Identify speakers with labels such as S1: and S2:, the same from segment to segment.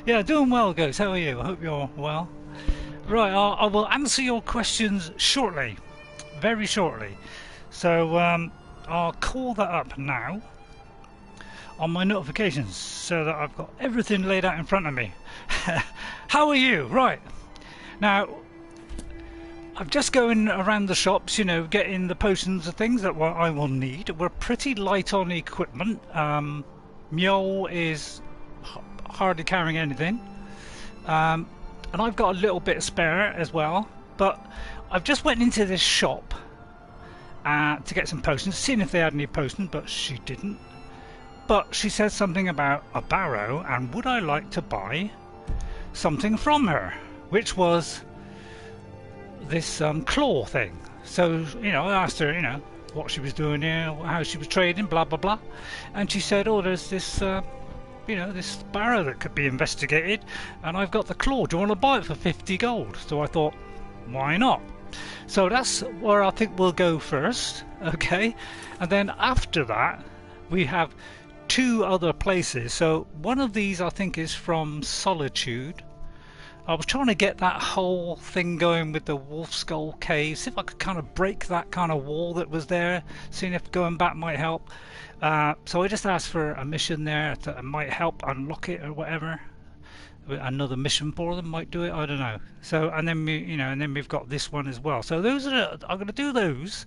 S1: Yeah, doing well, Ghost. How are you? I hope you're well. Right, I will answer your questions shortly, very shortly. So I'll call that up now on my notifications so that I've got everything laid out in front of me. How are you? Right, now I'm just going around the shops, you know, getting the potions and things that I will need. We're pretty light on equipment. Mule is hardly carrying anything. And I've got a little bit spare as well, but I've just went into this shop to get some potions, seeing if they had any potions, but she didn't. But she said something about a barrow, and would I like to buy something from her, which was this claw thing. So, you know, I asked her, you know, what she was doing here, how she was trading, blah blah blah, and she said, oh, there's this you know, this barrow that could be investigated, and I've got the claw, do you want to buy it for 50 gold? So I thought, why not? So that's where I think we'll go first, okay? And then after that we have two other places. So one of these I think is from Solitude. I was trying to get that whole thing going with the wolf skull cave, see if I could kind of break that kind of wall that was there, seeing if going back might help. So I just asked for a mission there that might help unlock it or whatever. Another mission for them might do it, I don't know. So, and then you know, and then we've got this one as well. So those are, I'm going to do those,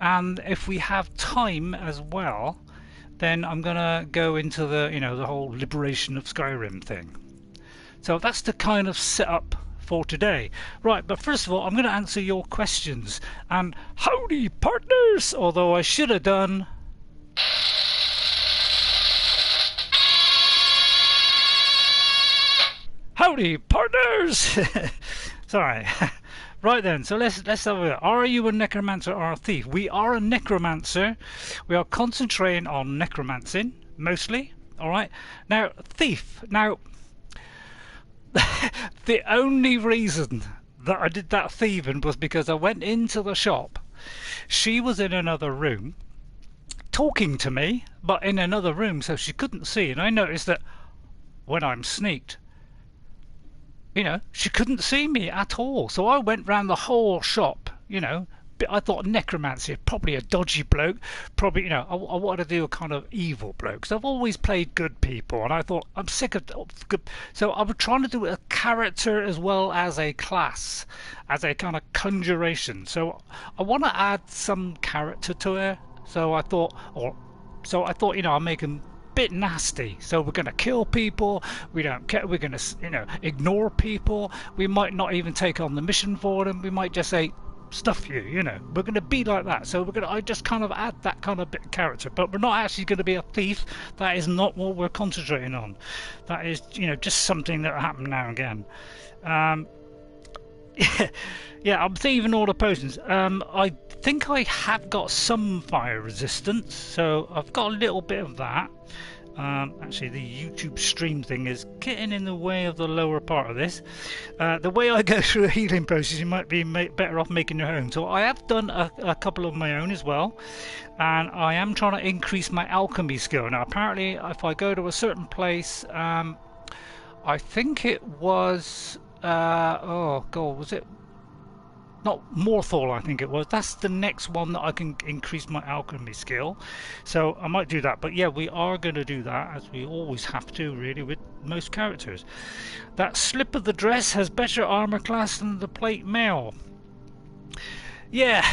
S1: and if we have time as well, then I'm going to go into the, you know, the whole liberation of Skyrim thing. So that's the kind of setup for today. Right, but first of all, I'm going to answer your questions. And howdy, partners! Although I should have done... Howdy, partners! Sorry. Right then, so let's have a look. Are you a necromancer or a thief? We are a necromancer. We are concentrating on necromancing, mostly. Alright? Now, thief. Now... the only reason that I did that thieving was because I went into the shop. She was in another room talking to me, but in another room, so she couldn't see. And I noticed that when I'm sneaked, you know, she couldn't see me at all. So I went round the whole shop, you know. I thought necromancy, probably a dodgy bloke, probably, you know, I wanted to do a kind of evil bloke, because I've always played good people, and I thought I'm sick of good. So I was trying to do a character as well as a class, as a kind of conjuration. So I want to add some character to her. So I thought, you know, I'll make him bit nasty. So we're going to kill people, we don't care, we're going to, you know, ignore people, we might not even take on the mission for them, we might just say stuff you, you know, we're going to be like that. So we're going to, I just kind of add that kind of bit of character, but we're not actually going to be a thief. That is not what we're concentrating on. That is, you know, just something that will happen now and again. Yeah, I'm thieving all the potions. I think I have got some fire resistance, so I've got a little bit of that. Actually, the YouTube stream thing is getting in the way of the lower part of this. The way I go through healing potions, you might be better off making your own. So I have done a couple of my own as well, and I am trying to increase my alchemy skill. Now, apparently, if I go to a certain place, I think it was, oh god, was it? Not Morthal, I think it was. That's the next one that I can increase my alchemy skill. So I might do that. But yeah, we are going to do that, as we always have to, really, with most characters. That slip of the dress has better armor class than the plate mail. Yeah,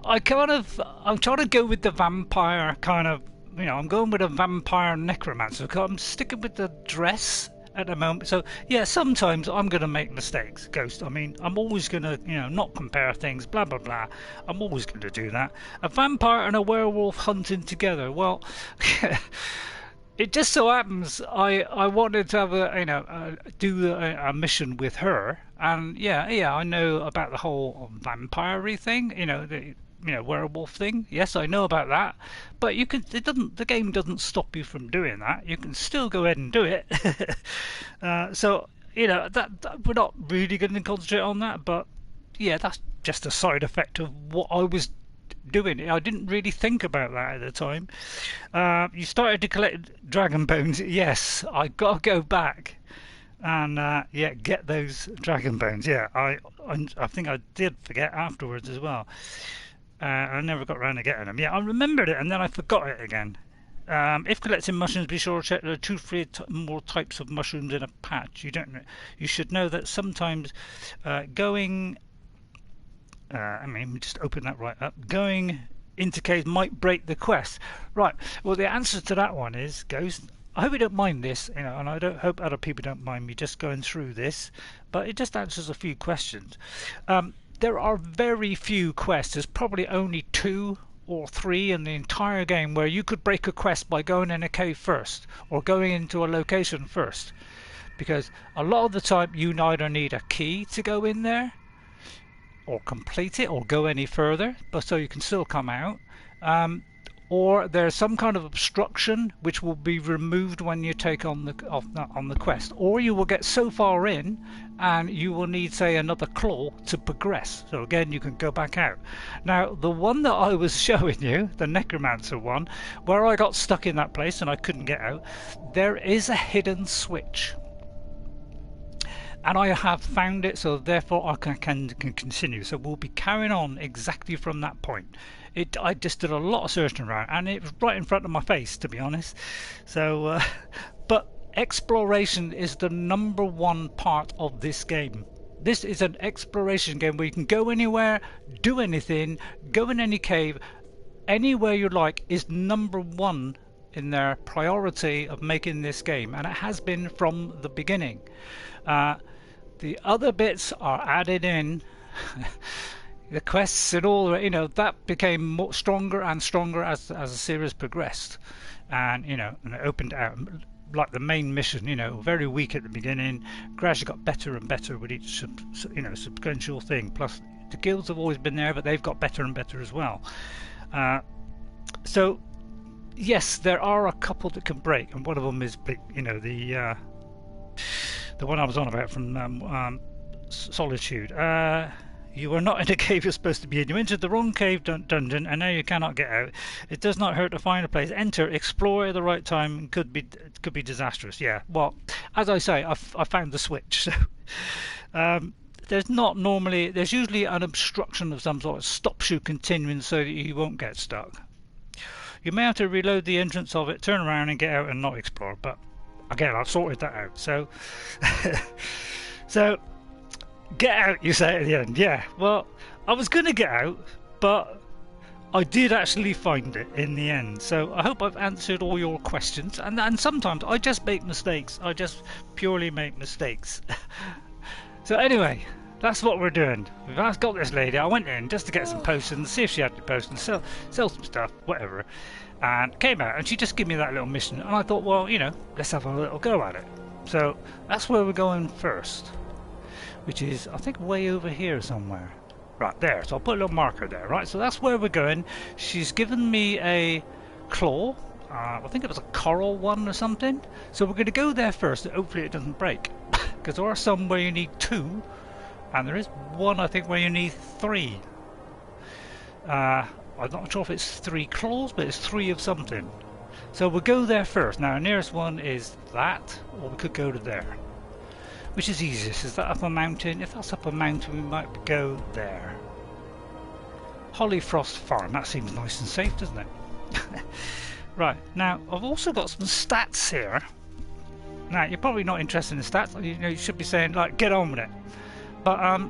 S1: I'm trying to go with the vampire kind of, you know, I'm going with a vampire necromancer. I'm sticking with the dress at the moment. So yeah, sometimes I'm going to make mistakes, Ghost. I mean, I'm always going to, you know, not compare things, blah blah blah. I'm always going to do that. A vampire and a werewolf hunting together. Well, it just so happens I wanted to have a, you know, do a mission with her, and yeah, I know about the whole vampire-y thing, you know, the werewolf thing. Yes, I know about that, but you can, the game doesn't stop you from doing that. You can still go ahead and do it. So you know, that we're not really going to concentrate on that, but yeah, that's just a side effect of what I was doing. I didn't really think about that at the time. You started to collect dragon bones. Yes, I gotta go back. and yeah, get those dragon bones. Yeah, I think I did forget afterwards as well. I never got around to getting them. Yeah, I remembered it and then I forgot it again. If collecting mushrooms, be sure to check there are 2 3 more types of mushrooms in a patch. You should know that sometimes going. I mean, just open that right up. Going into caves might break the quest. Right. Well, the answer to that one is, Ghost. I hope you don't mind this, you know, and I don't hope other people don't mind me just going through this, but it just answers a few questions. There are very few quests. There's probably only 2 or 3 in the entire game where you could break a quest by going in a cave first or going into a location first, because a lot of the time you either need a key to go in there or complete it or go any further, but so you can still come out, or there's some kind of obstruction which will be removed when you take on the quest, or you will get so far in and you will need, say, another claw to progress, so again you can go back out. Now the one that I was showing you, the necromancer one, where I got stuck in that place and I couldn't get out, there is a hidden switch. And I have found it, so therefore I can continue. So we'll be carrying on exactly from that point. I just did a lot of searching around, and it was right in front of my face, to be honest. So, but exploration is the #1 part of this game. This is an exploration game where you can go anywhere, do anything, go in any cave, anywhere you like is #1 in their priority of making this game, and it has been from the beginning. The other bits are added in. The quests and all, you know, that became stronger and stronger as the series progressed, and you know, and it opened out. Like the main mission, you know, very weak at the beginning, gradually got better and better with each sequential thing. Plus, the guilds have always been there, but they've got better and better as well. So, yes, there are a couple that can break, and one of them is, you know, the one I was on about from Solitude. You are not in a cave you're supposed to be in. You entered the wrong cave dungeon and now you cannot get out. It does not hurt to find a place. Enter, explore at the right time. It could be disastrous. Yeah, well, as I say, I found the switch. So there's usually an obstruction of some sort that stops you continuing so that you won't get stuck. You may have to reload the entrance of it, turn around and get out and not explore, but again, I've sorted that out. So so get out, you say at the end. Yeah, well, I was going to get out, but I did actually find it in the end. So I hope I've answered all your questions. And sometimes I just make mistakes. I just purely make mistakes. So anyway, that's what we're doing. We've got this lady. I went in just to get some potions, see if she had any potions, sell some stuff, whatever. And came out, and she just gave me that little mission. And I thought, well, you know, let's have a little go at it. So that's where we're going first, which is, I think, way over here somewhere. Right there, so I'll put a little marker there, right? So that's where we're going. She's given me a claw. I think it was a coral one or something. So we're going to go there first, and hopefully it doesn't break. Because there are some where you need 2, and there is one, I think, where you need 3. I'm not sure if it's 3 claws, but it's 3 of something. So we'll go there first. Now, our nearest one is that, or we could go to there. Which is easiest? Is that up a mountain? If that's up a mountain, we might go there. Hollyfrost Farm. That seems nice and safe, doesn't it? Right. Now, I've also got some stats here. Now, you're probably not interested in the stats. You know, you should be saying, like, get on with it. But,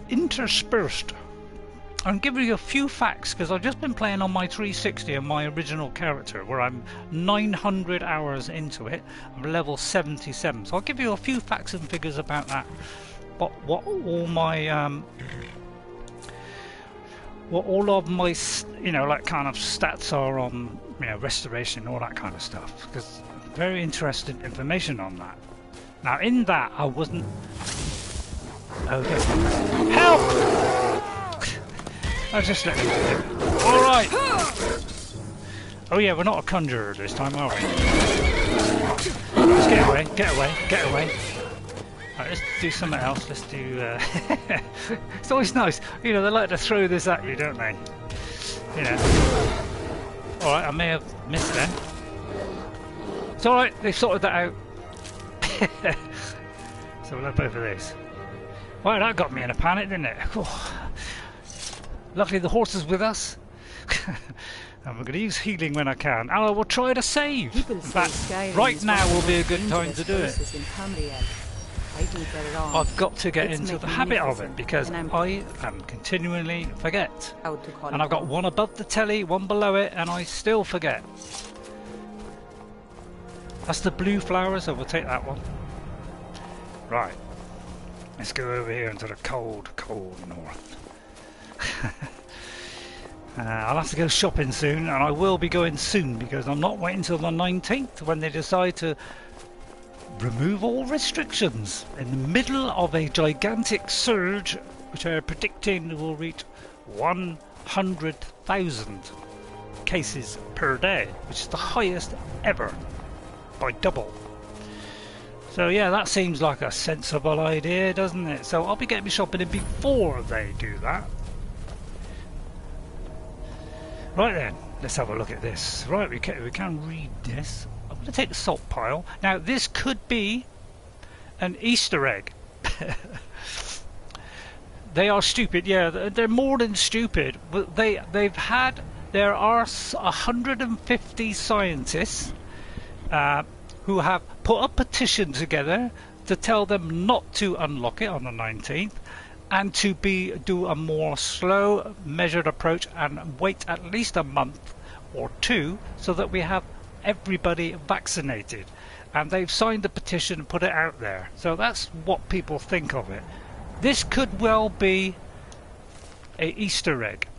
S1: interspersed, I'm giving you a few facts, because I've just been playing on my 360 and my original character, where I'm 900 hours into it. I'm level 77, so I'll give you a few facts and figures about that. What all my what all of my, you know, like, kind of stats are on, you know, restoration, all that kind of stuff, because very interesting information on that. Now, in that, I wasn't. Okay. Help! I'll just let me do it. Alright! Oh yeah, we're not a conjurer this time, are we? Let's get away, get away, get away. Alright, let's do something else. Let's do... It's always nice. You know, they like to throw this at you, don't they? You know. Alright, I may have missed then. It's alright, they've sorted that out. So we'll have both of these. Well, that got me in a panic, didn't it? Oh. Luckily the horse is with us. And we're going to use healing when I can. And I will try to save. In fact, right now will be a good time to do it. I've got to get into the habit of it because I am continually forget. And I've got one above the telly, one below it, and I still forget. That's the blue flower, so we'll take that one. Right. Let's go over here into the cold, cold north. I'll have to go shopping soon, and I will be going soon because I'm not waiting until the 19th when they decide to remove all restrictions in the middle of a gigantic surge which they are predicting will reach 100,000 cases per day, which is the highest ever by double. So yeah, that seems like a sensible idea, doesn't it? So I'll be getting me shopping in before they do that. Right then, let's have a look at this. Right, we can read this. I'm going to take the salt pile. Now this could be an Easter egg. They are stupid, yeah, they're more than stupid. But there are 150 scientists who have put a petition together to tell them not to unlock it on the 19th and to do a more slow, measured approach and wait at least a month or two so that we have everybody vaccinated. And they've signed the petition and put it out there. So that's what people think of it. This could well be a Easter egg.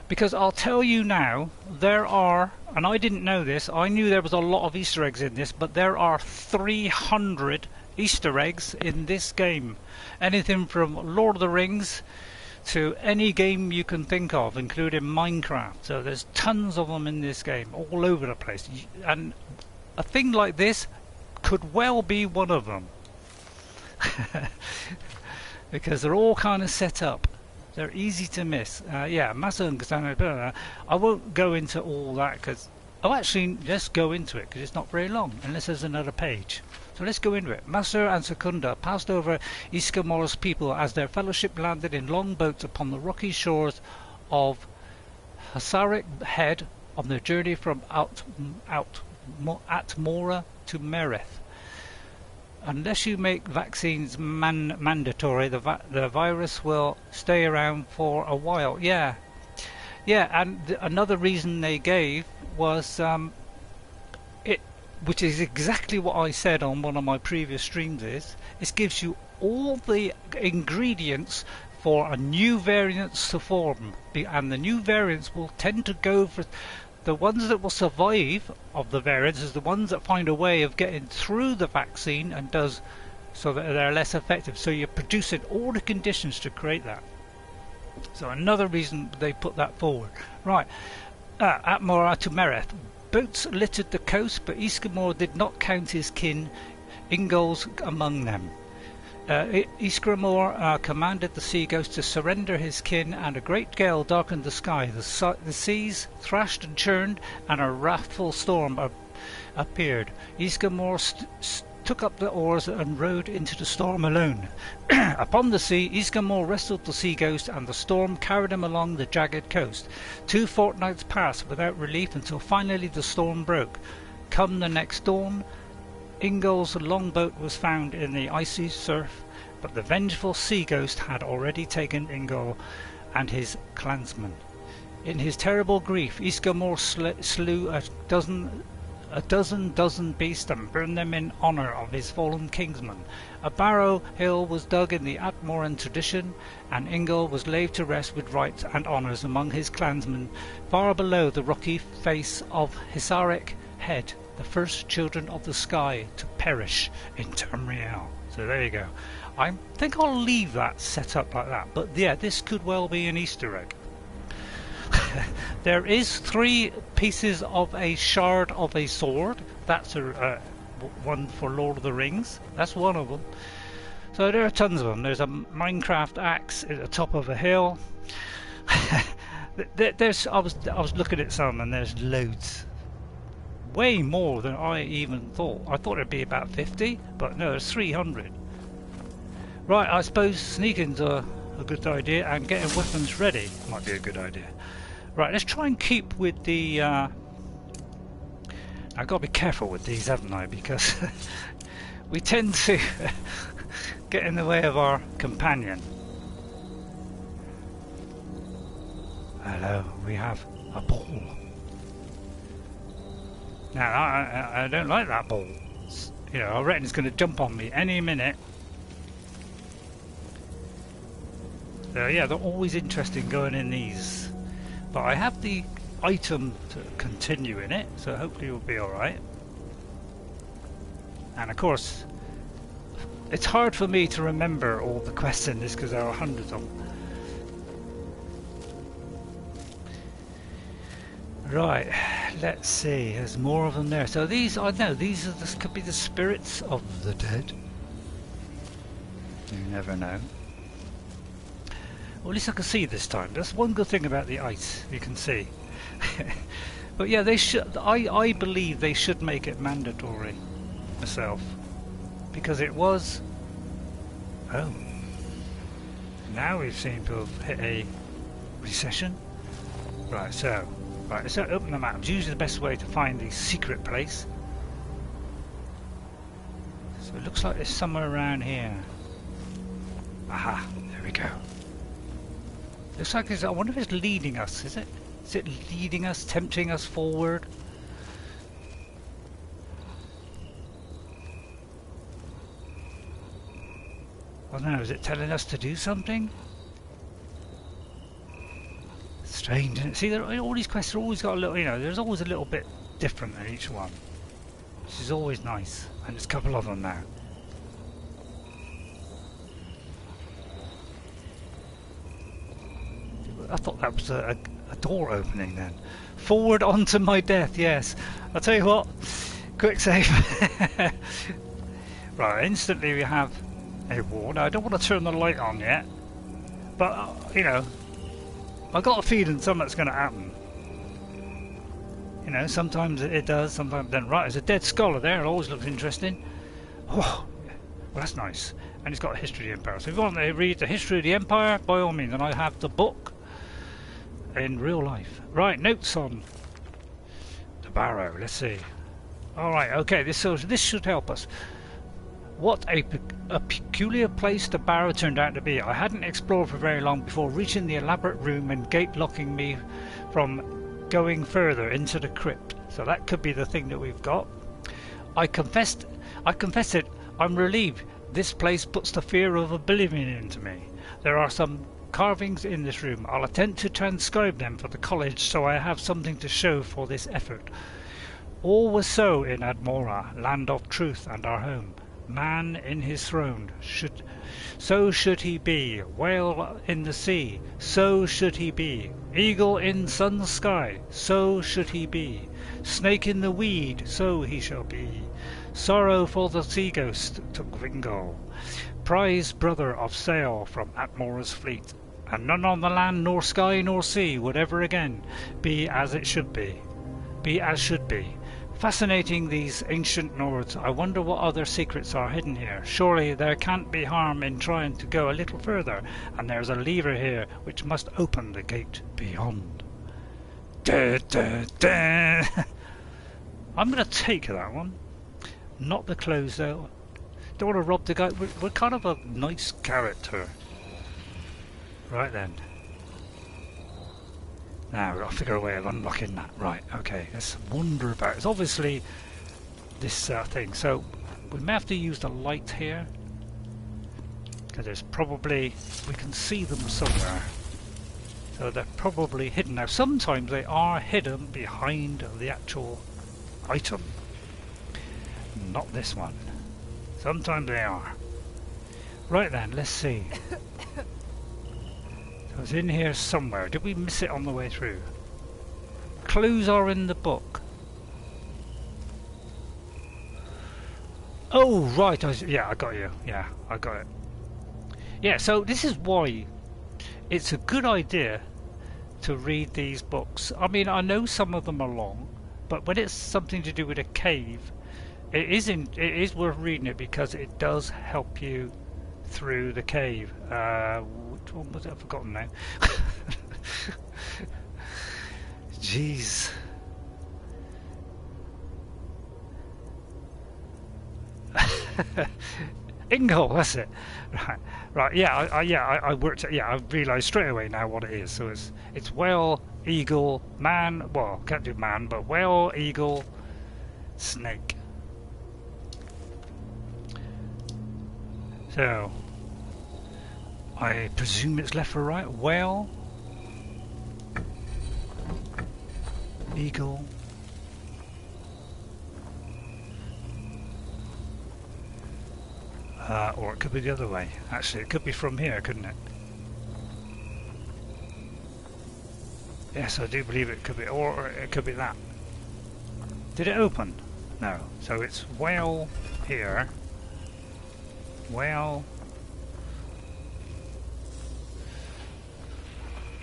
S1: Because I'll tell you now, there are, and I didn't know this, I knew there was a lot of Easter eggs in this, but there are 300 Easter eggs in this game. Anything from Lord of the Rings to any game you can think of, including Minecraft. So there's tons of them in this game, all over the place. And a thing like this could well be one of them. Because they're all kind of set up. They're easy to miss. Yeah, Massa. I won't go into all that because... Oh, actually, let's go into it because it's not very long, unless there's another page. So let's go into it. Master and Secunda passed over Ysgramor's people as their fellowship landed in long boats upon the rocky shores of Hasaric Head on their journey from Atmora to Mereth. Unless you make vaccines mandatory, the virus will stay around for a while. Yeah, and another reason they gave was which is exactly what I said on one of my previous streams. It gives you all the ingredients for a new variants to form, and the new variants will tend to go for the ones that will survive of the variants is the ones that find a way of getting through the vaccine and does so that they're less effective. So you're producing all the conditions to create that. So another reason they put that forward. Right, Atmora to Mereth. Boats littered the coast, but Ysgramor did not count his kin, Yngol's among them. Ysgramor commanded the sea ghost to surrender his kin, and a great gale darkened the sky. The seas thrashed and churned, and a wrathful storm appeared. Ysgramor took up the oars and rowed into the storm alone. Upon the sea, Ysgramor wrestled the sea ghost, and the storm carried him along the jagged coast. 2 fortnights passed without relief until finally the storm broke. Come the next dawn, Yngol's longboat was found in the icy surf, but the vengeful sea ghost had already taken Yngol and his clansmen. In his terrible grief, Ysgramor slew a dozen beasts and burned them in honour of his fallen kingsman. A barrow hill was dug in the Atmoran tradition, and Yngol was laid to rest with rites and honours among his clansmen, far below the rocky face of Hasaric Head, the first children of the sky to perish in Tamriel. So there you go. I think I'll leave that set up like that, but yeah, this could well be an Easter egg. There is 3 pieces of a shard of a sword. That's one for Lord of the Rings. That's one of them. So there are tons of them. There's a Minecraft axe at the top of a hill. I was looking at some, and there's loads. way more than I even thought. I thought it'd be about 50, but no, it's 300. Right, I suppose sneaking's a good idea, and getting weapons ready might be a good idea. Right, let's try and keep with the... I've got to be careful with these, haven't I? Because we tend to get in the way of our companion. Hello, we have a ball. Now, I don't like that ball. You know, I reckon it's going to jump on me any minute. So yeah, they're always interesting going in these. But I have the item to continue in it, so hopefully we'll be alright. And of course, it's hard for me to remember all the quests in this because there are hundreds of them. Right, let's see, there's more of them there. So these, I know, these are this could be the spirits of the dead. You never know. Well, at least I can see this time. That's one good thing about the ice, you can see. But yeah, they should. I believe they should make it mandatory myself, because it was. Oh, now we seem to have hit a recession. Right, so let's open the map. It's usually the best way to find the secret place. So it looks like it's somewhere around here. Aha, there we go. Looks like it's, I wonder if it's leading us, is it? Is it leading us, tempting us forward? I don't know, is it telling us to do something? Strange, isn't it? See, all these quests have always got a little, you know, there's always a little bit different in each one. Which is always nice. And there's a couple of them now. I thought that was a door opening then. Forward onto my death, yes. I'll tell you what, quick save. Right, instantly we have a wall. Now I don't want to turn the light on yet, but you know, I've got a feeling something's going to happen. You know, sometimes it does, sometimes it doesn't. Right, there's a dead scholar there, it always looks interesting. Oh, well that's nice. And it's got a history of the Empire. So if you want to read the history of the Empire, by all means, and I have the book in real life. Right, notes on the Barrow, let's see. Alright, okay, this should help us. What a peculiar place the Barrow turned out to be. I hadn't explored for very long before reaching the elaborate room and gate locking me from going further into the crypt. So that could be the thing that we've got. I confess it, I'm relieved. This place puts the fear of oblivion into me. There are some carvings in this room. I'll attempt to transcribe them for the college so I have something to show for this effort. All was so in Admora, land of truth and our home. Man in his throne, so should he be. Whale in the sea, so should he be. Eagle in sun's sky, so should he be. Snake in the weed, so he shall be. Sorrow for the sea ghost took Yngol, prize brother of sail from Atmora's fleet. And none on the land, nor sky, nor sea would ever again be as it should be. Be as should be. Fascinating, these ancient Nords. I wonder what other secrets are hidden here. Surely there can't be harm in trying to go a little further, and there's a lever here which must open the gate beyond. Da, da, da. I'm going to take that one. Not the clothes though. Don't want to rob the guy. We're kind of a nice character. Right then. Now we've got to figure a way of unlocking that. Right, okay, let's wonder about it. It's obviously this thing. So we may have to use the light here, because there's probably, we can see them somewhere. So they're probably hidden. Now sometimes they are hidden behind the actual item. Not this one. Sometimes they are. Right then, let's see. So it's in here somewhere. Did we miss it on the way through? Clues are in the book. Oh, right. Yeah, I got you. Yeah, I got it. Yeah, so this is why it's a good idea to read these books. I mean, I know some of them are long, but when it's something to do with a cave, it is worth reading it because it does help you through the cave. Which one was it? I've forgotten now. Jeez. Yngol, that's it. Right. Yeah, I worked. Yeah, I realised straight away now what it is. So it's whale, eagle, man. Well, can't do man, but whale, eagle, snake. So I presume it's left or right. Whale, eagle. Or it could be the other way. Actually, it could be from here, couldn't it? Yes, I do believe it could be, or it could be that. Did it open? No. So it's whale here. Whale.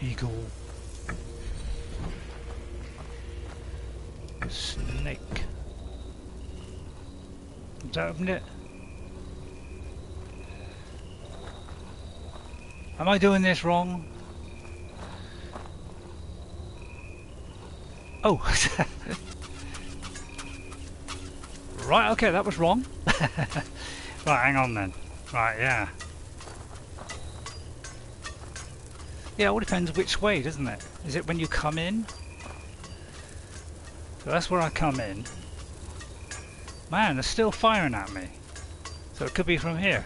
S1: Eagle. Snake. Has that opened it? Am I doing this wrong? Oh! Right, okay, that was wrong. Right, hang on then. Right, yeah. Yeah, it all depends which way, doesn't it? Is it when you come in? So that's where I come in. Man, they're still firing at me. So it could be from here.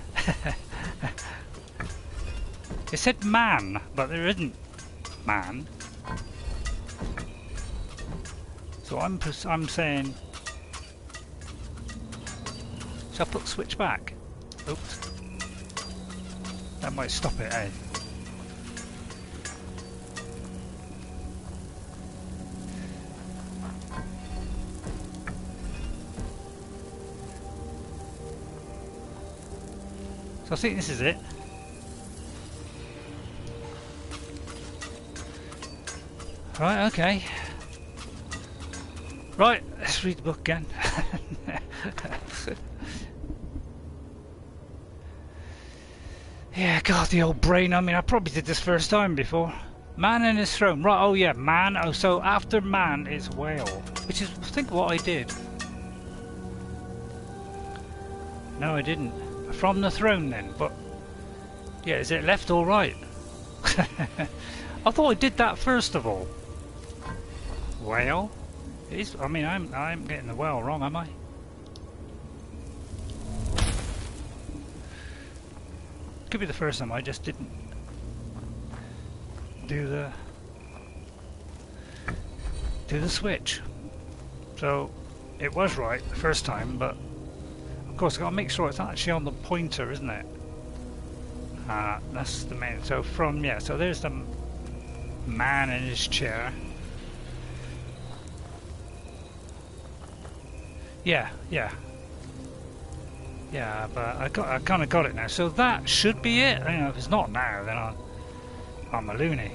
S1: It said man, but there isn't man. So I'm saying, shall I put the switch back? Oops. That might stop it, eh? So I think this is it. Right, okay. Right, let's read the book again. Yeah, God, the old brain. I mean, I probably did this first time before. Man and his throne. Right, oh yeah, man. Oh, so after man is whale. Which is, I think, what I did. No, I didn't. From the throne then, but... Yeah, is it left or right? I thought I did that first of all. Whale? It is, I mean, I'm getting the whale wrong, am I? Could be the first time I just didn't do the switch. So it was right the first time, but of course I've got to make sure it's actually on the pointer, isn't it? That's the main. So from, yeah, so there's the man in his chair. Yeah, but I kind of got it now. So that should be it. You know, if it's not now, then I'm a loony.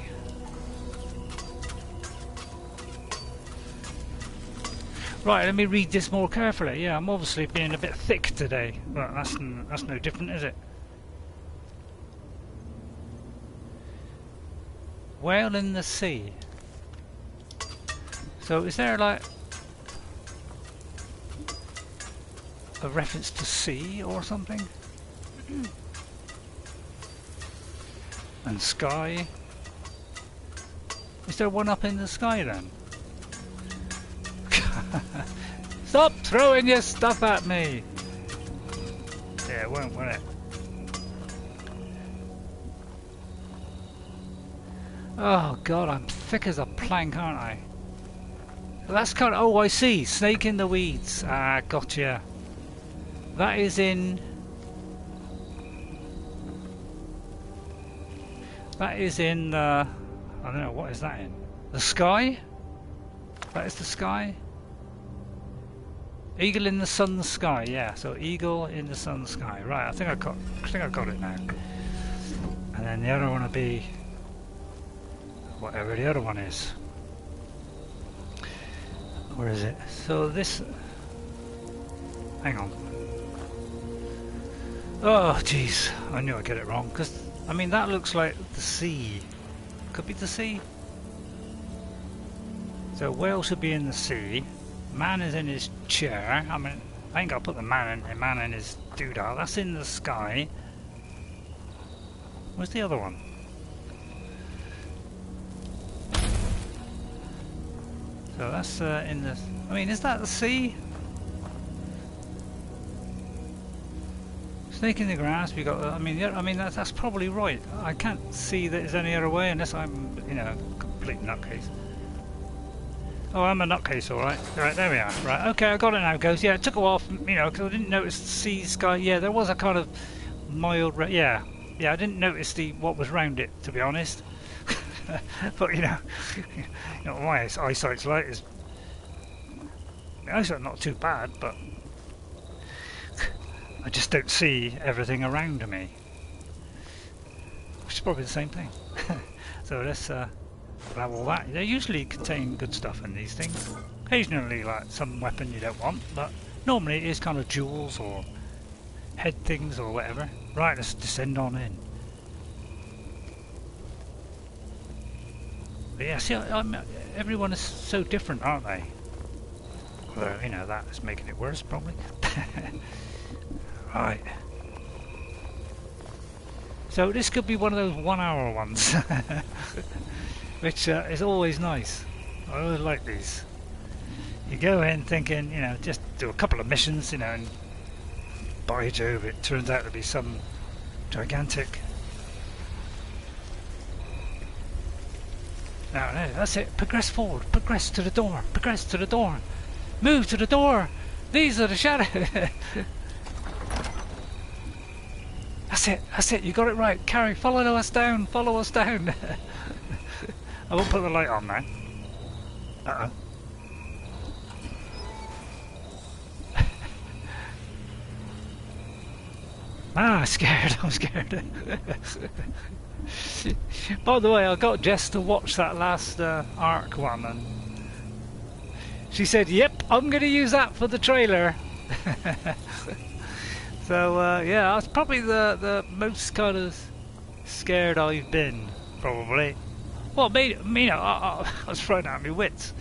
S1: Right, let me read this more carefully. Yeah, I'm obviously being a bit thick today, but that's no different, is it? Whale in the sea. So is there like a reference to sea or something? And sky. Is there one up in the sky then? Stop throwing your stuff at me! Yeah, it won't, will it? Oh god, I'm thick as a plank, aren't I? That's kind of... Oh, I see. Snake in the weeds. Ah, gotcha. That is in... That is in the... I don't know, what is that in? The sky? That is the sky? Eagle in the sun sky, yeah. So eagle in the sun sky. Right, I think I got it now. And then the other one will be whatever the other one is. Where is it? So this... Hang on. Oh, jeez. I knew I'd get it wrong, because, I mean, that looks like the sea. Could be the sea. So, whale should be in the sea. Man is in his chair. I mean, I ain't got to put the man in his doodah. That's in the sky. Where's the other one? So that's in the... I mean, is that the sea? Snake in the grass, we got... I mean, yeah, I mean that's probably right. I can't see that there's any other way unless I'm, you know, complete nutcase. Oh, I'm a nutcase, all right. Right, there we are. Right, okay, I got it now, guys. Yeah, it took a while, you know, because I didn't notice the sea, sky. Yeah, there was a kind of mild... yeah, I didn't notice what was round it, to be honest. But, you know, my eyesight's light is... My eyesight's not too bad, but... I just don't see everything around me. Which is probably the same thing. So let's grab all that. They usually contain good stuff in these things. Occasionally, like, some weapon you don't want, but normally it is kind of jewels or head things or whatever. Right, let's descend on in. But yeah, see, everyone is so different, aren't they? Although, you know, that's making it worse, probably. Right. So this could be one of those 1 hour ones. Which is always nice. I always like these. You go in thinking, you know, just do a couple of missions, you know, and by Jove, it turns out to be some gigantic... No, that's it. Progress forward. Progress to the door. Progress to the door. Move to the door. These are the shadows. That's it. You got it right. Carry. Follow us down. Follow us down. I won't put the light on now. Uh-oh. I'm scared. By the way, I got Jess to watch that last Ark one, and she said, "Yep, I'm going to use that for the trailer." So yeah, that's probably the most kind of scared I've been, probably. Well, made me, you know, I was frightened out of my wits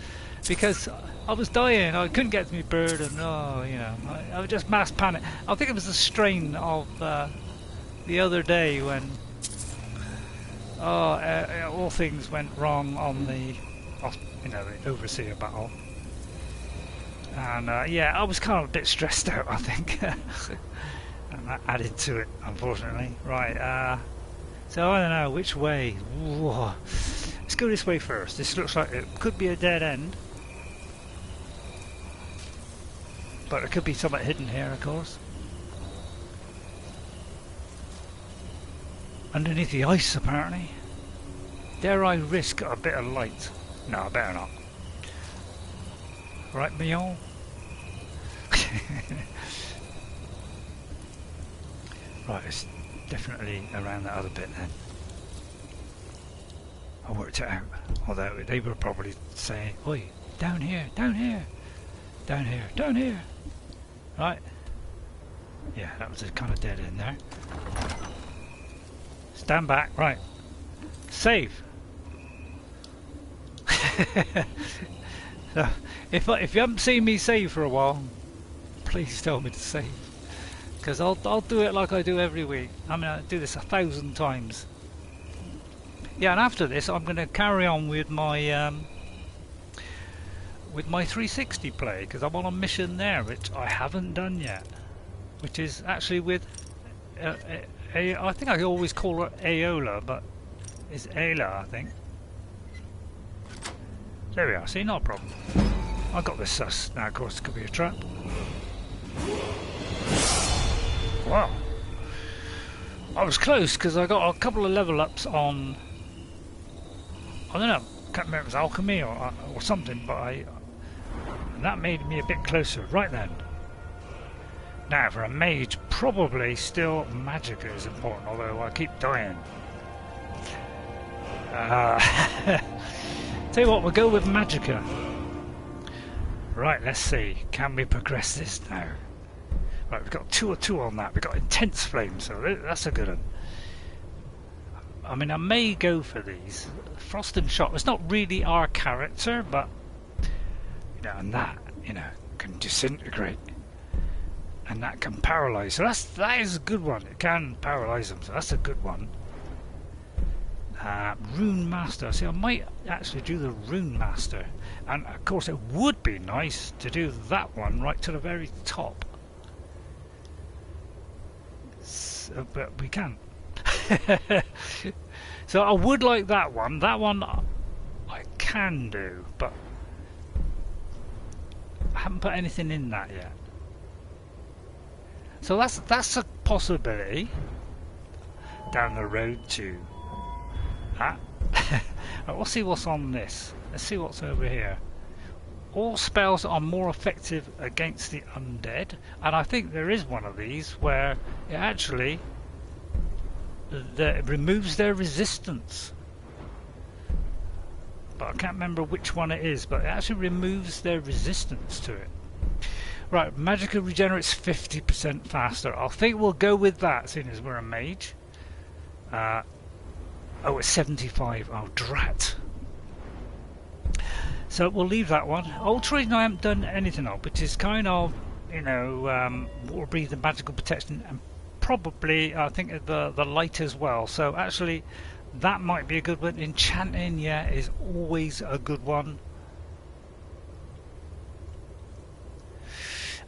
S1: because I was dying. I couldn't get to my bird, and you know, I was just mass panic. I think it was the strain of the other day when all things went wrong on the, you know, the overseer battle, and yeah, I was kind of a bit stressed out, I think. And that added to it, unfortunately. Right, so I don't know which way. Whoa. Let's go this way first. This looks like it could be a dead end, but there could be something hidden here, of course. Underneath the ice, apparently. Dare I risk a bit of light? No, I better not. Right, Mion? Right, it's definitely around that other bit then. I worked it out. Although they were probably saying, "Oi, down here, down here, down here, down here." Right. Yeah, that was a kind of dead end there. Stand back. Right. Save. So, if you haven't seen me save for a while, please tell me to save. Because I'll do it like I do every week. I mean, I do this 1,000 times. Yeah, and after this, I'm going to carry on with my 360 play, because I'm on a mission there, which I haven't done yet. Which is actually with, I think I always call her Aola, but it's Ayla, I think. There we are. See, not a problem. I got this sus. Now, of course, it could be a trap. Wow, I was close because I got a couple of level ups on, I don't know, can't remember if it was alchemy or something, but and that made me a bit closer. Right then. Now for a mage, probably still Magicka is important, although I keep dying. Tell you what, we'll go with Magicka. Right, let's see. Can we progress this now? Right, we've got 2 or 2 on that. We've got intense flame, so that's a good one. I mean, I may go for these. Frost and Shock. It's not really our character, but you know, and that, you know, can disintegrate, and that can paralyze. So that is a good one. It can paralyze them, so that's a good one. Rune Master. See, I might actually do the Rune Master, and of course it would be nice to do that one right to the very top. So, but we can't. So I would like that one. That one I can do, but I haven't put anything in that yet. So that's a possibility down the road to that. Right, we'll see what's on this. Let's see what's over here. All spells are more effective against the undead, and I think there is one of these where it actually removes their resistance. But I can't remember which one it is, but it actually removes their resistance to it. Right, Magicka regenerates 50% faster. I think we'll go with that, seeing as we're a mage. Oh, it's 75. Oh, drat. So we'll leave that one. Altering I haven't done anything of, which is kind of, you know, water breathe and magical protection, and probably I think the light as well. So actually, that might be a good one. Enchanting, yeah, is always a good one.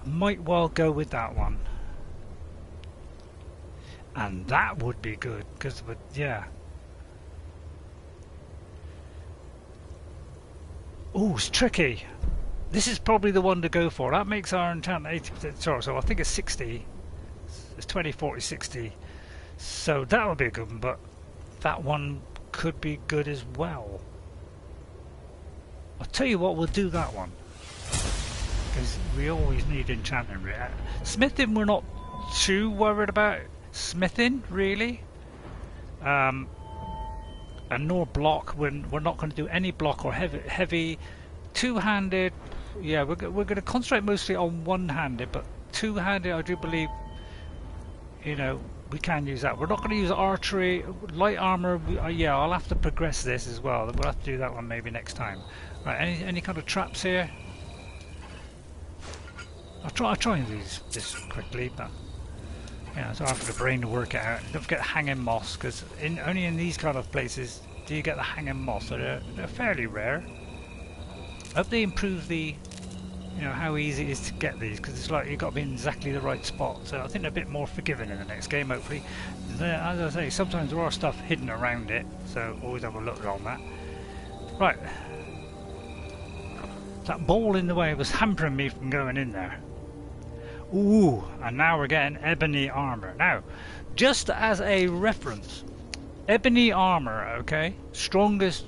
S1: Might well go with that one, and that would be good because, yeah. Oh, it's tricky. This is probably the one to go for. That makes our enchantment 80% sure, so I think it's 60. It's 20, 40, 60. So that would be a good one, but that one could be good as well. I'll tell you what, we'll do that one, because we always need enchanting. Smithing, we're not too worried about smithing, really. And nor block, when we're not going to do any block or heavy two-handed. Yeah, we're going to concentrate mostly on one-handed, but two-handed I do believe, you know, we can use that. We're not going to use archery, light armor. Yeah, I'll have to progress this as well. We'll have to do that one maybe next time. Right, any kind of traps here? I'll try and do this quickly, but yeah, so after the brain to work it out. Don't forget hanging moss, because only in these kind of places do you get the hanging moss. So they're fairly rare. I hope they improve the, you know, how easy it is to get these, because it's like you've got to be in exactly the right spot. So I think they're a bit more forgiving in the next game, hopefully. As I say, sometimes there are stuff hidden around it, so always have a look on that. Right. That ball in the way was hampering me from going in there. Ooh, and now we're getting ebony armor. Now, just as a reference, ebony armor, okay, strongest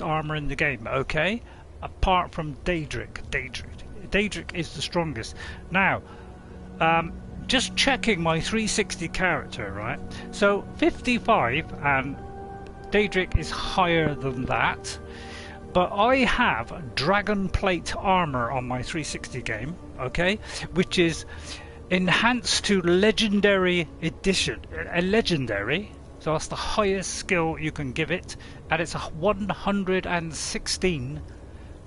S1: armor in the game, okay, apart from Daedric. Daedric is the strongest. Now, just checking my 360 character, right? So 55, and Daedric is higher than that. But I have dragon plate armor on my 360 game, okay, which is enhanced to legendary edition, a legendary, so that's the highest skill you can give it, and it's a 116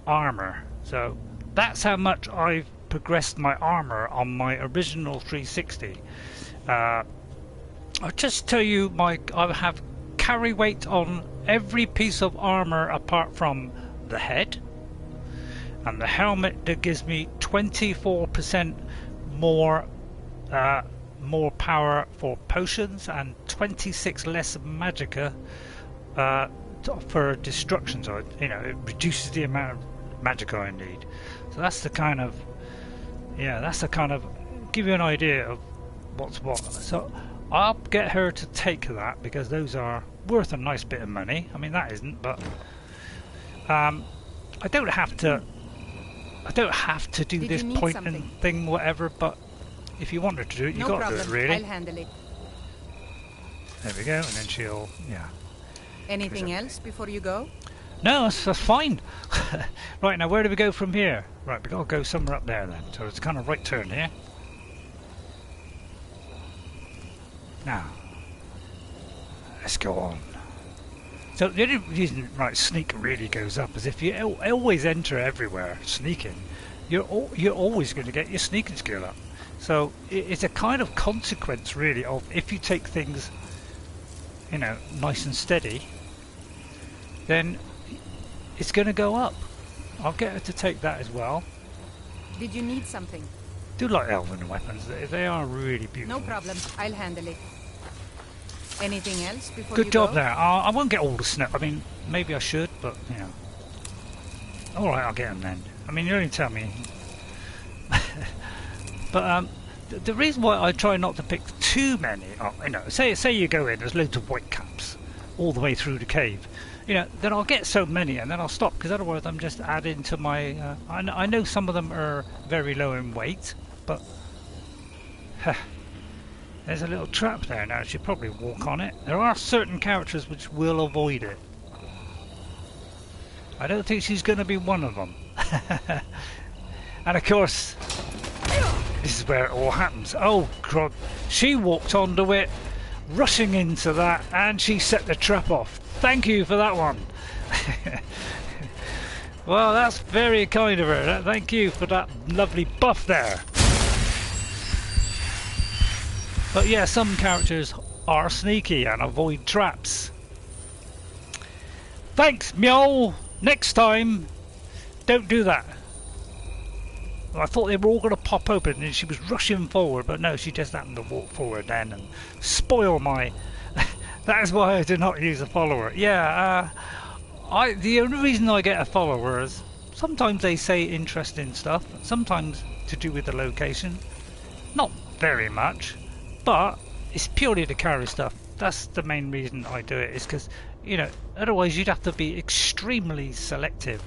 S1: armor. So that's how much I've progressed my armor on my original 360. I'll just tell you, I have carry weight on every piece of armor apart from the head, and the helmet that gives me 24% more power for potions and 26 less magicka for destruction. So you know, it reduces the amount of magicka I need. So that's the kind of, yeah, that's the kind of, give you an idea of what's what. So I'll get her to take that, because those are worth a nice bit of money. I mean, that isn't, but I don't have to do this point and thing, whatever. But if you want her to do it, you got to do it, really.
S2: I'll handle it.
S1: There we go, and then she'll, yeah.
S2: Anything else before you go?
S1: No, that's fine. Right, now where do we go from here? Right, we gotta go somewhere up there then. So it's a kind of right turn here. Now, let's go on. So the only reason, right, sneak really goes up is if you always enter everywhere sneaking, you're always going to get your sneaking skill up. So it's a kind of consequence really of if you take things, you know, nice and steady, then it's going to go up. I'll get her to take that as well.
S2: Did you need something?
S1: Do like elven weapons. They are really beautiful.
S2: No problem. I'll handle it. Anything else before
S1: Good
S2: you
S1: job
S2: go?
S1: there. I won't get all the snow. I mean, maybe I should, but you know. All right, I'll get them then. I mean, you only tell me. But the reason why I try not to pick too many, you know, say you go in, there's loads of white caps all the way through the cave. You know, then I'll get so many and then I'll stop because otherwise I'm just adding to my. I know some of them are very low in weight, but there's a little trap there now. I should probably walk on it. There are certain characters which will avoid it. I don't think she's going to be one of them. And of course, this is where it all happens. Oh God, she walked onto it, rushing into that, and she set the trap off. Thank you for that one. Well, that's very kind of her. Thank you for that lovely buff there. But yeah, some characters are sneaky and avoid traps. Thanks, Mjol. Next time, don't do that. I thought they were all going to pop open and she was rushing forward, but no, she just happened to walk forward then and spoil my... That is why I do not use a follower. Yeah, the only reason I get a follower is sometimes they say interesting stuff, sometimes to do with the location. Not very much, but it's purely to carry stuff. That's the main reason I do it, is because, you know, otherwise you'd have to be extremely selective.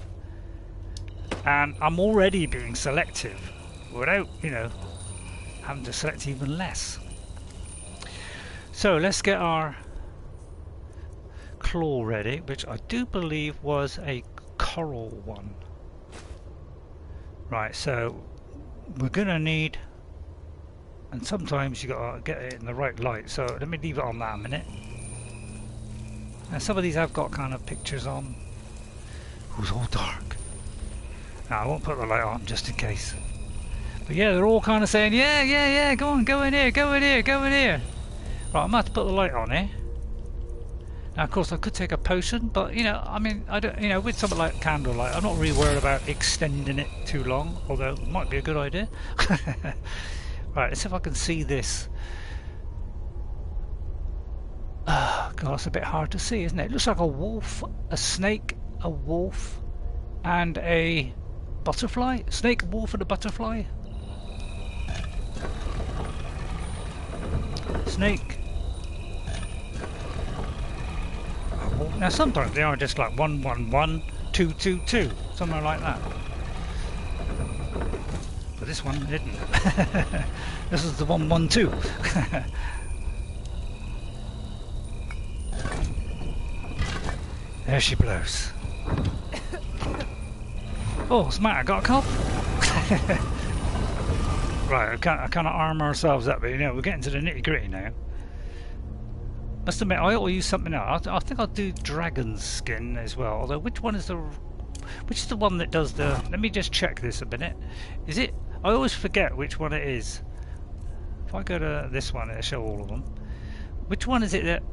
S1: And I'm already being selective without, you know, having to select even less. So let's get our claw ready, which I do believe was a coral one. Right, so we're gonna need, and sometimes you gotta get it in the right light, so let me leave it on that a minute. Now some of these have got kind of pictures on. Who's all dark? Now I won't put the light on just in case. But yeah, they're all kind of saying, yeah, go on, go in here, go in here, go in here. Right, I'm gonna have to put the light on here. Now of course I could take a potion, but you know, I mean, I don't, you know, with something like candlelight, I'm not really worried about extending it too long, although it might be a good idea. Right, let's see if I can see this. God, it's a bit hard to see, isn't it? It looks like a wolf, a snake, a wolf, and a butterfly. Snake, wolf, and a butterfly. Snake. Now sometimes they are just like 111, 222, somewhere like that. But this one didn't. This is the 112. There she blows. Oh, what's the matter? Got a cough? Right, I kind of arm ourselves up, but you know, we're getting to the nitty gritty now. Must admit, I ought to use something else. I think I'll do dragon's skin as well. Although, which is the one that does the? Let me just check this a minute. Is it? I always forget which one it is. If I go to this one, it'll show all of them. Which one is it that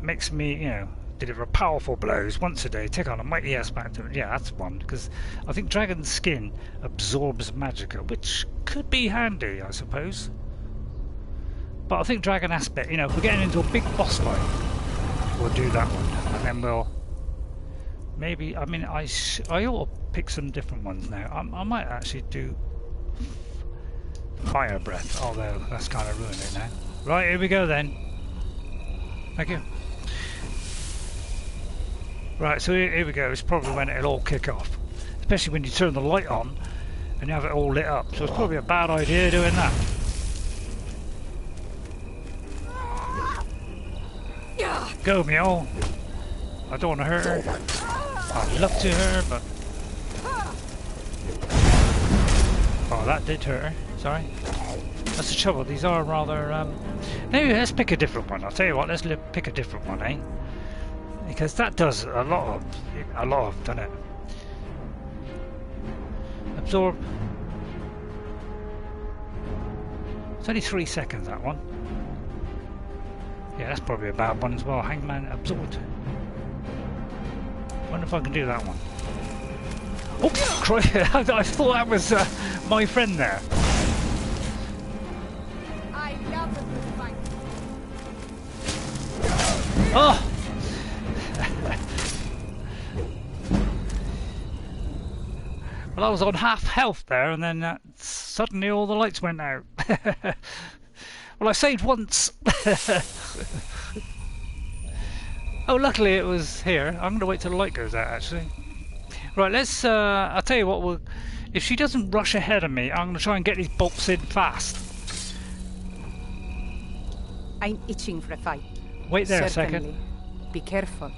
S1: makes me, you know, deliver powerful blows once a day, take on a mighty aspect? Yeah, that's one, because I think dragon's skin absorbs magicka, which could be handy, I suppose. But I think dragon aspect, you know, if we're getting into a big boss fight, we'll do that one, and then we'll maybe, I mean, I ought to pick some different ones now. I might actually do fire breath, although that's kind of ruined it now. Right, here we go then. Thank you. Right, so here we go. It's probably when it'll all kick off, especially when you turn the light on and you have it all lit up. So it's probably a bad idea doing that. Go, Mjol. I don't want to hurt her. I'd love to her, but... Oh, that did hurt her. Sorry. That's the trouble. These are rather... Maybe let's pick a different one. I'll tell you what, let's pick a different one, eh? Because that does a lot of, doesn't it? Absorb. It's only 3 seconds, that one. Yeah, that's probably a bad one as well. Hangman absorbed. Wonder if I can do that one. Oh, crikey! I thought that was my friend there.
S2: I love a good fight.
S1: Oh! Well, I was on half health there, and then suddenly all the lights went out. Well, I saved once. Oh, luckily it was here. I'm going to wait till the light goes out, actually. Right, let's... I'll tell you what, if she doesn't rush ahead of me, I'm going to try and get these bolts in fast.
S2: I'm itching for a fight.
S1: Wait there
S2: Certainly.
S1: a second.
S2: Be careful.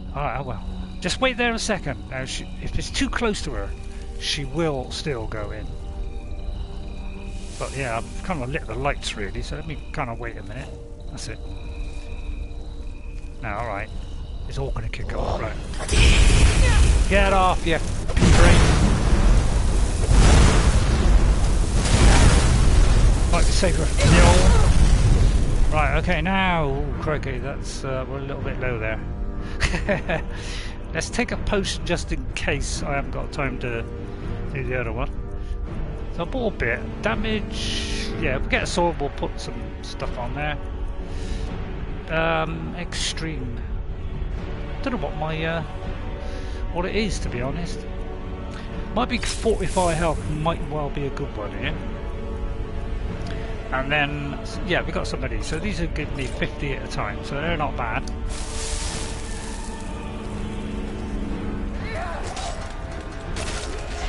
S1: Alright, I will. Just wait there a second. Now, if it's too close to her, she will still go in. But yeah, I've kind of lit the lights really, so let me kind of wait a minute. That's it. Now, alright. It's all going to kick off, right. Get off, you freak. Might be safer. No. Right, okay, now. Ooh, crikey, that's, we're a little bit low there. Let's take a potion just in case I haven't got time to do the other one. So I bought a bit. Damage, yeah, if we get a sword, we'll put some stuff on there. Extreme. Don't know what my what it is, to be honest. Might be 45 health, might well be a good one here. And then, yeah, we got some of these. So these are giving me 50 at a time, so they're not bad.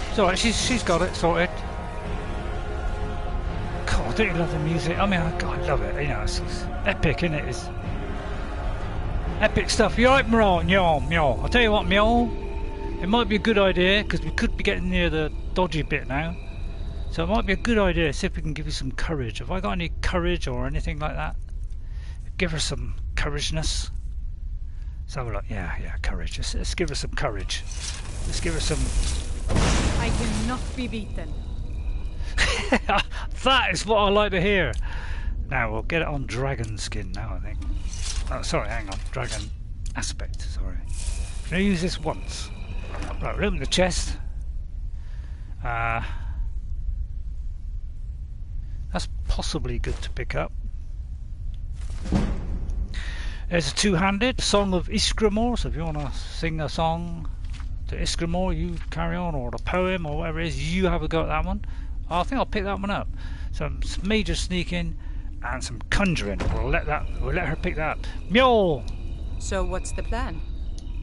S1: It's alright, she's got it sorted. God, don't you love the music? I mean, God, I love it. You know, it's epic, isn't it? It's epic stuff. You alright, Mraw? I'll tell you what, Mjol. It might be a good idea, because we could be getting near the dodgy bit now. So it might be a good idea to see if we can give you some courage. Have I got any courage or anything like that? Give her some courageness. Let's have a look. Yeah, courage. Let's give her some courage. Let's give her some...
S2: I cannot be beaten.
S1: That is what I like to hear. Now we'll get it on dragon skin now, I think. Oh, sorry, hang on. Dragon aspect, sorry. I'm going to use this once. Right, we'll open the chest. That's possibly good to pick up. There's a two-handed Song of Ysgramor, so if you want to sing a song to Ysgramor, you carry on, or a poem, or whatever it is, you have a go at that one. I think I'll pick that one up. Some major sneaking and some conjuring. We'll let her pick that up. Mjol!
S2: So what's the plan?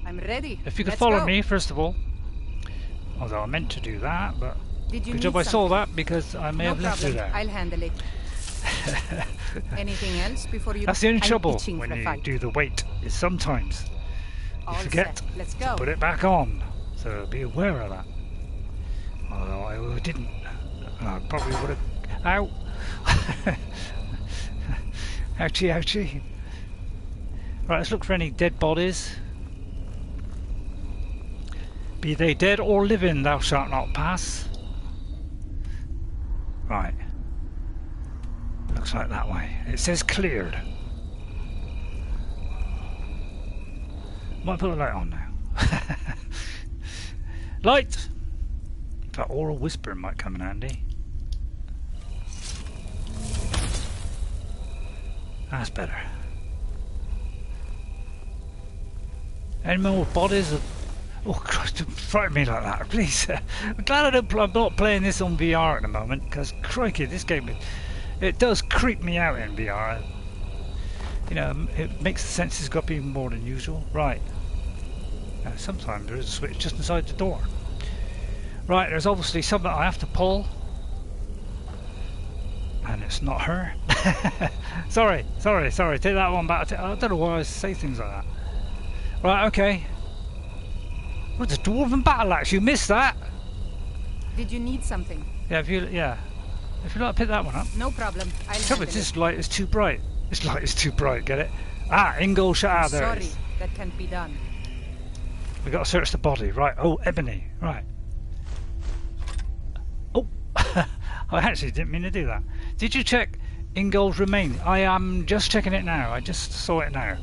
S2: I'm ready.
S1: If you could
S2: Let's
S1: follow
S2: go.
S1: me, first of all. Although I meant to do that, but
S2: Did you
S1: good
S2: need
S1: job I saw
S2: something?
S1: that, because I may
S2: No
S1: have left her
S2: problem.
S1: there.
S2: I'll handle it. Anything else before you...
S1: That's the only
S2: I'm
S1: trouble
S2: itching
S1: when
S2: for a
S1: you
S2: fight.
S1: do the weight, is sometimes you
S2: All
S1: forget
S2: set. Let's
S1: to
S2: go.
S1: put it back on. So be aware of that. Although I didn't. I probably would have... Ow! Ouchie, ouchie. Right, let's look for any dead bodies. Be they dead or living, thou shalt not pass. Right. Looks like that way. It says cleared. Might put the light on now. Light! In fact, oral whispering might come in handy. That's better. Any more bodies of... Oh Christ, don't frighten me like that, please. I'm glad I'm not playing this on VR at the moment, because crikey, this game, it does creep me out in VR. You know, it makes the senses go up even more than usual. Right. Now, sometimes there is a switch just inside the door. Right, there's obviously something I have to pull. And it's not her. Sorry, take that one back. I don't know why I say things like that. Right, okay. What's a dwarven battle axe? You missed that.
S2: Did you need something?
S1: Yeah, if you like to pick that one up.
S2: No problem. I'll
S1: Trouble
S2: handle
S1: is, this
S2: it.
S1: light is too bright. This light is too bright. Get it? Ah, Yngol
S2: I'm
S1: there it
S2: sorry,
S1: is.
S2: that can't be done.
S1: We got to search the body, right? Oh, ebony, right? Oh, I actually didn't mean to do that. Did you check Yngol's remains? I am just checking it now. I just saw it now.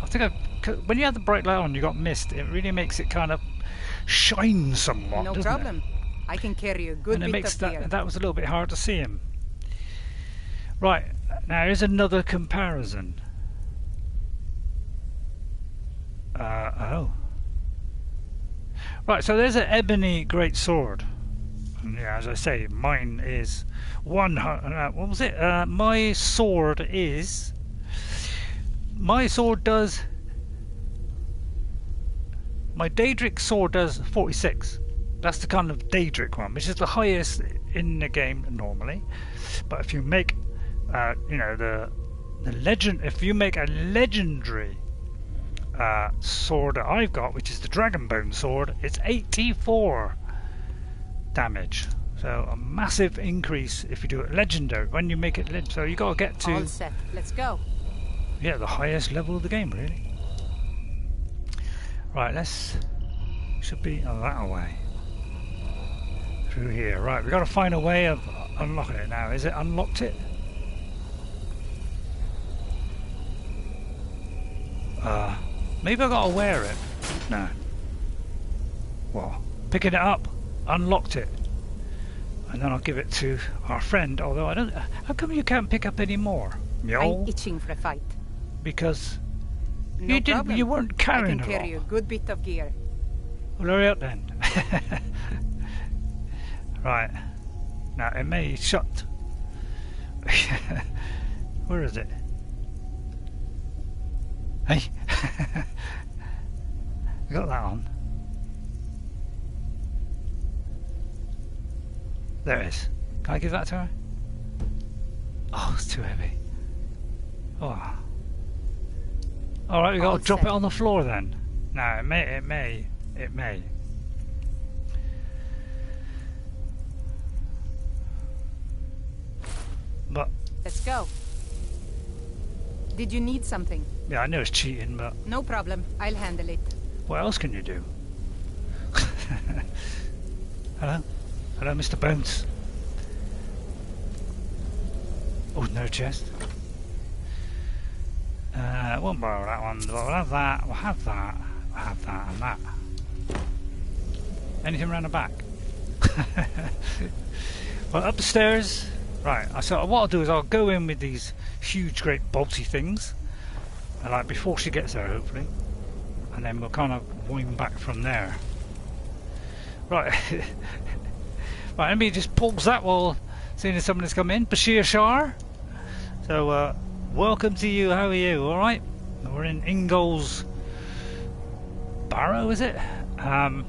S1: I think when you have the bright light on, you got mist. It really makes it kind of shine somewhat.
S2: No
S1: doesn't
S2: problem.
S1: It?
S2: I can carry a good
S1: And it
S2: bit
S1: makes
S2: of gear.
S1: that was a little bit hard to see him. Right, now here's another comparison. Oh. Right, so there's an ebony great sword. And yeah, as I say, mine is what was it? My sword does. My Daedric sword does 46. That's the kind of Daedric one, which is the highest in the game normally. But if you make, the legend, if you make a legendary sword that I've got, which is the Dragonbone sword, it's 84 damage. So a massive increase if you do it legendary. When you make it so you got to get to
S2: All set. Let's go.
S1: yeah, the highest level of the game, really. Right, should be that way. Through here. Right, we've got to find a way of unlocking it now. Is it unlocked it? Maybe I got to wear it. No. Well, picking it up, unlocked it. And then I'll give it to our friend, although I don't... How come you can't pick up any more?
S2: I'm itching for a fight.
S1: Because
S2: No problem.
S1: you weren't carrying
S2: I can carry
S1: it
S2: a
S1: all.
S2: good bit of gear.
S1: Well, hurry up then. Right. Now, it may shut. Where is it? Hey. We got that on. There it is. Can I give that to her? Oh, it's too heavy. Oh. Alright, we got
S2: All
S1: to drop
S2: set.
S1: it on the floor then. No, it may. But,
S2: Let's go. Did you need something?
S1: yeah, I know it's cheating, but
S2: No problem. I'll handle it.
S1: what else can you do? Hello? Hello, Mr. Bones. Oh, no chest. Won't borrow that one. We'll have that. We'll have that. We'll have that and that. Anything around the back? Well, up the stairs. Right. So what I'll do is I'll go in with these huge, great bolty things, and like before she gets there, hopefully, and then we'll kind of wind back from there. Right. Right. Let me just pause that while seeing if somebody's come in. Bashir Shar. So welcome to you. How are you? All right. We're in Yngol's Barrow, is it? How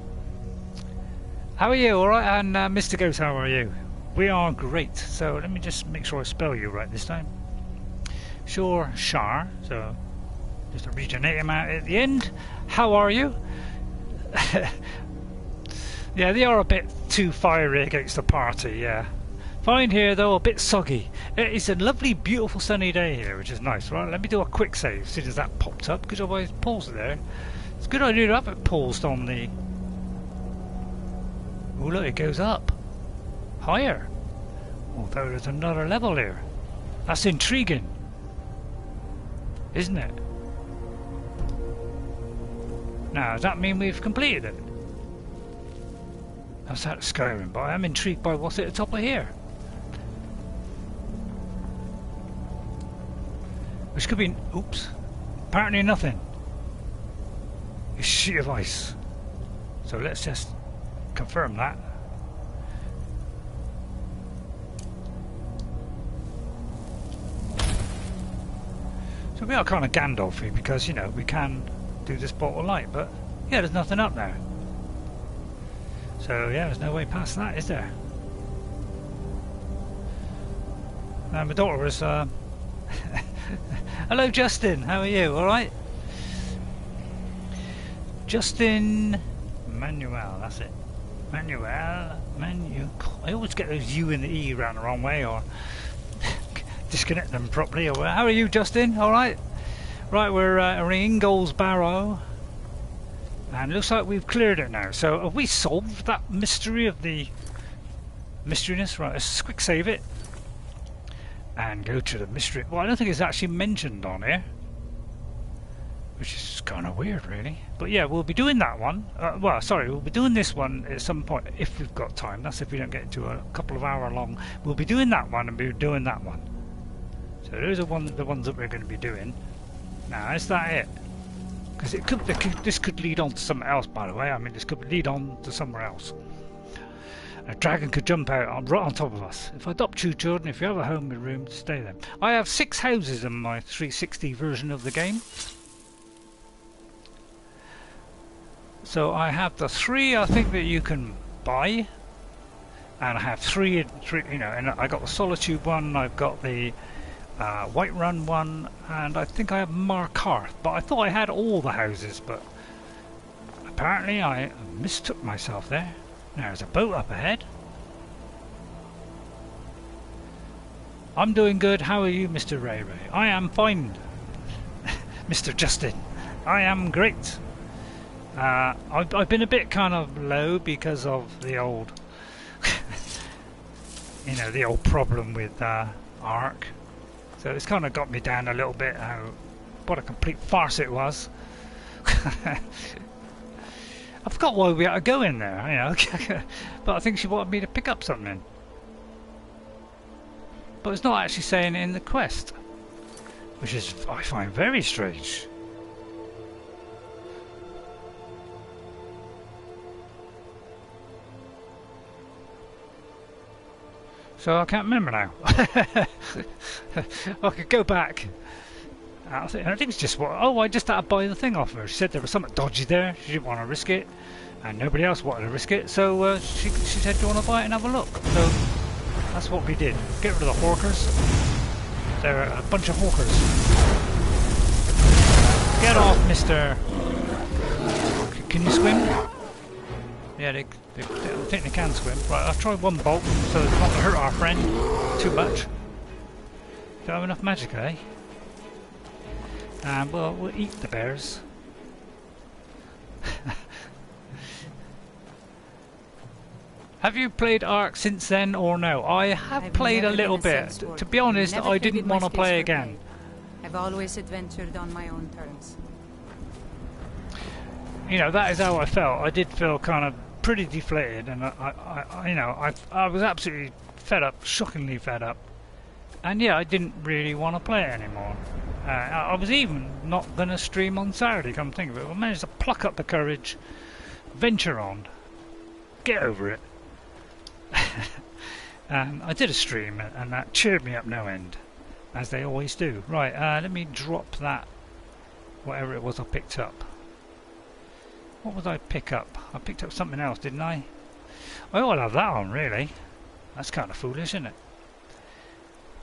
S1: are you? All right. And Mr. Ghost, how are you? We are great. So let me just make sure I spell you right this time. Sure, Shar. So just to read your name out at the end. How are you? Yeah, they are a bit too fiery against the party. Yeah. Fine here though, a bit soggy. It's a lovely, beautiful, sunny day here, which is nice. Right. Let me do a quick save as soon as that popped up, because otherwise paused there. It's a good idea to have it paused on the. Oh look, it goes up. Higher. Although there's another level here. That's intriguing. Isn't it? Now, does that mean we've completed it? That's out of Skyrim, but I am intrigued by what's at the top of here. Which could be... Oops. Apparently nothing. A sheet of ice. So let's just confirm that. So we are kind of Gandalfy because, you know, we can do this bottle of light, but yeah, there's nothing up there. So yeah, there's no way past that, is there? Now my daughter was... Hello Justin, how are you? Alright? Justin Manuel, that's it. Manuel. I always get those U and the E round the wrong way, or disconnect them properly. Or how are you, Justin? All right. Right, we're in Yngol Barrow, and it looks like we've cleared it now. So have we solved that mystery of the mysteryness? Right, let's quick save it and go to the mystery. Well, I don't think it's actually mentioned on here, which is kind of weird, really. But yeah, we'll be doing that one. Well, sorry, we'll be doing this one at some point if we've got time. That's if we don't get into a couple of hour long. We'll be doing that one and be doing that one. So those are the ones that we're going to be doing. Now, is that it? Because this could lead on to something else, by the way. I mean, this could lead on to somewhere else. A dragon could jump out right on top of us. If I adopt two children, if you have a home with room, stay there. I have 6 houses in my 360 version of the game. So I have the 3 I think that you can buy, and I have 3, you know, and I got the Solitude one, I've got the Whiterun one, and I think I have Markarth, but I thought I had all the houses, but apparently I mistook myself there. There's a boat up ahead. I'm doing good. How are you, Mr. RayRay? I am fine. Mr. Justin, I am great. I've been a bit kind of low because of the old, you know, the old problem with Ark. So it's kind of got me down a little bit. What a complete farce it was. I forgot why we had to go in there, you know. But I think she wanted me to pick up something. But it's not actually saying it in the quest, which is, I find, very strange. So I can't remember now. I could go back. I think it's just what. Oh, I just had to buy the thing off her. She said there was something dodgy there. She didn't want to risk it, and nobody else wanted to risk it. So she said, "Do you want to buy it and have a look?" So that's what we did. Get rid of the hawkers. There are a bunch of hawkers. Get off, Mister. Can you swim? Yeah, I think they can swim. Right, I'll try one bolt so it's not to hurt our friend too much. Don't have enough magic, eh? And we'll eat the bears. Have you played Ark since then or no? I have played a little bit. To be honest, I didn't want to play again.
S2: I've always adventured on my own terms.
S1: You know, that is how I felt. I did feel kind of pretty deflated, and I was absolutely fed up, shockingly fed up. And yeah, I didn't really want to play it anymore. I was even not going to stream on Saturday, come think of it. I managed to pluck up the courage, venture on, get over it. And I did a stream, and that cheered me up no end, as they always do. Right, let me drop that, whatever it was I picked up. What would I pick up? I picked up something else, didn't I? I ought to have that on, really. That's kind of foolish, isn't it?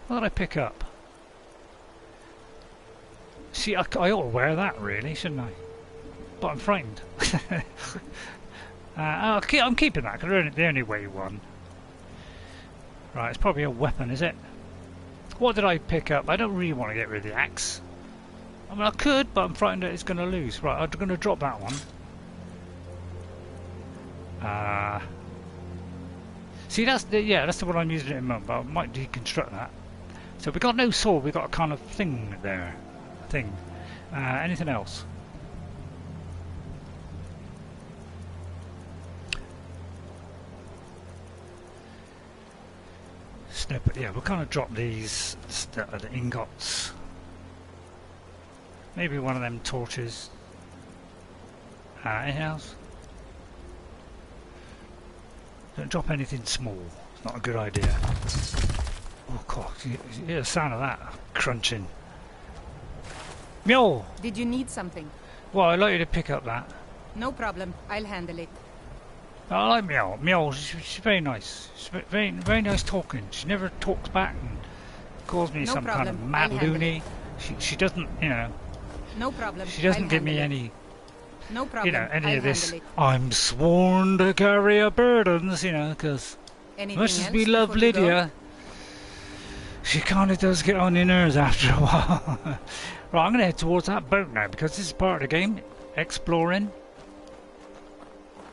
S1: What did I pick up? See, I ought to wear that, really, shouldn't I? But I'm frightened. I'm keeping that, because they only weigh 1. Right, it's probably a weapon, is it? What did I pick up? I don't really want to get rid of the axe. I mean, I could, but I'm frightened that it's going to lose. Right, I'm going to drop that one. See, that's the one I'm using at the moment, but I might deconstruct that. So we got no sword, we got a kind of thing there. Anything else? Snippet, yeah, we'll kind of drop these the ingots. Maybe one of them torches. Anything else? Don't drop anything small. It's not a good idea. Oh God, you hear the sound of that crunching. Meow!
S2: Did you need something?
S1: Well, I'd like you to pick up that.
S2: No problem. I'll handle it.
S1: I like Meow. Meow, she's very nice. She's very nice talking. She never talks back and calls me some kind of mad loony. She doesn't, you know.
S2: No problem.
S1: She doesn't give me any
S2: No problem.
S1: You know, any
S2: I'll
S1: of this,
S2: handle it.
S1: I'm sworn to carry your burdens, you know, because
S2: Anything
S1: much as
S2: else
S1: we love
S2: before you go?
S1: Lydia, she kind of does get on your nerves after a while. Right, I'm going to head towards that boat now, because this is part of the game, exploring.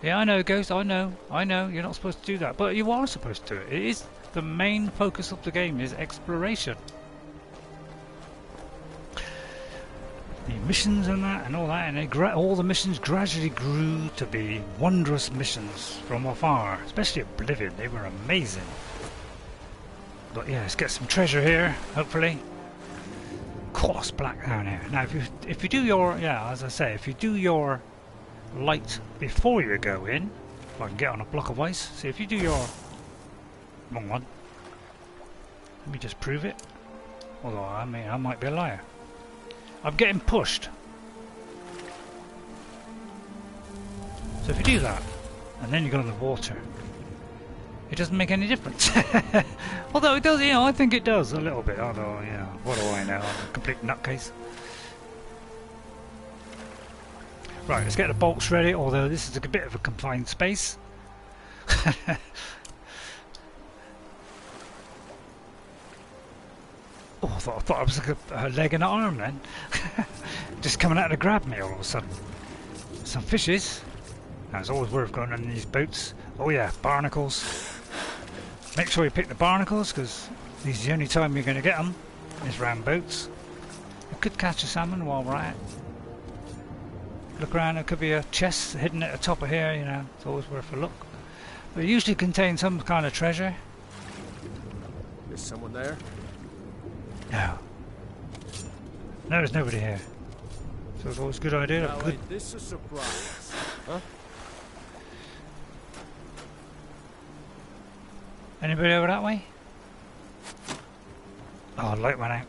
S1: Yeah, I know, Ghost, I know, you're not supposed to do that, but you are supposed to do it. It is the main focus of the game, is exploration. The missions and that, and all that, and all the missions gradually grew to be wondrous missions from afar, especially Oblivion. They were amazing. But yeah, let's get some treasure here, hopefully. Course black down here. Now, if you do your, yeah, as I say, if you do your light before you go in, if I can get on a block of ice. See, if you do your wrong one, let me just prove it. Although I mean, I might be a liar. I'm getting pushed. So if you do that, and then you go in the water, it doesn't make any difference. Although it does, you know, I think it does a little bit. Although, you know, what do I know? I'm a complete nutcase. Right, let's get the bolts ready. Although this is a bit of a confined space. Oh, I thought I was like a leg and an arm then. Just coming out to grab me all of a sudden. Some fishes. Now, it's always worth going on these boats. Oh yeah, barnacles. Make sure you pick the barnacles, because this is the only time you're going to get them, is round boats. You could catch a salmon while we're at it. Look around, there could be a chest hidden at the top of here, you know, it's always worth a look. But it usually contains some kind of treasure.
S3: Is someone there?
S1: No. No, there's nobody here. So it's always a good idea.
S3: Now, ain't this a surprise? Huh?
S1: Anybody over that way? Oh, light went out.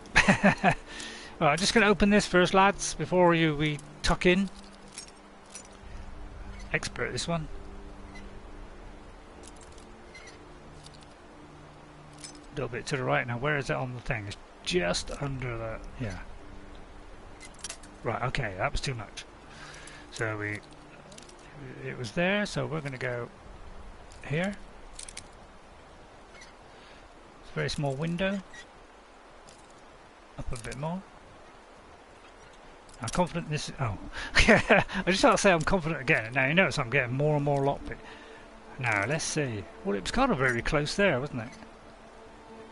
S1: Right, I'm just going to open this first, lads, before we tuck in. Expert, this one. A little bit to the right now. Where is it on the thing? It's just under the... yeah. Right, okay, that was too much. So it was there, so we're going to go here. It's a very small window. Up a bit more. I'm confident this... oh. I just have to say I'm confident again. Now you notice I'm getting more and more lockpick. Now let's see. Well, it was kind of very close there, wasn't it?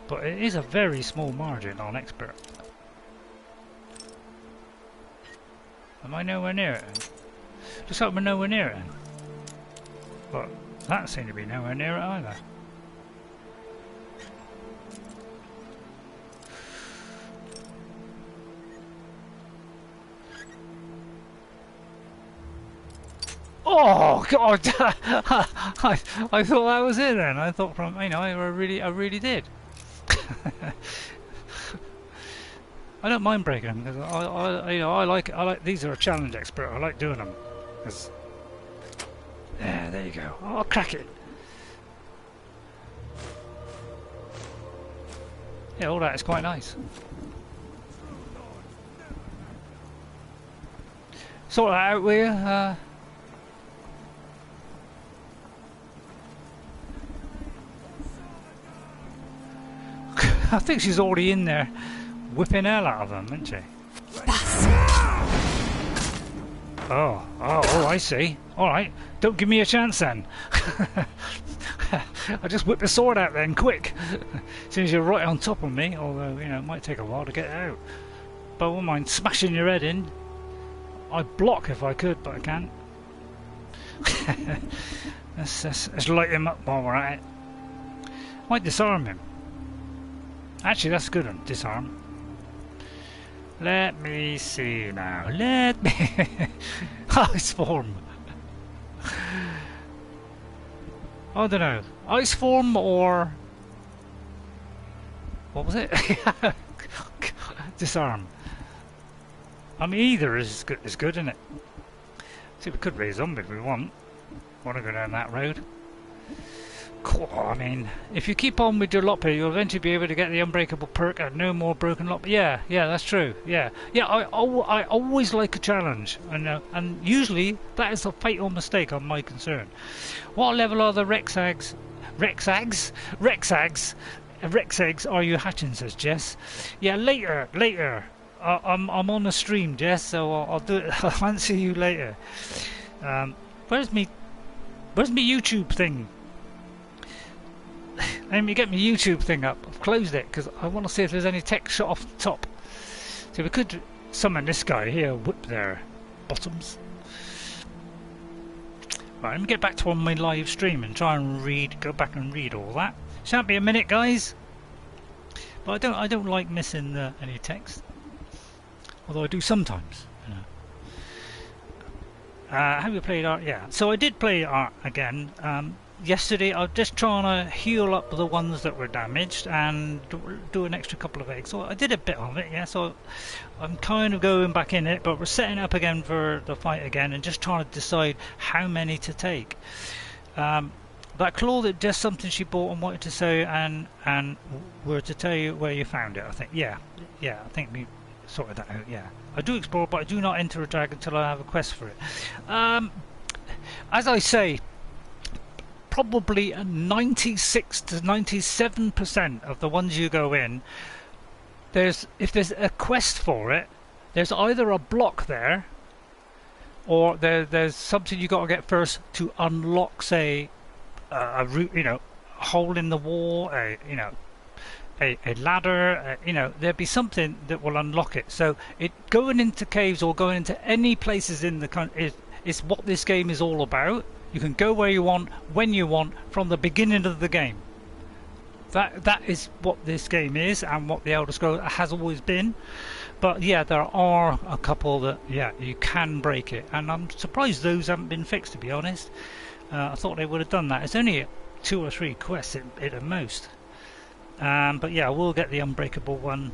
S1: But it is a very small margin on expert. Am I nowhere near it then? Looks like we're nowhere near it then. But that seemed to be nowhere near it either. Oh God! I thought that was it then. I thought from, you know, I really did. I don't mind breaking them because I like these are a challenge expert. I like doing them. Yeah, there you go. Oh, I'll crack it. Yeah, all that is quite nice. Sort that out, will you? I think she's already in there whipping hell out of them, isn't she? Oh, I see. Alright, don't give me a chance then. I just whip the sword out then, quick. As soon as you're right on top of me, although, you know, it might take a while to get it out. But I wouldn't mind smashing your head in. I'd block if I could, but I can't. Let's light him up while we're at it. Might disarm him. Actually, that's a good one. Disarm. Let me see now. Let me... Ice form. I don't know. Ice form or... what was it? Disarm. I mean, either is good, isn't it? See, we could raise zombie if we want. Want to go down that road. Cool. I mean, if you keep on with your lockpick, you'll eventually be able to get the unbreakable perk and no more broken lock. Yeah, that's true. Yeah. I always like a challenge, and usually that is a fatal mistake on my concern. What level are the Rexags? Rexags are you hatching? Says Jess. Yeah, later. I'm on the stream, Jess. So I'll do it. I'll answer you later. Where's me YouTube thing? Let me get my YouTube thing up. I've closed it because I want to see if there's any text shot off the top. So we could summon this guy here, whip their bottoms. Right, let me get back to on my live stream and try and go back and read all that. Shan't be a minute, guys. But I don't like missing any text. Although I do sometimes. You know. Have you played art? Yeah. So I did play art again. Yesterday I was just trying to heal up the ones that were damaged and do an extra couple of eggs. So I did a bit of it, yeah. So I'm kind of going back in it, but we're setting up again for the fight again and just trying to decide how many to take. That claw, that just something she bought and wanted to say, and were to tell you where you found it. I think, yeah. I think we sorted that out. Yeah, I do explore, but I do not enter a dragon until I have a quest for it. As I say, probably 96 to 97% of the ones you go in, if there's a quest for it, there's either a block there, or there's something you got to get first to unlock, say, a route, a hole in the wall, a ladder, there'd be something that will unlock it. So going into caves or going into any places in the country is what this game is all about. You can go where you want, when you want, from the beginning of the game. That is what this game is, and what the Elder Scrolls has always been. But yeah, there are a couple that, yeah, you can break it, and I'm surprised those haven't been fixed, to be honest. I thought they would have done that. It's only 2 or 3 quests at most. But yeah, we'll get the unbreakable one.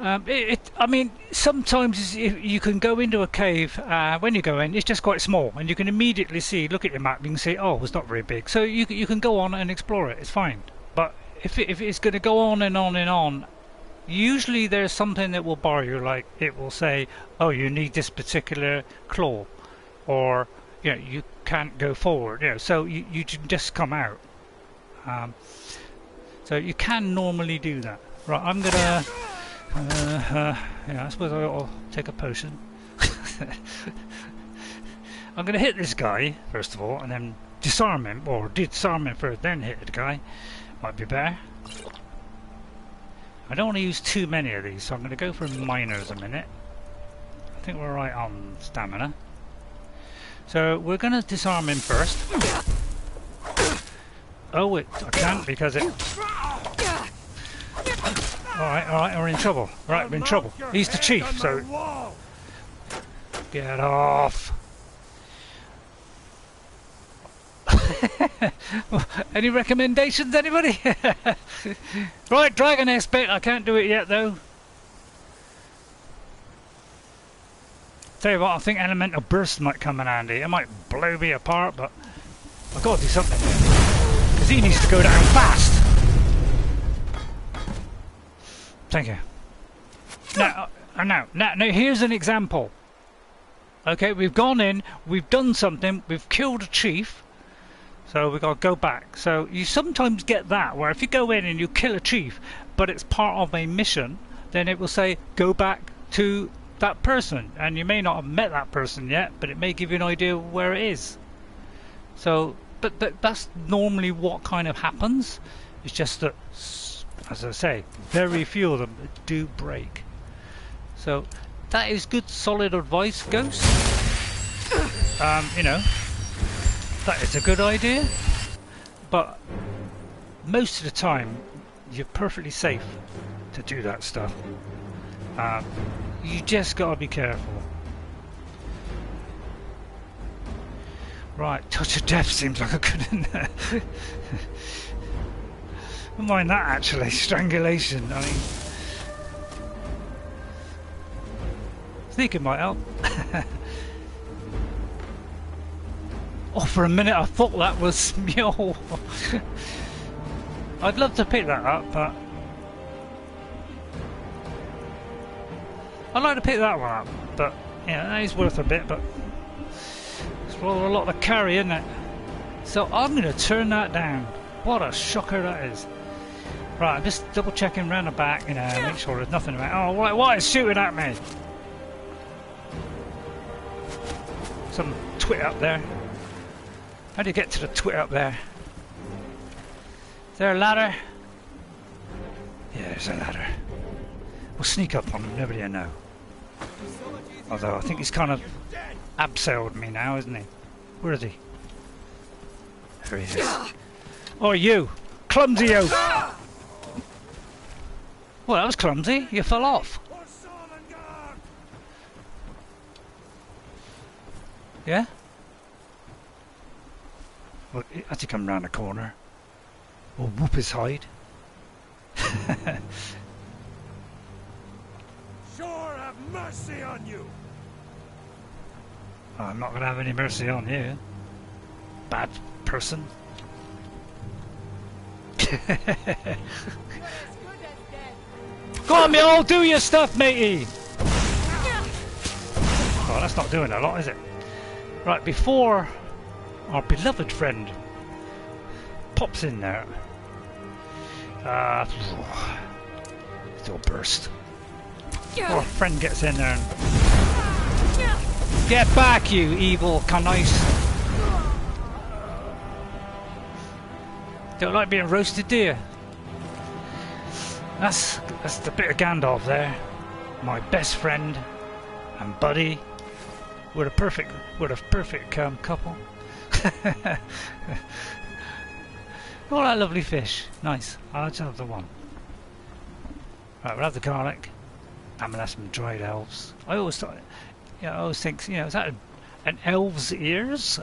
S1: I mean, sometimes you can go into a cave, when you go in, it's just quite small, and you can immediately see, look at your map, you can see, oh, it's not very big. So you can go on and explore it, it's fine. But if it's going to go on and on and on, usually there's something that will bar you, like it will say, oh, you need this particular claw, or you can't go forward, so you just come out. So you can normally do that. Right, I'm gonna yeah, I suppose I ought to take a potion. I'm gonna hit this guy first of all and then disarm him, or disarm him first then hit the guy. Might be better. I don't want to use too many of these, so I'm going to go for minors a minute. I think we're right on stamina. So we're going to disarm him first. Oh, I can't because it... Alright, we're in trouble. Right, we're in trouble. He's the chief, so... Get off! Any recommendations, anybody? Right, dragon aspect. I can't do it yet, though. Tell you what, I think elemental burst might come in handy. It might blow me apart, but I've got to do something here. Because he needs to go down fast. Thank you. Now, here's an example. Okay, we've gone in, we've done something, we've killed a chief. So we've got to go back. So you sometimes get that, where if you go in and you kill a chief, but it's part of a mission, then it will say, go back to that person. And you may not have met that person yet, but it may give you an idea of where it is. So, but that's normally what kind of happens. It's just that, as I say, very few of them do break. So that is good, solid advice, Ghost. That is a good idea, but most of the time you're perfectly safe to do that stuff. You just gotta be careful. Right, touch of death seems like a good one. I don't mind that actually, strangulation. I mean, sneaking might help. Oh, for a minute I thought that was mule. I'd love to pick that up, but I'd like to pick that one up, but yeah, that is worth a bit, but it's rather a lot to carry, isn't it? So I'm going to turn that down. What a shocker that is. Right, I'm just double checking round the back, you know, make sure there's nothing about. Oh, what is shooting at me? Some twit up there. How do you get to the twit up there? Is there a ladder? Yeah, there's a ladder. We'll sneak up on him, nobody will know. Although I think he's kind of abseiled me now, isn't he? Where is he? There he is. Oh, you! Clumsy you! Well, that was clumsy. You fell off. Yeah? Well, as he come round the corner, we'll whoop his hide.
S3: Sure have mercy on you.
S1: Oh, I'm not going to have any mercy on you. Bad person. Go on, Mule, do your stuff, matey! Oh, that's not doing a lot, is it? Right, before our beloved friend pops in there. Still burst. Our friend gets in there and... Get back, you evil canice! Don't like being roasted, do you? That's the bit of Gandalf there. My best friend and buddy. We're a perfect couple. Oh, that lovely fish. Nice. I'll just have the one. Right, we'll have the garlic. And we'll have some dried elves. I always thought, I always think, is that an elf's ears?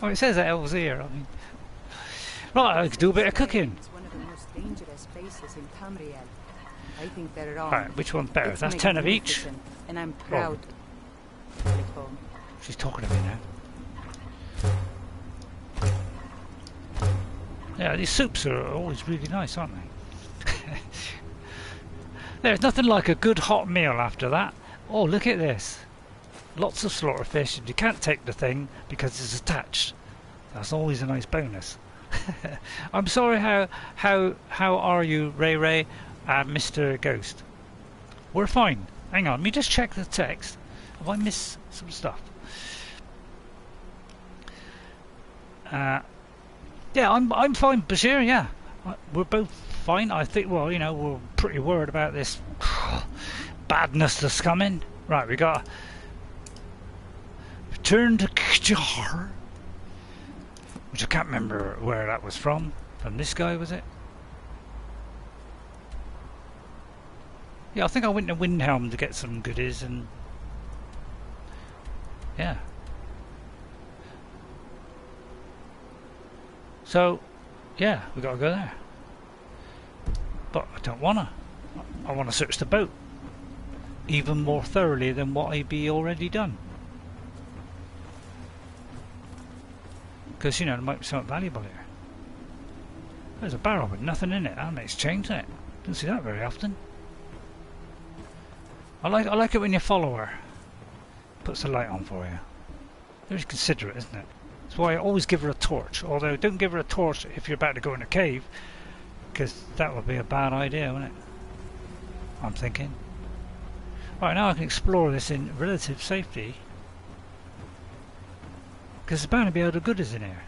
S1: Well, it says an elf's ear. I mean, right, I could do a bit of cooking.
S2: It's one of the most dangerous places in Tamriel. I think they're wrong.
S1: Right, which one's better? That's 10 of each.
S2: And I'm proud.
S1: She's talking to me now. Yeah, these soups are always really nice, aren't they? There's nothing like a good hot meal after that. Oh, look at this. Lots of slaughter fish, and you can't take the thing because it's attached. That's always a nice bonus. I'm sorry, how are you, RayRay and Mr. Ghost? We're fine. Hang on, let me just check the text. Have I missed some stuff? Yeah, I'm fine, Bashir, yeah. We're both fine. I think, well, we're pretty worried about this badness that's coming. Right, we got return to Kjar, which I can't remember where that was from. From this guy, was it? Yeah, I think I went to Windhelm to get some goodies, and yeah. So, yeah, we gotta go there. But I don't wanna. I wanna search the boat even more thoroughly than what I'd be already done. Because there might be something valuable here. There's a barrel with nothing in it. That makes change, isn't it? Don't see that very often. I like it when you follow her. Puts the light on for you. Very considerate, isn't it? That's why I always give her a torch. Although don't give her a torch if you're about to go in a cave, because that would be a bad idea, wouldn't it? I'm thinking. Right, now I can explore this in relative safety. Because there's bound to be other goodies in here.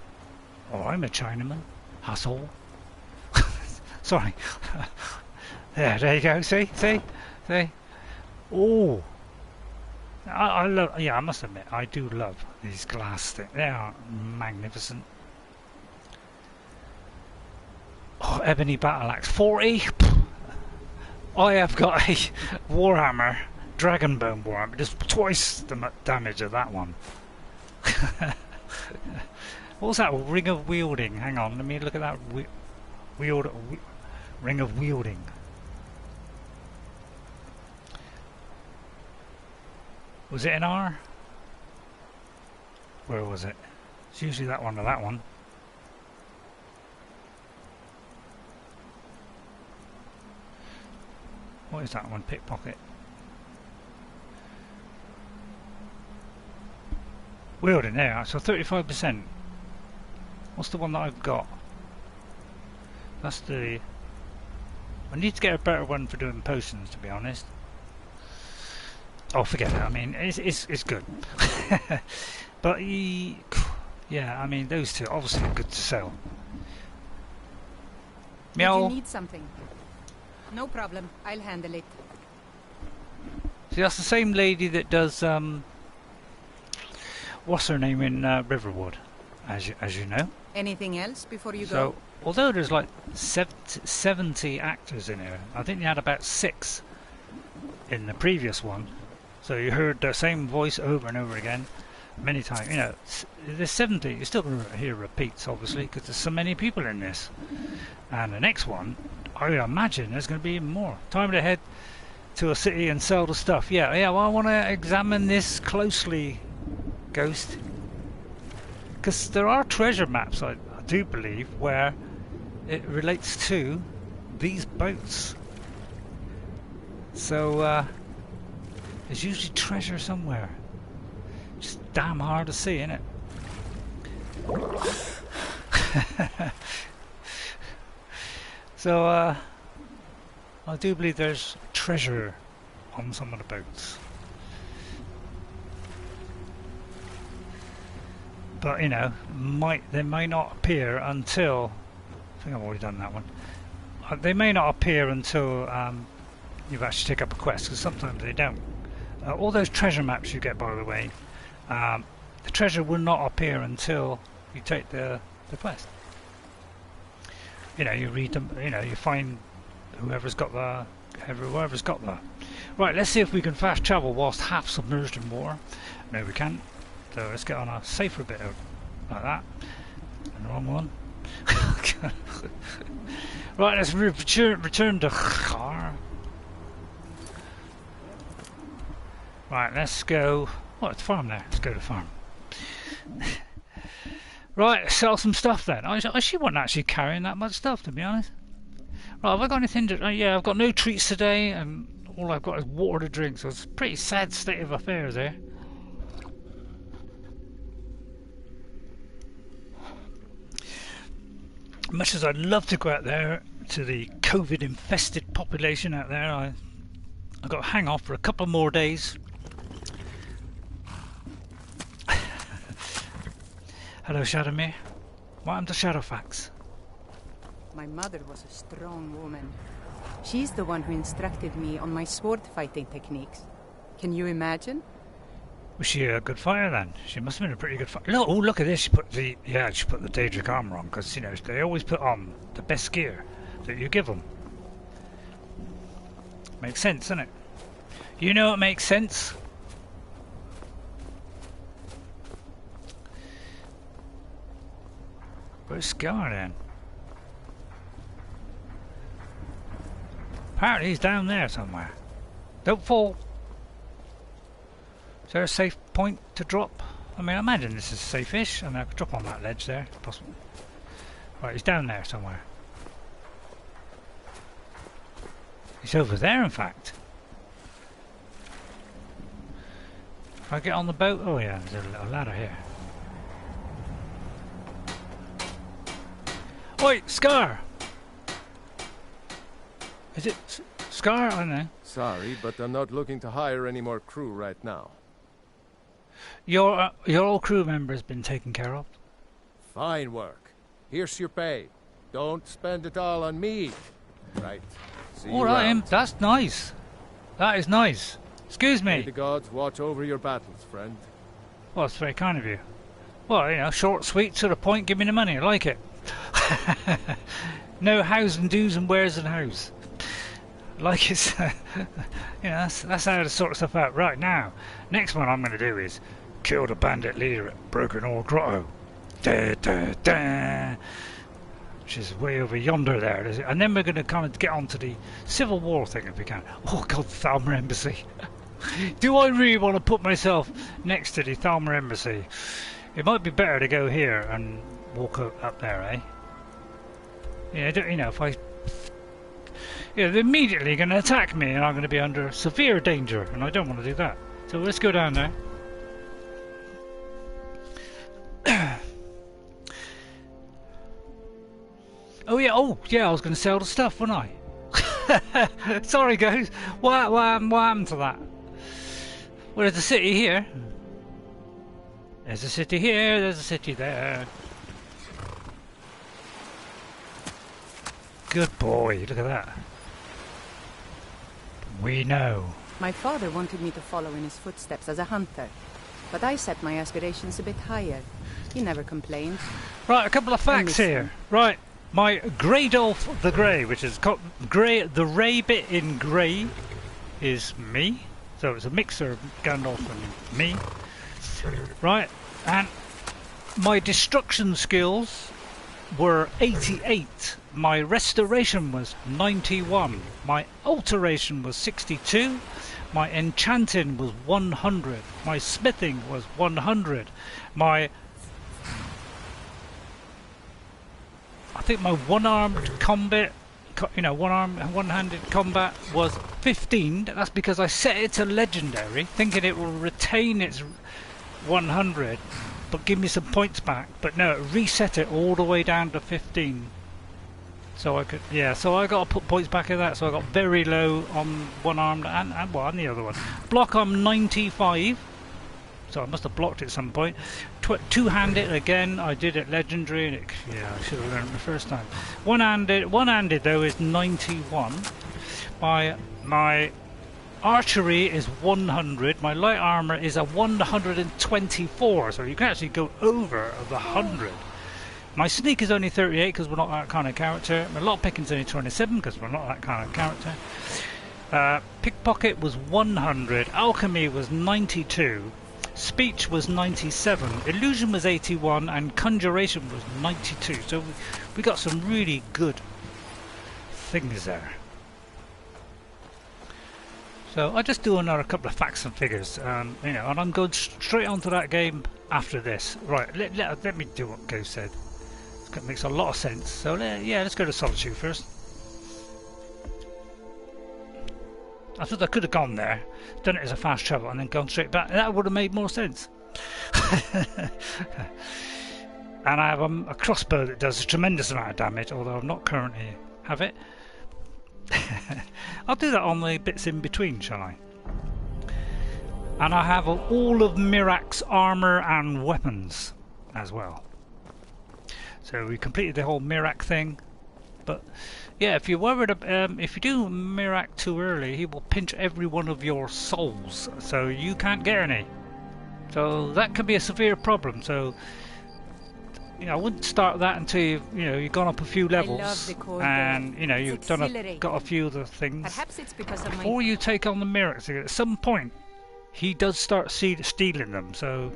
S1: Oh, I'm a Chinaman. Hustle. Sorry. Yeah, there you go. See? Oh. I love, yeah, I must admit, I do love these glass things. They are magnificent. Oh, ebony battle axe, 40. I have got a Warhammer, Dragonbone Warhammer, just twice the damage of that one. What's that? Ring of Wielding. Hang on, let me look at that. Ring of Wielding. Was it an R? Where was it? It's usually that one or that one. What is that one? Pickpocket. Wielding there, so 35%. What's the one that I've got? That's the... I need to get a better one for doing potions, to be honest. Oh, forget it. I mean, it's good. But yeah, I mean, those two obviously are good to sell. Meow.
S2: Did you need something? No problem. I'll handle it.
S1: See, that's the same lady that does what's her name in Riverwood, as you know.
S2: Anything else before you
S1: So,
S2: go?
S1: although there's like 70 actors in here, I think they had about 6 in the previous one. So you heard the same voice over and over again, many times. You know, there's 70. You're still going to hear repeats, obviously, because there's so many people in this. And the next one, I imagine there's going to be even more. Time to head to a city and sell the stuff. Yeah. Well, I want to examine this closely, Ghost. Because there are treasure maps, I do believe, where it relates to these boats. So, there's usually treasure somewhere. Just damn hard to see, isn't it? So, I do believe there's treasure on some of the boats. But, you know, they may not appear until... I think I've already done that one. They may not appear until you've actually taken up a quest, because sometimes they don't. All those treasure maps you get, by the way, the treasure will not appear until you take the quest. You know, you read them, you know, you find whoever's got the... Right, let's see if we can fast travel whilst half submerged in water. No, we can't. So let's get on a safer bit out, like that. And the wrong one. Right, let's return to Kjar. Right, let's go... Oh, it's farm there. Let's go to farm. Right, sell some stuff then. I wasn't actually carrying that much stuff, to be honest. Right, have I got anything to... yeah, I've got no treats today, and all I've got is water to drink, so it's a pretty sad state of affairs there. Much as I'd love to go out there to the COVID-infested population out there, I've got to hang off for a couple more days. Hello, Shadowmere. What happened to Shadowfax?
S2: My mother was a strong woman. She's the one who instructed me on my sword fighting techniques. Can you imagine?
S1: Was she a good fighter then? She must have been a pretty good fighter. Oh, look at this. She put the Daedric armor on, because, you know, they always put on the best gear that you give them. Makes sense, doesn't it? You know it makes sense. Where's Kjar then? Apparently he's down there somewhere. Don't fall. Is there a safe point to drop? I mean, I imagine this is safe-ish. I mean, I could drop on that ledge there, possibly. Right, he's down there somewhere. He's over there, in fact. If I get on the boat... Oh yeah, there's a little ladder here. Oi, Scar! Is it Scar? I don't know.
S3: Sorry, but I'm not looking to hire any more crew right now.
S1: Your old crew member's been taken care of.
S3: Fine work. Here's your pay. Don't spend it all on me. Right. See you around.
S1: That's nice. That is nice. Excuse me.
S3: May the gods watch over your battles, friend.
S1: Well, it's very kind of you. Well, you know, short, sweet, to the point, give me the money. I like it. No hows and do's and wheres and hows. Like it's, you know, that's how to sort stuff out. Right now, next one I'm going to do is kill the bandit leader at Broken Oar Grotto. Da, da, da. Which is way over yonder there. And then we're going to kind of get onto the Civil War thing if we can. Oh God, the Thalmor Embassy. Do I really want to put myself next to the Thalmor Embassy? It might be better to go here and walk up there, eh? Yeah, you know, if I... Yeah, they're immediately going to attack me and I'm going to be under severe danger, and I don't want to do that. So let's go down there. Oh yeah, I was going to sell the stuff, wasn't I? Sorry guys, what happened to that? Well, there's a city here. There's a city here, there's a city there. Good boy, look at that. We know.
S2: My father wanted me to follow in his footsteps as a hunter, but I set my aspirations a bit higher. He never complained.
S1: Right, a couple of facts here. Right, my Greydelf the Grey, which is grey, the Ray bit in grey is me. So it's a mixer of Gandalf and me. Right, and my destruction skills were 88. My restoration was 91. My alteration was 62. My enchanting was 100. My smithing was 100. I think my one-armed combat, you know, one-handed combat was 15. That's because I set it to legendary, thinking it will retain its 100, but give me some points back. But no, it reset it all the way down to 15. So I could, yeah. So I got to put points back in that. So I got very low on one-armed and well, on the other one. Block I'm 95. So I must have blocked it at some point. Two-handed again. I did it legendary, and yeah, I should have learned it the first time. One-handed though is 91. My archery is 100. My light armor is a 124. So you can actually go over the 100. My sneak is only 38 because we're not that kind of character. My lockpicking is only 27 because we're not that kind of character. Pickpocket was 100. Alchemy was 92. Speech was 97. Illusion was 81. And conjuration was 92. So we got some really good things there. So I'll just do another couple of facts and figures. You know, and I'm going straight onto that game after this. Right, let me do what Ghost said. It makes a lot of sense. So yeah, let's go to Solitude first. I thought I could have gone there, done it as a fast travel, and then gone straight back. That would have made more sense. And I have a crossbow that does a tremendous amount of damage, although I'm not currently have it. I'll do that on the bits in between, shall I? And I have all of Mirak's armour and weapons as well. So we completed the whole Mirak thing, but yeah, if you're worried, if you do Mirak too early, he will pinch every one of your souls, so you can't get any. So that can be a severe problem. So you know, I wouldn't start that until you've gone up a few levels and you've got a few of the things.
S2: Perhaps it's because of
S1: before you take on the Mirak. At some point, he does start stealing them. So.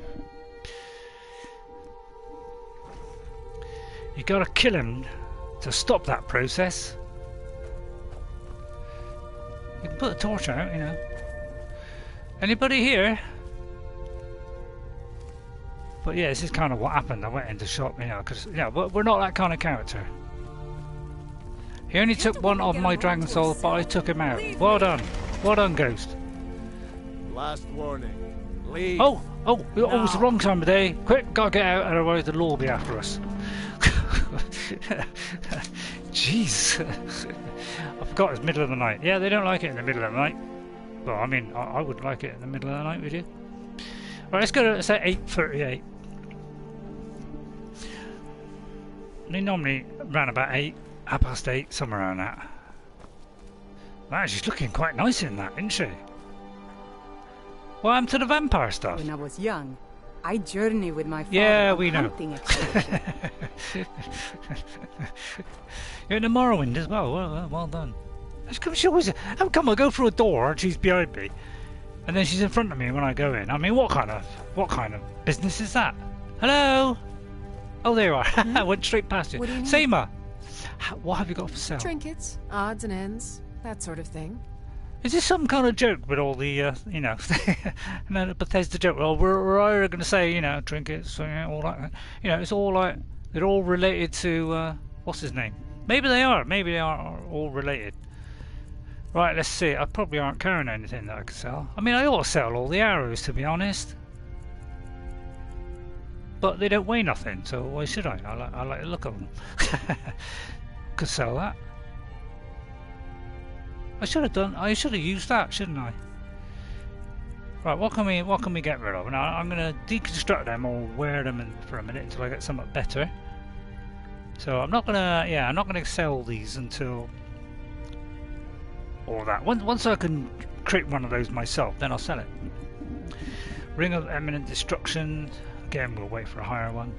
S1: You gotta kill him to stop that process. You can put a torch out, you know. Anybody here? But yeah, this is kind of what happened. I went into shop, because but we're not that kind of character. He only took one of my dragon souls, but I took him out. Well done, Ghost.
S3: Last warning. Leave.
S1: Oh, it was the wrong time of day. Quick, gotta get out, otherwise the law will be after us. Jeez. I forgot it's middle of the night. Yeah, they don't like it in the middle of the night. Well, I mean, I would like it in the middle of the night, would you? Right, let's go to, say, 8:38. They normally run about 8:30, somewhere around that. Wow, she's looking quite nice in that, isn't she? What happened to the vampire stuff?
S2: When I was young, I journeyed with my father
S1: yeah,
S2: on
S1: we know.
S2: hunting expedition.
S1: You're in the Morrowind as well. Well done. How come I go through a door and she's behind me, and then she's in front of me when I go in? I mean, what kind of business is that? Hello. Oh, there you are. I went straight past you.
S4: What do you need?
S1: Seema, what have you got for sale?
S4: Trinkets, odds and ends, that sort of thing.
S1: Is this some kind of joke with all the, you know, no, Bethesda joke? Well, we're going to say, you know, trinkets, all that. You know, it's all like they're all related to what's his name? Maybe they are. Maybe they are all related. Right, let's see. I probably aren't carrying anything that I could sell. I mean, I ought to sell all the arrows, to be honest. But they don't weigh nothing, so why should I? I like the look of them. Could sell that. I should have used that, shouldn't I? Right, what can we get rid of? Now I'm gonna deconstruct them or wear them for a minute until I get something better. So I'm not gonna sell these until all that. Once I can create one of those myself, then I'll sell it. Ring of Eminent Destruction. Again, we'll wait for a higher one.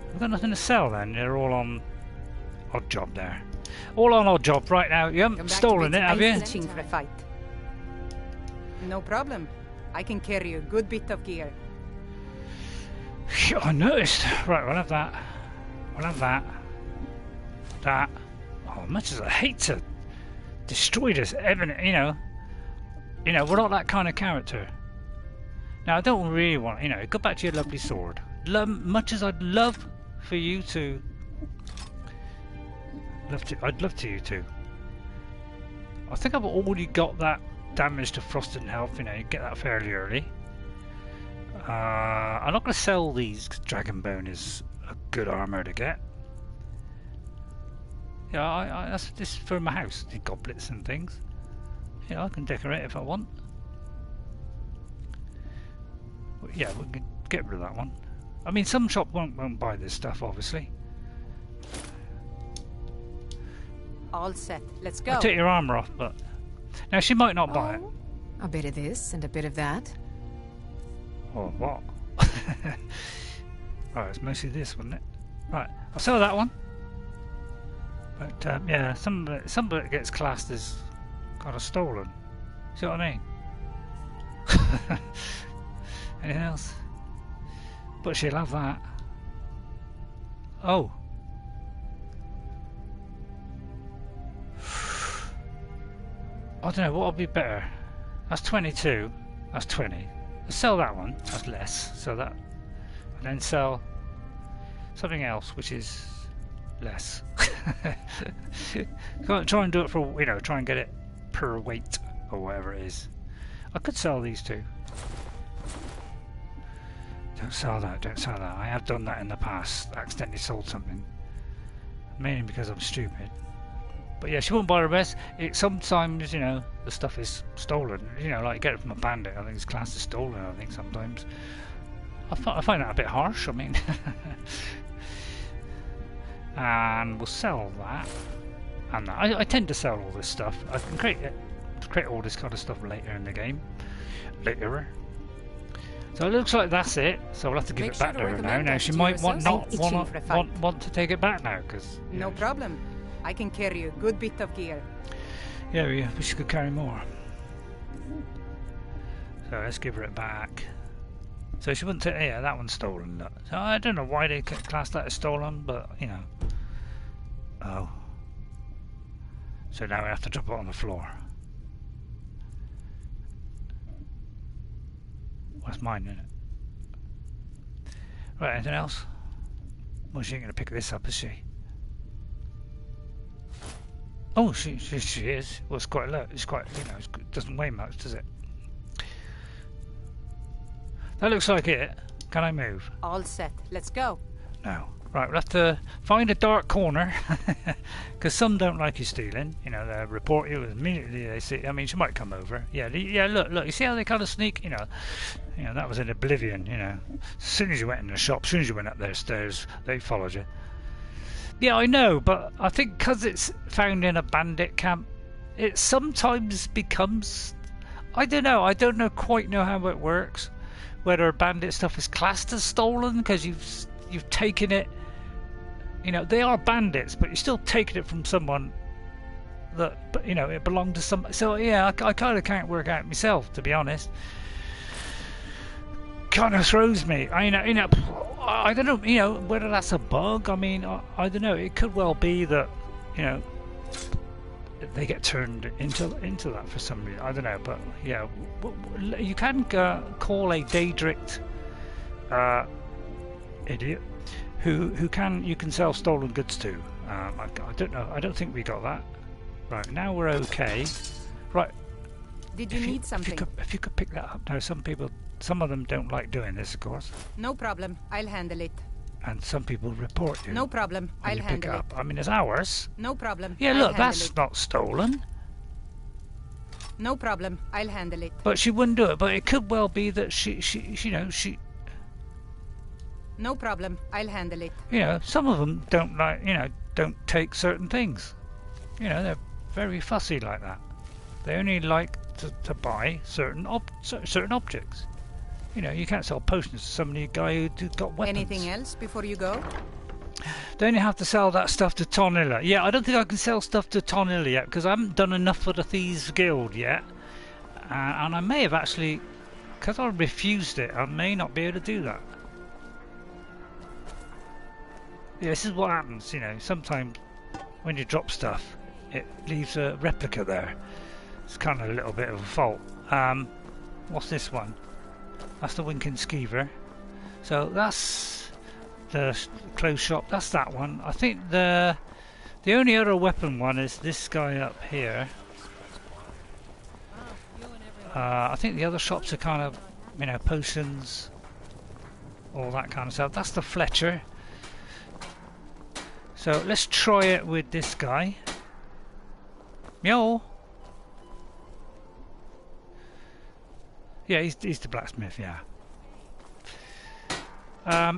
S1: We've got nothing to sell then. They're all on odd job there. All on odd job right now. You haven't stolen it, have you?
S2: Itching for a fight. No problem. I can carry a good bit of gear.
S1: I noticed. Right, we'll have that. We'll have that. That. Oh, much as I hate to destroy this, evident, you know, we're not that kind of character. Now, I don't really want, you know, go back to your lovely sword. Much as I'd love for you to, I'd love to you too. I think I've already got that damage to frost and health. You know, you get that fairly early. I'm not going to sell these because Dragonbone is a good armor to get. Yeah, that's just for my house, the goblets and things. Yeah, I can decorate if I want. But yeah, we can get rid of that one. I mean, some shop won't buy this stuff, obviously.
S2: All set. Let's go.
S1: I'll take your armor off, but now she might not buy it.
S4: A bit of this and a bit of that.
S1: Or what? Right, it's mostly this, wasn't it? Right, I'll sell that one. But yeah, some of it gets classed as kind of stolen. See what I mean? Anything else? But she'll have that. Oh. I don't know, what would be better? That's 22. That's 20. Let's sell that one. That's less. So that, and then sell something else, which is less. Try and do it for, you know, try and get it per weight or whatever it is. I could sell these two. Don't sell that. Don't sell that. I have done that in the past. I accidentally sold something, mainly because I'm stupid. But yeah, she won't buy the rest. Sometimes, you know, the stuff is stolen. You know, like you get it from a bandit. I think it's classed as stolen. I think sometimes. I find that a bit harsh. I mean, and we'll sell that. And that. I tend to sell all this stuff. I can create all this kind of stuff later in the game. Later. So it looks like that's it. So we'll have to give it back to her now. Now she might want to take it back now because.
S2: No problem. I can carry a good bit of gear.
S1: Yeah, we should carry more. So let's give her it back. So she wouldn't take. Yeah, that one's stolen. Look. So I don't know why they class that as stolen, but you know. Oh. So now we have to drop it on the floor. What's mine, isn't it? Right, anything else? Well, she ain't gonna pick this up, is she? Oh, she is. Well, it's quite low. It's quite, you know, it doesn't weigh much, does it? That looks like it. Can I move?
S2: All set. Let's go.
S1: No. Right, we'll have to find a dark corner because some don't like you stealing. You know, they report you immediately. They see. I mean, she might come over. Yeah, yeah. Look. You see how they kind of sneak? You know, that was in Oblivion. You know, as soon as you went in the shop, as soon as you went up their stairs, they followed you. Yeah, I know, but I think because it's found in a bandit camp, it sometimes becomes. I don't know. I don't quite know how it works. Whether bandit stuff is classed as stolen because you've taken it. You know, they are bandits, but you're still taking it from someone that, you know, it belonged to some. So yeah, I kind of can't work out myself, to be honest. Kind of throws me. I don't know. You know, whether that's a bug. I mean, I don't know. It could well be that, you know, they get turned into that for some reason. I don't know, but yeah, you can call a Daedric idiot who you can sell stolen goods to. I don't know. I don't think we got that. Right, now we're okay. Right.
S2: Did you need something?
S1: If you could pick that up. Now, some of them don't like doing this, of course.
S2: No problem. I'll handle it.
S1: And some people report you.
S2: No problem. I'll handle it.
S1: I mean, it's ours.
S2: No problem.
S1: Yeah, look, that's not stolen.
S2: No problem. I'll handle it.
S1: But she wouldn't do it. But it could well be that she.
S2: No problem. I'll handle it.
S1: You know, some of them don't like. Don't take certain things. You know, they're very fussy like that. They only like to buy certain objects. You know, you can't sell potions to somebody guy who's got weapons.
S2: Anything else before you go?
S1: Don't you have to sell that stuff to Tonilla? Yeah, I don't think I can sell stuff to Tonilla yet because I haven't done enough for the Thieves Guild yet. And I may have actually, because I refused it, I may not be able to do that. Yeah, this is what happens, you know, sometimes when you drop stuff, it leaves a replica there. It's kind of a little bit of a fault. What's this one? That's the Winking Skeever. So that's the clothes shop. That's that one. I think the only other weapon one is this guy up here. I think the other shops are kind of, you know, potions, all that kind of stuff. That's the Fletcher. So let's try it with this guy. Meow. Yeah, he's the blacksmith, yeah.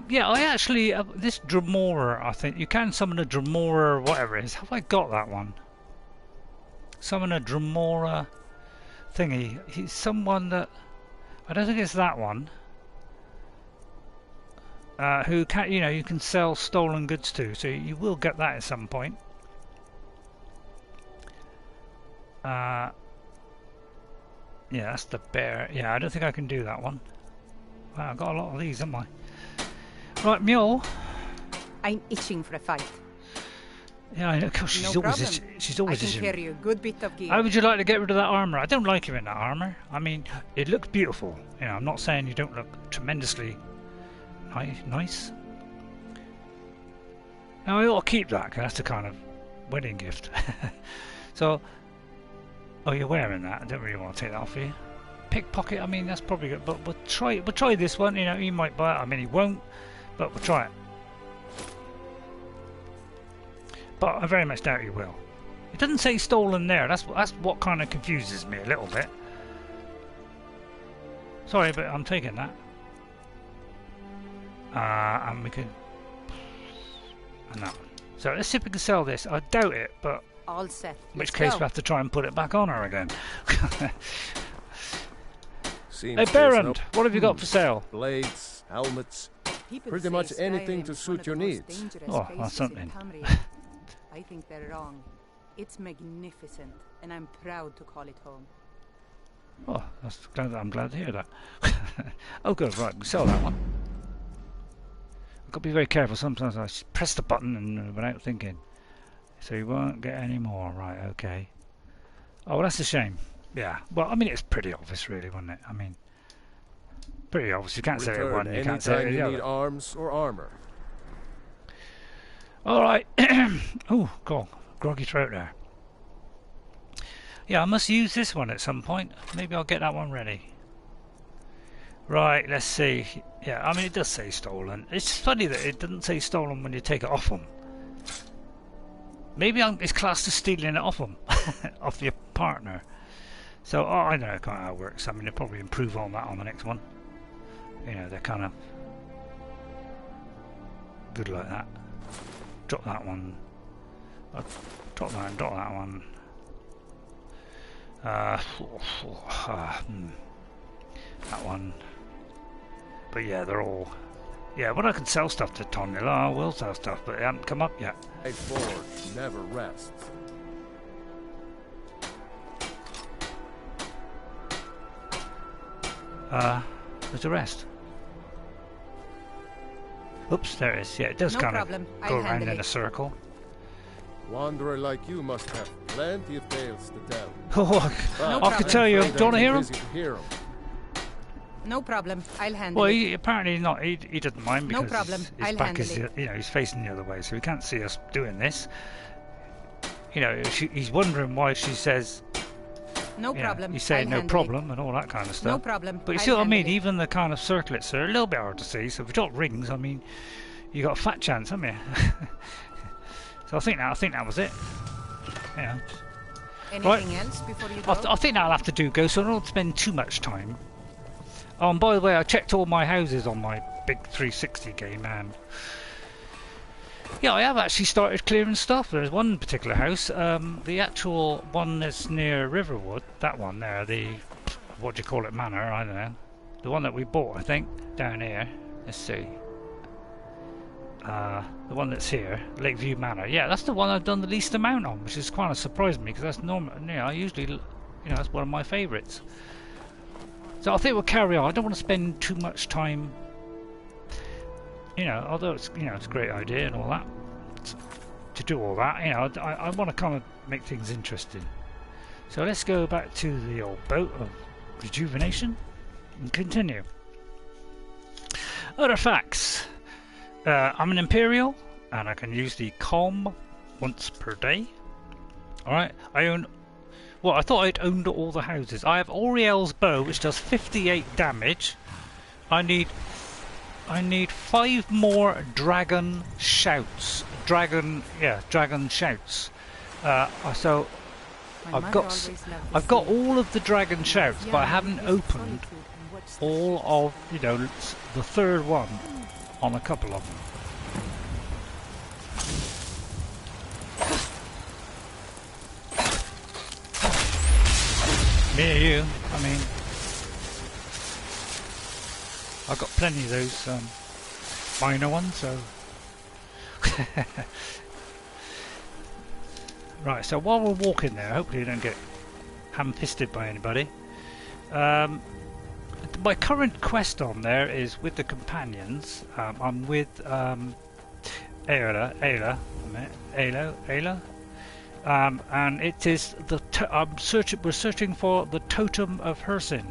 S1: Yeah, I actually, this Dremora, I think, you can summon a Dremora or whatever it is. Have I got that one? Summon a Dremora thingy. He's someone that, I don't think it's that one. Who can, you know, you can sell stolen goods to, so you will get that at some point. Yeah, that's the bear. Yeah, I don't think I can do that one. Wow, I've got a lot of these, haven't I? Right, Mule.
S2: I'm itching for a fight.
S1: Yeah, I know. Gosh, she's always
S2: itching. I can carry a good bit of gear.
S1: How would you like to get rid of that armour? I don't like you in that armour. I mean, it looks beautiful. You know, I'm not saying you don't look tremendously nice. Now I ought to keep that because that's the kind of wedding gift. So, oh, you're wearing that. I don't really want to take that off you. Pickpocket. I mean, that's probably good. But we'll try this one. You know, he might buy it. I mean, he won't, but we'll try it. But I very much doubt he will. It doesn't say stolen there. That's what kind of confuses me a little bit. Sorry, but I'm taking that. And we can, and that one. So let's see if we can sell this. I doubt it, but
S2: all set.
S1: In which case we have to try and put it back on her again. Hey Baron, what have you got for sale?
S3: Blades, helmets, pretty much anything to suit your needs.
S1: Oh, that's something.
S2: I think they're wrong. It's magnificent, and I'm proud to call it home.
S1: Oh, I'm glad to hear that. Oh good, right, we sell that one. I've got to be very careful. Sometimes I press the button and without thinking. So you won't get any more. Right, okay. Oh, well, that's a shame. Yeah. Well, I mean, it's pretty obvious, really, wasn't it? I mean, pretty obvious. You can't say it one, you can't say it the other.
S3: You need arms or armor.
S1: All right. Oh, groggy throat there. Yeah, I must use this one at some point. Maybe I'll get that one ready. Right, let's see. Yeah, I mean, it does say stolen. It's funny that it doesn't say stolen when you take it off them. Maybe it's classed as stealing it off them, off your partner. So, I don't know how it works. I mean, they'll probably improve on that on the next one. You know, they're kind of good like that. Drop that one. Drop that and drop that one. That one. But yeah, they're all... Yeah, well, I can sell stuff to Tonilla. I will sell stuff, but it hasn't come up yet.
S3: A forge never rests.
S1: There's the rest. Oops, there it is. Yeah, it does kind of go around in a circle.
S3: Wanderer like you must have Plenty of tales to tell.
S1: Oh,
S2: No
S1: I could
S2: problem.
S1: tell you.
S3: Afraid
S1: Do you want to
S3: I'm
S1: hear him?
S3: busy to hear 'em.
S2: No problem. I'll handle
S1: Well,
S2: it.
S1: he, apparently not. He doesn't mind
S2: No
S1: because
S2: problem.
S1: his
S2: I'll
S1: back
S2: handle
S1: is,
S2: it.
S1: you know, he's facing the other way, so he can't see us doing this. You know, he's wondering why she says,
S2: No
S1: you know,
S2: problem.
S1: he's saying
S2: I'll
S1: no
S2: handle
S1: problem and all that kind of
S2: It.
S1: stuff.
S2: No problem.
S1: But you
S2: I'll
S1: see what I
S2: handle
S1: mean?
S2: it.
S1: Even the kind of circlets are a little bit hard to see. So if you got rings, I mean, you got a fat chance, haven't you? So I think that was it. Yeah.
S2: Anything else before you go?
S1: I think that'll have to do, go. So I don't spend too much time. Oh, and by the way, I checked all my houses on my big 360 game, and yeah, I have actually started clearing stuff. There's one particular house, the actual one that's near Riverwood, that one there, the, what do you call it, manor, I don't know. The one that we bought, I think, down here. Let's see. The one that's here, Lakeview Manor. Yeah, that's the one I've done the least amount on, which is kind of surprised me, because that's normal. You know, I usually, you know, that's one of my favourites. So I think we'll carry on. I don't want to spend too much time, you know, although it's, you know, it's a great idea and all that, to do all that, you know, I want to kind of make things interesting. So let's go back to the old boat of rejuvenation and continue. Other facts. I'm an Imperial and I can use the Calm once per day. Alright, I own, well, I thought I'd owned all the houses. I have Auriel's bow, which does 58 damage. I need 5 more dragon shouts. Dragon shouts. So
S2: My
S1: I've
S2: mother
S1: got
S2: always loved the
S1: I've got
S2: sea.
S1: all of the dragon shouts, but I haven't opened all of, you know, the third one on a couple of them. Me or you, I mean, I've got plenty of those minor ones, so. Right, so while we're walking there, hopefully you don't get ham-fisted by anybody. My current quest on there is with the companions. I'm with Ayla, and it is the we're searching for the Totem of Hersin.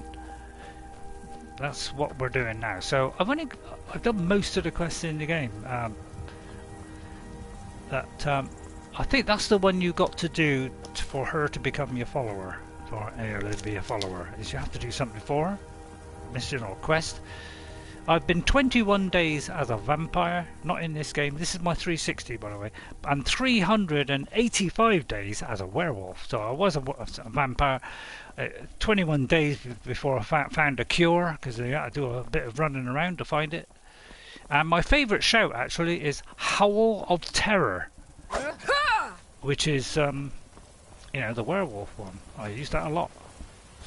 S1: That's what we're doing now. So I've done most of the quests in the game. I think that's the one you got to do for her to become your follower. For Ayla to be a follower, is you have to do something for her. Mission or quest. I've been 21 days as a vampire, not in this game. This is my 360, by the way, and 385 days as a werewolf. So I was a vampire. 21 days before I found a cure, because I had to do a bit of running around to find it. And my favourite shout actually is "Howl of Terror," which is you know, the werewolf one. I use that a lot.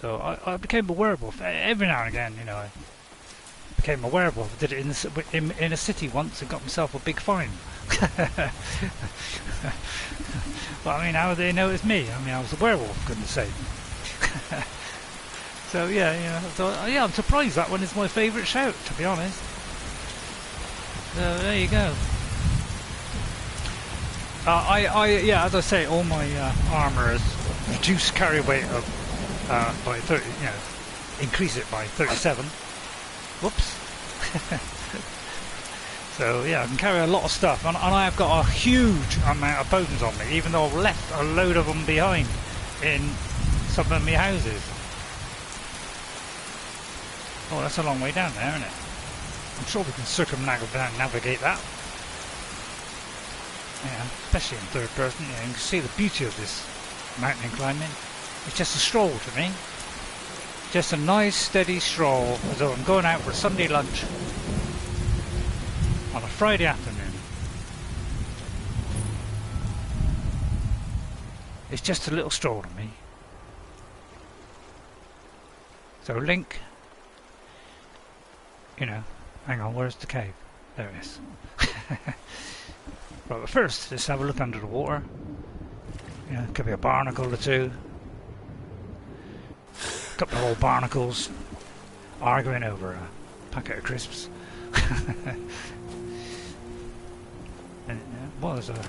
S1: So I became a werewolf every now and again. You know, I became a werewolf. I did it in a city once and got myself a big fine. But I mean, how do they know it's me? I mean, I was a werewolf, goodness sake. So yeah, you know, so yeah, I'm surprised that one is my favourite shout, to be honest. So there you go. Yeah, as I say, all my armour is reduced carry weight of by 30, you know, increase it by 37. Whoops. So yeah, I can carry a lot of stuff, and I have got a huge amount of potions on me, even though I've left a load of them behind in some of my houses. Oh, that's a long way down there, isn't it? I'm sure we can circumnavigate that. Yeah, especially in third person. Yeah, you can see the beauty of this mountain climbing. It's just a stroll to me. Just a nice steady stroll, as though I'm going out for Sunday lunch on a Friday afternoon. It's just a little stroll to me. So Link, you know, hang on, where's the cave? There it is. Right, but first, let's have a look under the water. You know, could be a barnacle or two. A couple of old barnacles arguing over a packet of crisps. And what was a...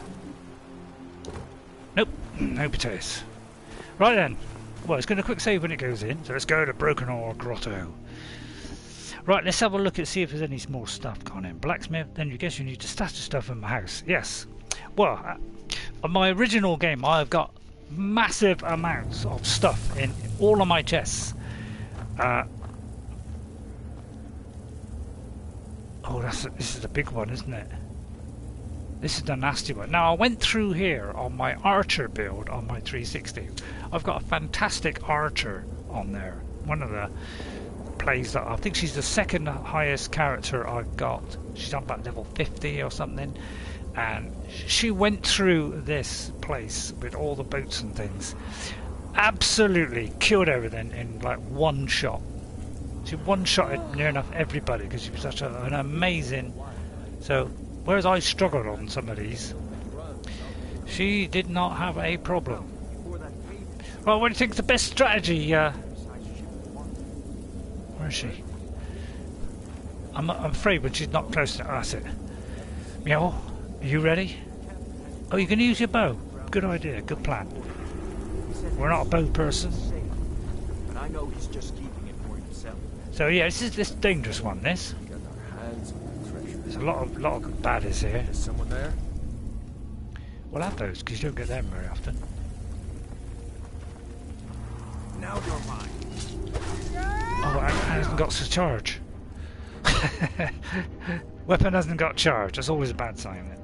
S1: Nope, No potatoes. Right then. Well, it's going to quick save when it goes in, so let's go to Broken Oar Grotto. Right, let's have a look and see if there's any more stuff gone in. Blacksmith, then you guess you need to stash the stuff in my house. Yes. Well, on my original game, I've got massive amounts of stuff in all of my chests. Oh, this is a big one, isn't it? This is the nasty one. Now, I went through here on my archer build on my 360. I've got a fantastic archer on there. One of the plays that I think she's the second highest character I've got. She's on about level 50 or something. And she went through this place with all the boats and things. Absolutely killed everything in like one shot. She one-shotted near enough everybody because she was such an amazing... So, whereas I struggled on some of these, she did not have a problem. Right, what do you think is the best strategy? Where is she? I'm afraid when she's not close enough. Oh, that's it. Meow, are you ready? Oh, you can use your bow. Good idea, good plan. We're not a bow person.
S5: But I know he's just keeping it for himself.
S1: So yeah, this is this dangerous one. This. There's a lot of baddies here.
S3: Is someone there?
S1: We'll have those because you don't get them very often.
S5: Now you're mine.
S1: Oh, it hasn't got to charge. Weapon hasn't got charge. That's always a bad sign. Then.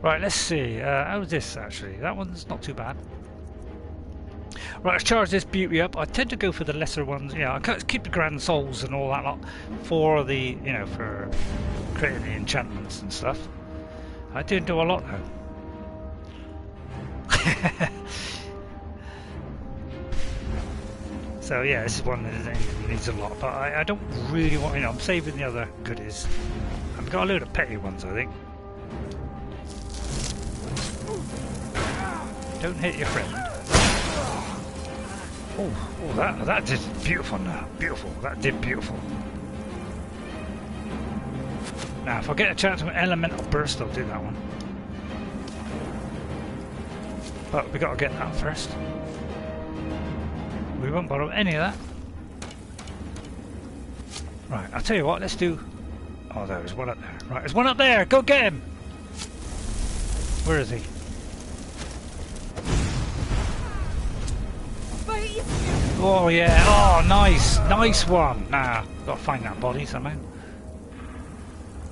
S1: Right, let's see. How's this actually? That one's not too bad. Right, let's charge this beauty up. I tend to go for the lesser ones. Yeah, I keep the grand souls and all that lot for the, for creating the enchantments and stuff. I didn't do a lot though. So yeah, this is one that needs a lot, but I don't really want. I'm saving the other goodies. I've got a load of petty ones, I think. Don't hit your friend. Oh, that did beautiful now. Beautiful. That did beautiful. Now, if I get a chance of an elemental burst, I'll do that one. But we got to get that first. We won't borrow any of that. Right, I'll tell you what. Let's do. Oh, there's one up there. Right, there's one up there. Go get him. Where is he? Oh yeah, oh nice one. Nah, gotta find that body somehow.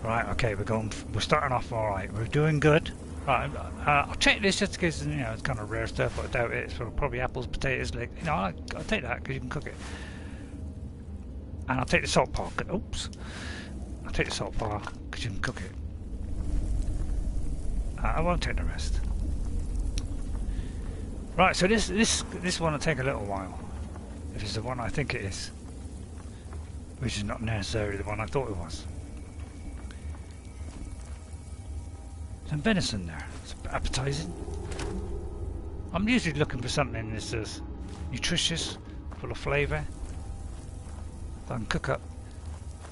S1: Right, okay, we're starting off alright, we're doing good. Right, I'll check this just in case, it's kind of rare stuff, but I doubt it. So probably apples, potatoes, like, I'll take that because you can cook it. And I'll take the salt pork. Oops. I'll take the salt pork because you can cook it. I won't take the rest. Right, so this one will take a little while. If it's the one I think it is. Which is not necessarily the one I thought it was. Some venison there. It's appetizing. I'm usually looking for something that's nutritious, full of flavour. If I can cook up.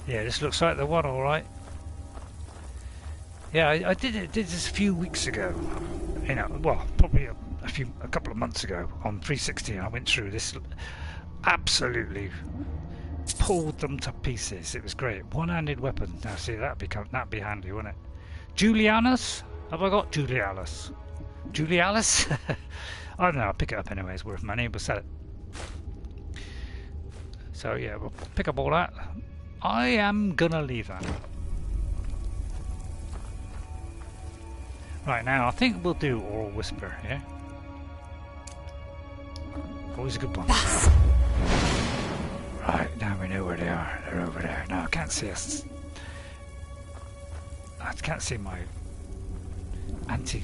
S1: Yeah, this looks like the one, alright. Yeah, I did this a few weeks ago. Well, probably a couple of months ago on 360. I went through this. Absolutely pulled them to pieces. It was great. One-handed weapon. Now see, that'd be handy, wouldn't it? Julianus? Have I got Julianus? Julianus? I don't know. I'll pick it up anyway. It's worth money. We'll sell it. So yeah, we'll pick up all that. I am gonna leave that. Right now, I think we'll do Oral Whisper here. Always a good one. Right, now we know where they are. They're over there. Now I can't see us. I can't see my Auntie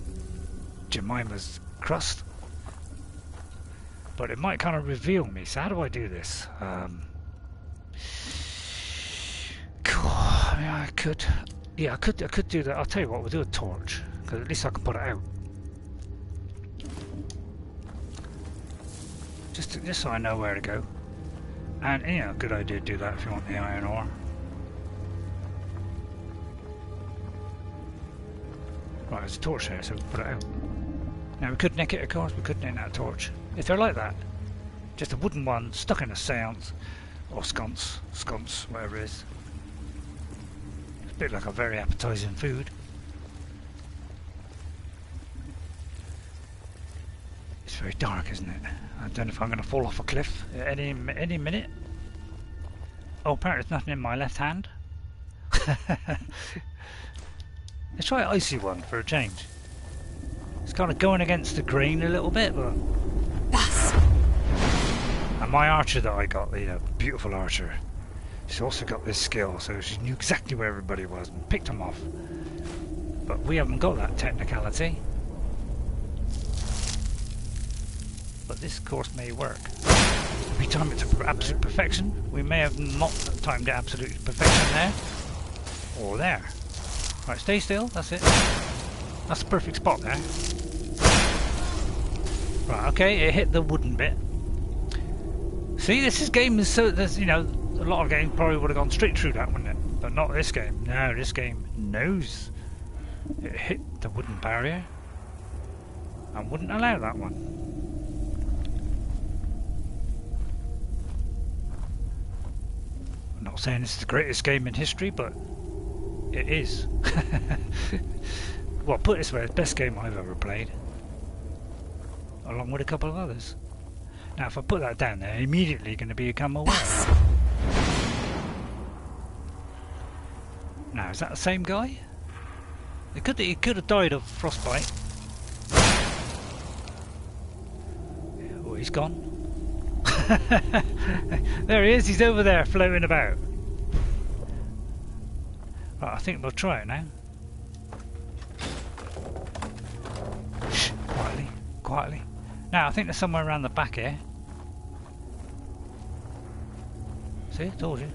S1: Jemima's crust. But it might kind of reveal me. So how do I do this? Cool. I mean, I could do that. I'll tell you what, we'll do a torch. Because at least I can put it out. Just so I know where to go. And, good idea to do that if you want the iron ore. Right, there's a torch there, so we can put it out. Now we could nick it, of course. We could nick that torch if they're like that. Just a wooden one stuck in a seance or sconce, whatever it is. It's a bit like a very appetising food. It's very dark, isn't it? I don't know if I'm going to fall off a cliff at any minute. Oh, apparently there's nothing in my left hand. Let's try an icy one for a change. It's kind of going against the grain a little bit, but... And my archer that I got, you know, beautiful archer, she's also got this skill, so she knew exactly where everybody was and picked them off. But we haven't got that technicality. But this course may work. If we time it to absolute perfection, we may have not timed it absolute perfection there. Or there. Right, stay still, that's it. That's the perfect spot there. Right, okay, it hit the wooden bit. See, this game is so, you know, a lot of games probably would have gone straight through that, wouldn't it? But not this game. No, this game knows. It hit the wooden barrier and wouldn't allow that one. I'm not saying this is the greatest game in history, but it is. Well, put it this way, it's the best game I've ever played. Along with a couple of others. Now if I put that down there, immediately going to become aware. Now, is that the same guy? He could have died of frostbite. Oh, he's gone. There he is, he's over there floating about. Right, I think we'll try it now. Shh, quietly, quietly. Now, I think there's somewhere around the back here. See, I told you.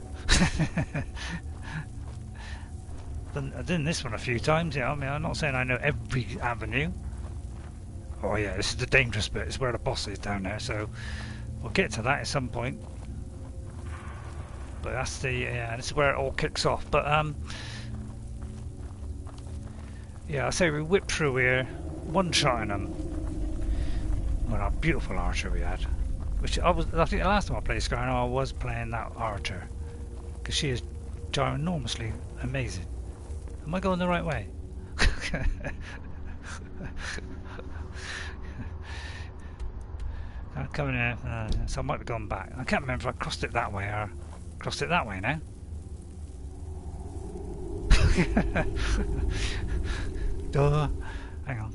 S1: I've done this one a few times, yeah. I mean, I'm not saying I know every avenue. Oh yeah, this is the dangerous bit. It's where the boss is down there, so we'll get to that at some point. But that's the, yeah, this is where it all kicks off. But yeah, I say we whipped through here, one-shotting them. Well, a beautiful archer we had. Which I think the last time I played Skyrim, I was playing that archer. Because she is ginormously amazing. Am I going the right way? I'm coming here, so I might be going back. I can't remember if I crossed it that way or crossed it that way now. Duh. Hang on.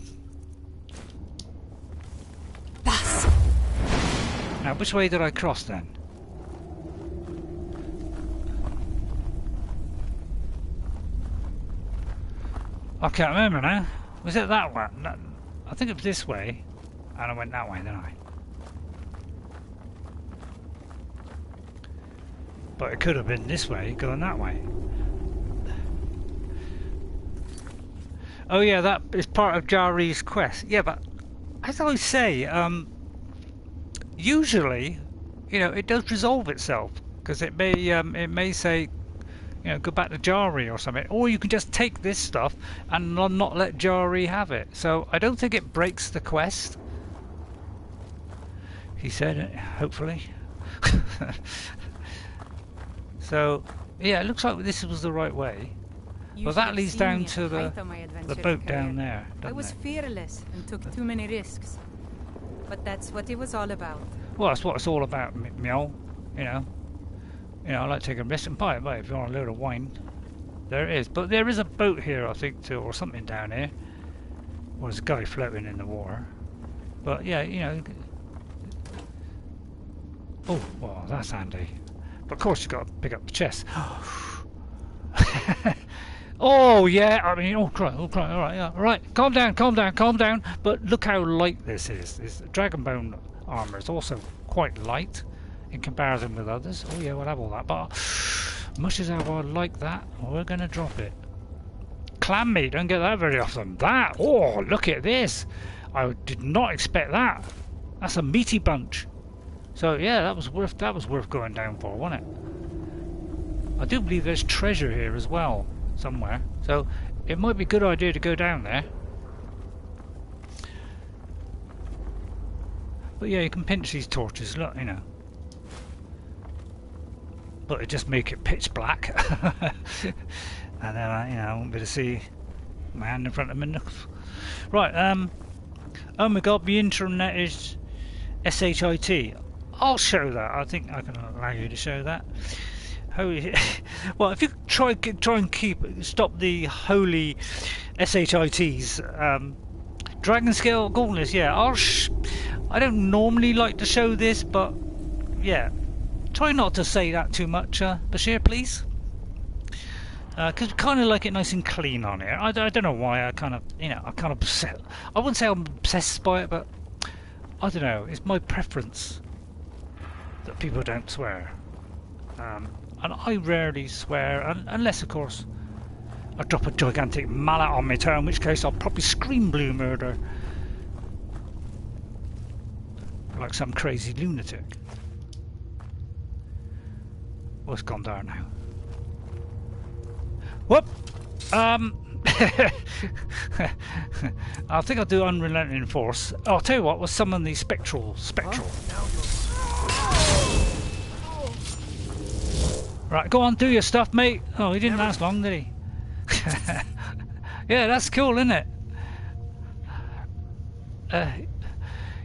S1: Now, which way did I cross then? I can't remember now. Was it that way? No, I think it was this way, and I went that way, didn't I? But it could have been this way, going that way. Oh yeah, that is part of Kjar's quest. Yeah, but as I say, usually, you know, it does resolve itself because it may say, you know, go back to Kjar or something, or you can just take this stuff and not let Kjar have it. So I don't think it breaks the quest. He said, hopefully. So yeah, it looks like this was the right way. Well, that leads down to the boat down there.
S2: I was fearless and took too many risks. But that's what it was all about.
S1: Well, that's what it's all about, Mjol. You know, I like taking risks. And by the way, if you want a load of wine, there it is. But there is a boat here, I think, too, or something down here. Or there's a guy floating in the water. But yeah, you know. Oh, well, that's handy. But of course, you've got to pick up the chest. Oh yeah, I mean, oh cry, all right, yeah, all right. Calm down. But look how light this is. This Dragonbone armor is also quite light in comparison with others. Oh yeah, we'll have all that. But much as I would like that, we're gonna drop it. Clam meat, don't get that very often. That, oh, look at this. I did not expect that. That's a meaty bunch. So yeah, that was worth going down for, wasn't it? I do believe there's treasure here as well, somewhere. So it might be a good idea to go down there. But yeah, you can pinch these torches, look, you know. But it just make it pitch black. And then, you know, I won't be able to see my hand in front of me. Right, oh my god, the internet is SHIT. I'll show that. I think I can allow you to show that. Holy, well, if you try and stop the holy SHITs, Dragon Scale Gauntlets, yeah, I don't normally like to show this, but yeah, try not to say that too much, Bashir, please. Because I kind of like it nice and clean on here. I don't know why. I kind of obsessed. I wouldn't say I'm obsessed by it, but I don't know. It's my preference that people don't swear. And I rarely swear, unless, of course, I drop a gigantic mallet on my toe, in which case I'll probably scream blue murder. Like some crazy lunatic. Oh, it's gone down now. Whoop! I think I'll do Unrelenting Force. Oh, I'll tell you what, we'll summon the Spectral. Right, go on, do your stuff, mate. Oh, he didn't last long, did he? Yeah, that's cool, isn't it?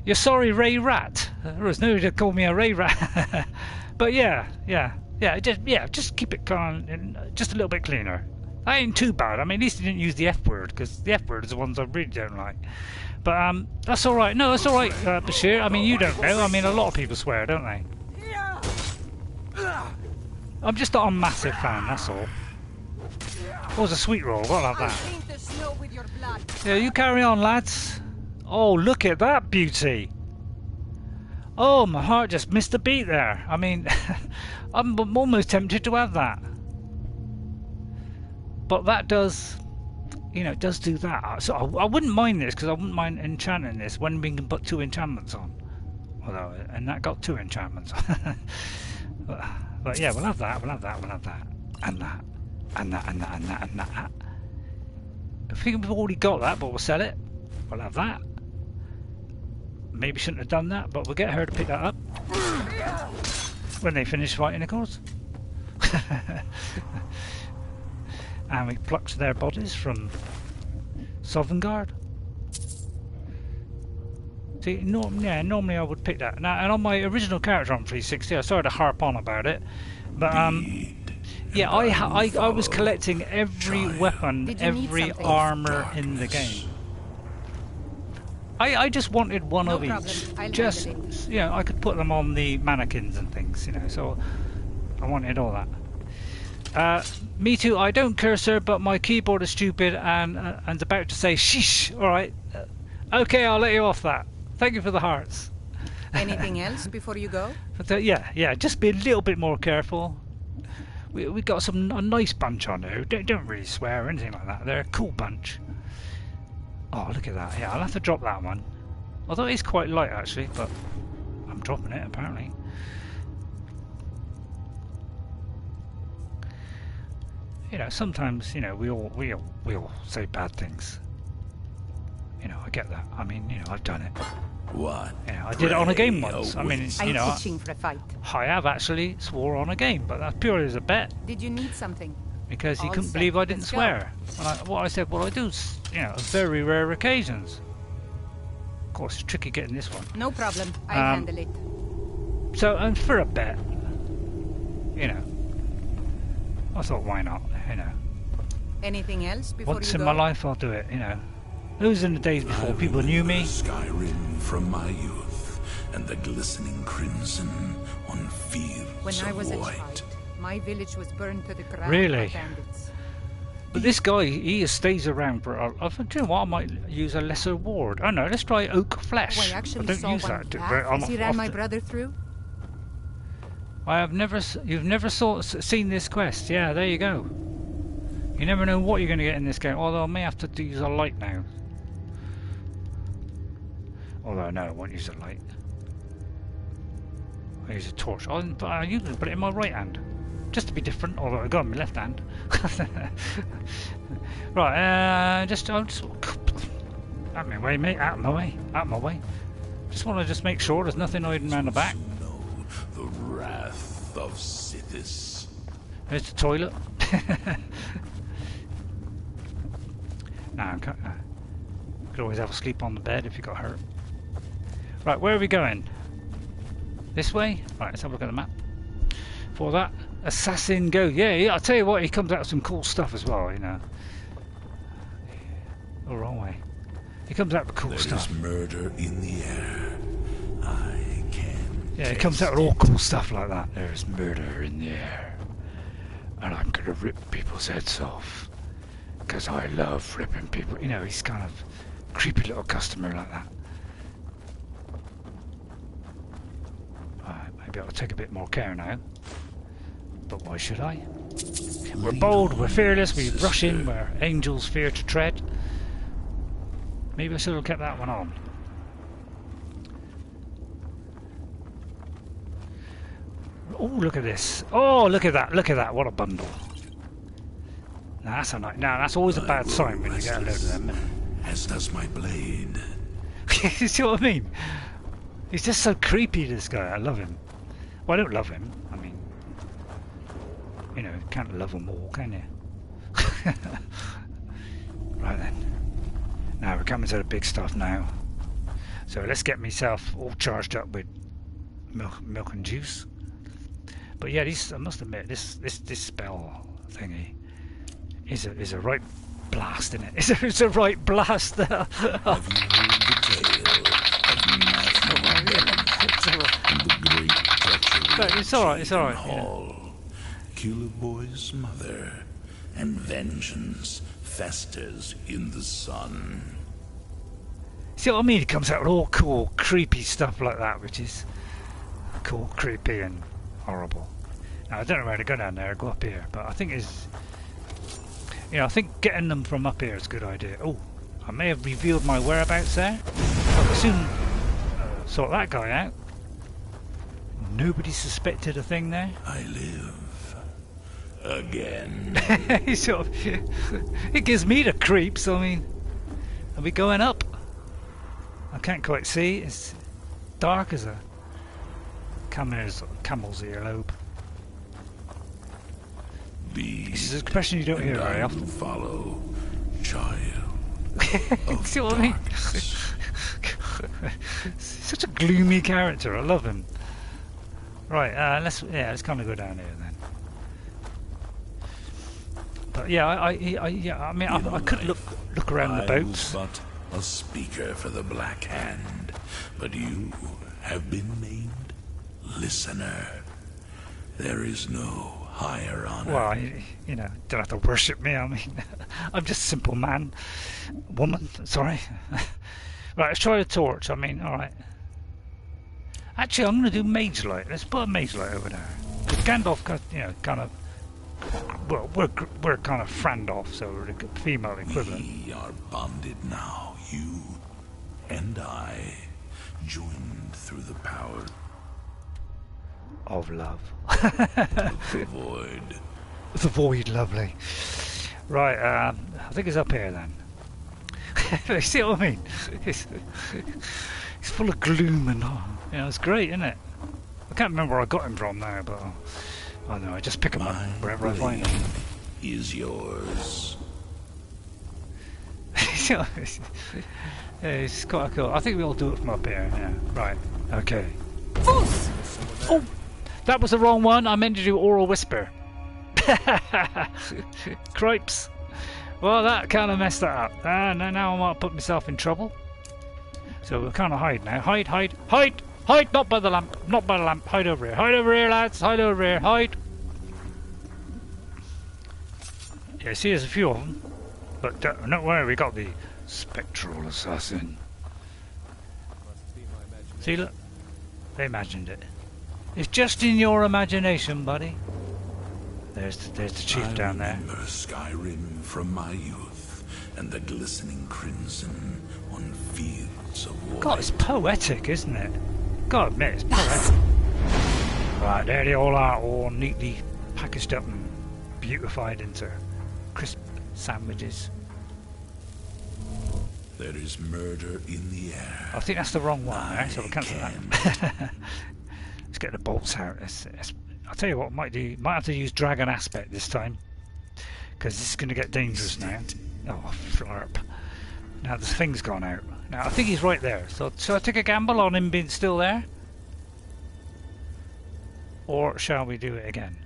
S1: You're sorry, Ray Rat. There was nobody to call me a Ray Rat. But yeah, just keep it kind of, just a little bit cleaner. That ain't too bad. I mean, at least you didn't use the F word, because the F word is the ones I really don't like. But that's all right. No, that's all right, Bashir. I mean, you don't know. I mean, a lot of people swear, don't they? I'm just not a massive fan. That's all. It was a sweet roll. Gotta have that. Yeah, you carry on, lads. Oh, look at that beauty. Oh, my heart just missed a beat there. I mean, I'm almost tempted to have that. But that does, you know, it does do that. So I wouldn't mind this, because I wouldn't mind enchanting this when we can put 2 enchantments on. Although, and that got 2 enchantments on. But yeah, we'll have that, and that, and that. I think we've already got that, but we'll sell it. We'll have that. Maybe shouldn't have done that, but we'll get her to pick that up when they finish fighting, of course. And we plucked their bodies from Sovngarde. See, normally I would pick that. Now, and on my original character on 360, I started to harp on about it, but yeah, I was collecting every weapon, every armor in the game. I just wanted one of each. Just, you know, I could put them on the mannequins and things, you know, so I wanted all that. Me too, I don't curse her, but my keyboard is stupid and about to say sheesh. Alright. Okay, I'll let you off that. Thank you for the hearts.
S2: Anything else before you go?
S1: But, yeah, just be a little bit more careful. We got a nice bunch on there. Don't really swear or anything like that. They're a cool bunch. Oh, look at that. Yeah, I'll have to drop that one. Although it is quite light actually, but I'm dropping it apparently. You know, sometimes, you know, we all say bad things. You know, I get that. I mean, you know, I've done it.
S6: What?
S1: You know, I did it on a game once. I mean, you know,
S2: itching for a fight.
S1: I have actually swore on a game, but that's purely as a bet.
S2: Did you need something?
S1: Because he couldn't believe I didn't swear. And what I said, well, I do, you know, on very rare occasions. Of course, it's tricky getting this one.
S2: No problem. I'll handle it.
S1: So, and for a bet, you know, I thought, why not, you know.
S2: Anything else before
S1: Once
S2: you
S1: in
S2: go?
S1: my life, I'll do it, you know. Those in the days before people knew me.
S6: Skyrim from my youth, and the glistening crimson on fields
S2: When I was
S6: of
S2: a
S6: white.
S2: child, my village was burned to the ground
S1: Really?
S2: by bandits.
S1: But this guy, he stays around for. I thought, you know what? I might use a lesser ward. Oh no, let's try oak flesh.
S2: Oh, I actually
S1: don't
S2: saw
S1: use
S2: one
S1: that.
S2: path as he ran my brother through.
S1: I have never. You've never seen this quest. Yeah, there you go. You never know what you're going to get in this game. Although I may have to use a light now. Although no, I won't use a light. I use a torch. I usually put it in my right hand, just to be different. Although I got it in my left hand. Right, just out of my way, mate. Out of my way. Just want to just make sure there's nothing hiding around the back.
S6: Know the wrath of Sithis.
S1: There's the toilet. Nah, could always have a sleep on the bed if you got hurt. Right, where are we going? This way? Right, let's have a look at the map. For that, Assassin Go. Yeah, I'll tell you what, he comes out with some cool stuff as well, you know. Oh, wrong way. He comes out with cool stuff.
S6: There is murder in the air. I can.
S1: Yeah, he comes out with all cool stuff like that. There's murder in the air. And I'm gonna rip people's heads off. Because I love ripping people. You know, he's kind of creepy little customer like that. Maybe I'll take a bit more care now. But why should I? We're bold, we're fearless, we rush in where angels fear to tread. Maybe I should have kept that one on. Oh, look at this. Oh, look at that, look at that. What a bundle. Now, that's a nice. Now, that's always a bad sign when you get a load of them.
S6: As does my blade.
S1: You see what I mean? He's just so creepy, this guy. I love him. Well, I don't love him. I mean, you know, can't love them all, can you? Right then. Now we're coming to the big stuff now. So let's get myself all charged up with milk and juice. But yeah, I must admit, this spell thingy is a right blast, isn't it? It's a right blast.
S6: Have you heard the tale of and the great treachery?
S1: It's alright, it's alright.
S6: Hall, Culebor's mother, and vengeance festers in the sun.
S1: See what I mean? It comes out with all cool, creepy stuff like that, which is cool, creepy, and horrible. Now I don't know where to go down there. Go up here, but I think I think getting them from up here is a good idea. Oh, I may have revealed my whereabouts there. I'll soon sort that guy out. Nobody suspected a thing there.
S6: I live again.
S1: It gives me the creeps. I mean, are we going up? I can't quite see. It's dark as a camel's earlobe. This is an expression you don't hear very often.
S6: Follow, child.
S1: See what I mean? Such a gloomy character. I love him. Right, let's kind of go down here then. But yeah, I mean, I could look around the boats.
S6: I was but a speaker for the Black Hand, but you have been named listener. There is no higher honor.
S1: Well, you know, don't have to worship me. I mean, I'm just a simple man, woman. Sorry. Right, let's try the torch. I mean, all right. Actually, I'm going to do mage light. Let's put a mage light over there. Gandalf, you know, kind of. Well, we're kind of Frandalf, so we're the female equivalent.
S6: We are bonded now. You and I joined through the power
S1: of love.
S6: the void.
S1: The void, lovely. Right, I think it's up here then. You see what I mean? It's full of gloom and you know, it's great, isn't it? I can't remember where I got him from now, but I don't know. I just pick him up wherever I find him.
S6: Is yours.
S1: Yeah, it's quite cool. I think we all do it from up here. Yeah. Right. Okay. Oh, that was the wrong one. I meant to do oral whisper. Cripes. Well, that kind of messed that up. Now I might put myself in trouble. So we'll kind of hide now. Hide! Not by the lamp. Not by the lamp. Hide over here. Hide over here, lads. Hide over here. Hide. Yeah, see, there's a few of them. But don't worry, we got the spectral assassin. See, look. They imagined it. It's just in your imagination, buddy. There's the chief down there.
S6: I remember Skyrim from my youth, and the glistening crimson on fields of white.
S1: God, it's poetic, isn't it? Gotta admit, it's poetic. Right, there they all are, all neatly packaged up and beautified into crisp sandwiches.
S6: There is murder in the air.
S1: I think that's the wrong one there, so we'll cancel that. Let's get the bolts out. I'll tell you what, might have to use Dragon Aspect this time, because this is going to get dangerous now. Oh, flurp. Now the thing's gone out. Now I think he's right there, so shall I take a gamble on him being still there? Or shall we do it again?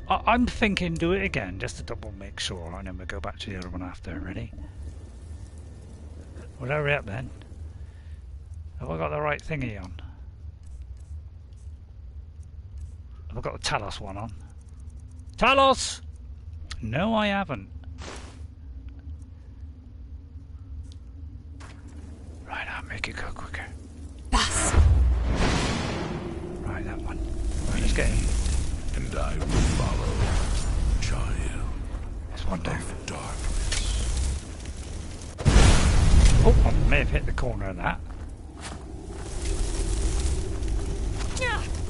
S1: I'm thinking do it again, just to double make sure, and then we'll go back to the other one after. Ready? Well, hurry up then. Have I got the right thingy on? Have I got the Talos one on? Talos! No, I haven't. Right, I'll make it go quicker.
S4: Bas!
S1: Right, that one. Right, let's get in.
S6: And I will follow, child.
S1: There's one down.
S6: Of darkness.
S1: Oh, I may have hit the corner of that.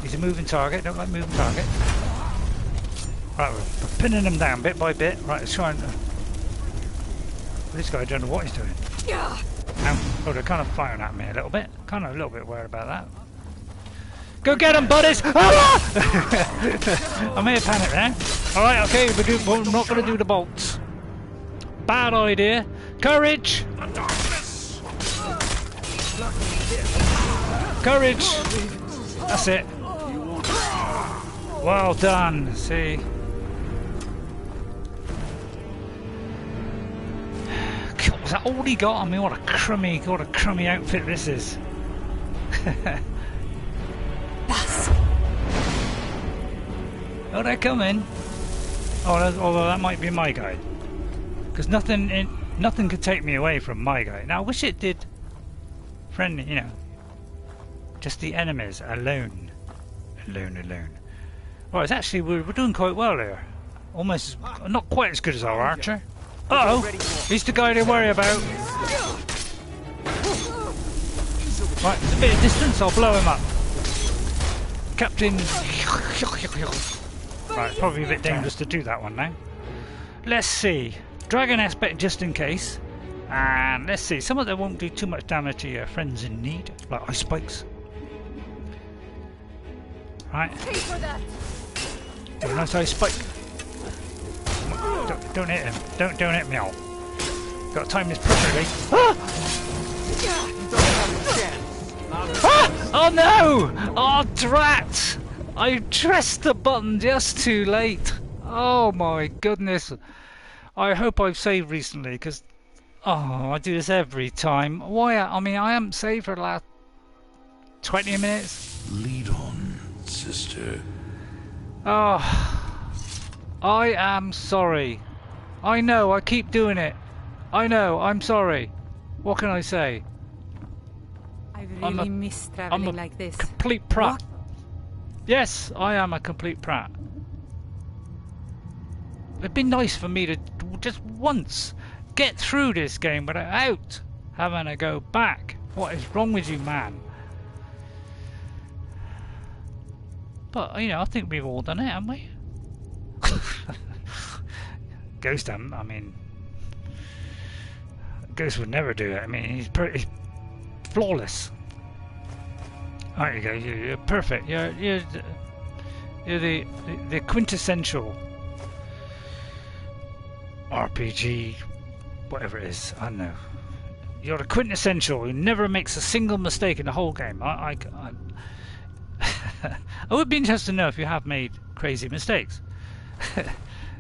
S1: He's a moving target, don't like moving target. Right, we're pinning him down bit by bit. Right, let's try and... this guy don't know what he's doing. Oh, they're kind of firing at me a little bit. Kind of a little bit worried about that. Go get him, buddies! Ah! I may have panicked there. Alright, okay, we're not going to do the bolts. Bad idea. Courage! Courage! That's it. Well done. See? God, was that all he got? I mean, what a crummy outfit this is. Oh, they're coming. Although that might be my guy, because nothing could take me away from my guy. Now I wish it did. Friendly, you know. Just the enemies alone. Alone. Right, it's actually we're doing quite well here. Almost not quite as good as our archer. Uh oh, he's the guy to worry about. Right, there's a bit of distance. I'll blow him up. Captain. Right, probably a bit dangerous to do that one now. Let's see. Dragon Aspect just in case. And let's see. Some of them won't do too much damage to your friends in need, like ice spikes. Right. Do a nice ice spike. Don't hit him. Don't hit me all. Got to time this perfectly. Ah! Ah! Oh no! Oh drat! I pressed the button just too late. Oh my goodness. I hope I've saved recently, because I do this every time. Why? I mean, I haven't saved for the last 20 minutes.
S6: Lead on, sister.
S1: Oh, I am sorry. I know, I keep doing it. I know, I'm sorry. What can I say?
S2: I really miss traveling like this.
S1: Complete prat.
S2: What?
S1: Yes, I am a complete prat. It'd be nice for me to just once get through this game without having to go back. What is wrong with you, man? But, you know, I think we've all done it, haven't we? Ghost, I mean... Ghost would never do it. I mean, he's flawless. There you go, you're perfect. You're the quintessential RPG, whatever it is, I don't know. You're the quintessential who never makes a single mistake in the whole game. I would be interested to know if you have made crazy mistakes.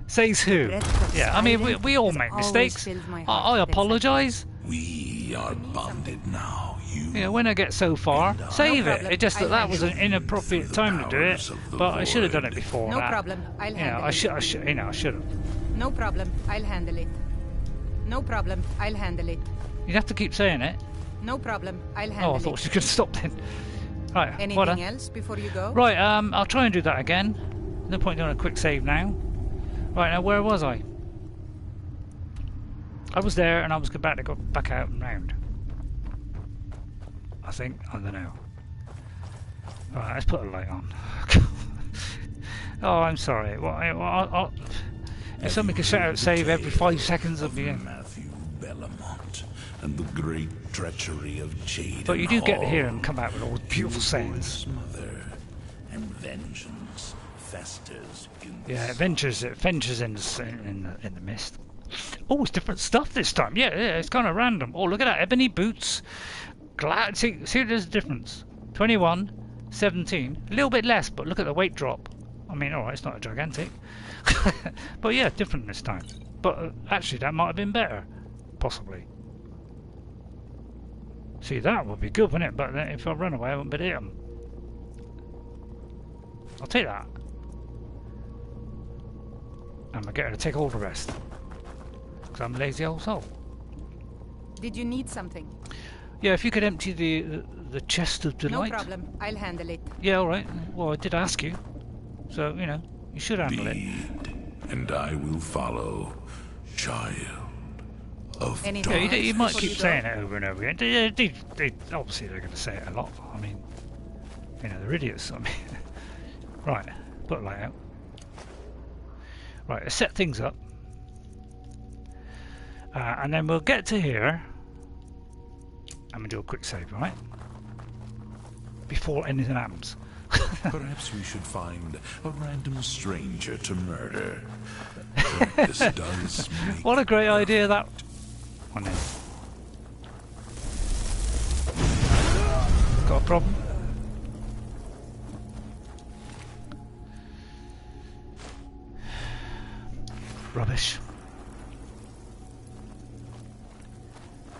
S1: Says who? Yeah, I mean, we all make mistakes. I apologise.
S6: We are bonded now.
S1: You know, when I get so far, save it. It's just that was an inappropriate time to do it, but I should have done it before.
S2: No problem, I'll handle it.
S1: I should have.
S2: No problem, I'll handle it. No problem, I'll handle it.
S1: You'd have to keep saying it.
S2: No problem, I'll handle it.
S1: Oh, I thought she could stop then. Right,
S2: anything else before you go?
S1: Right, I'll try and do that again. No point doing a quick save now. Right, now where was I? I was there and I was about to go back out and round. I think, I don't know. Right, let's put a light on. Oh, I'm sorry. Well, if somebody could shout out save every 5 seconds, I'll be in.
S6: Matthew Bellamont, and the great treachery of Jade.
S1: But you do get to hear him come out with all the beautiful sayings.
S6: Smother, and vengeance festers in the
S1: Yeah, it ventures in the mist. Oh, it's different stuff this time. Yeah, it's kind of random. Oh, look at that, ebony boots. See, there's a difference. 21, 17, a little bit less, but look at the weight drop. I mean, alright, it's not a gigantic. But yeah, different this time. But actually, that might have been better. Possibly. See, that would be good, wouldn't it? But then if I run away, I wouldn't be able to hit them. I'll take that. And I get her to take all the rest. Because I'm a lazy old soul.
S2: Did you need something?
S1: Yeah, if you could empty the chest of delight.
S2: No problem. I'll handle it.
S1: Yeah, alright. Well, I did ask you. So, you know, you should handle it.
S6: and I will follow, child of
S2: Anything
S6: dark.
S1: Yeah, you might keep saying it over and over again. They obviously they're going to say it a lot. I mean, you know, they're idiots. I mean, right, put a light out. Right, let's set things up. And then we'll get to here. I'm going to do a quick save, right? Before anything happens.
S6: Perhaps we should find a random stranger to murder. This does make
S1: What a great idea that one is. Got a problem? Rubbish.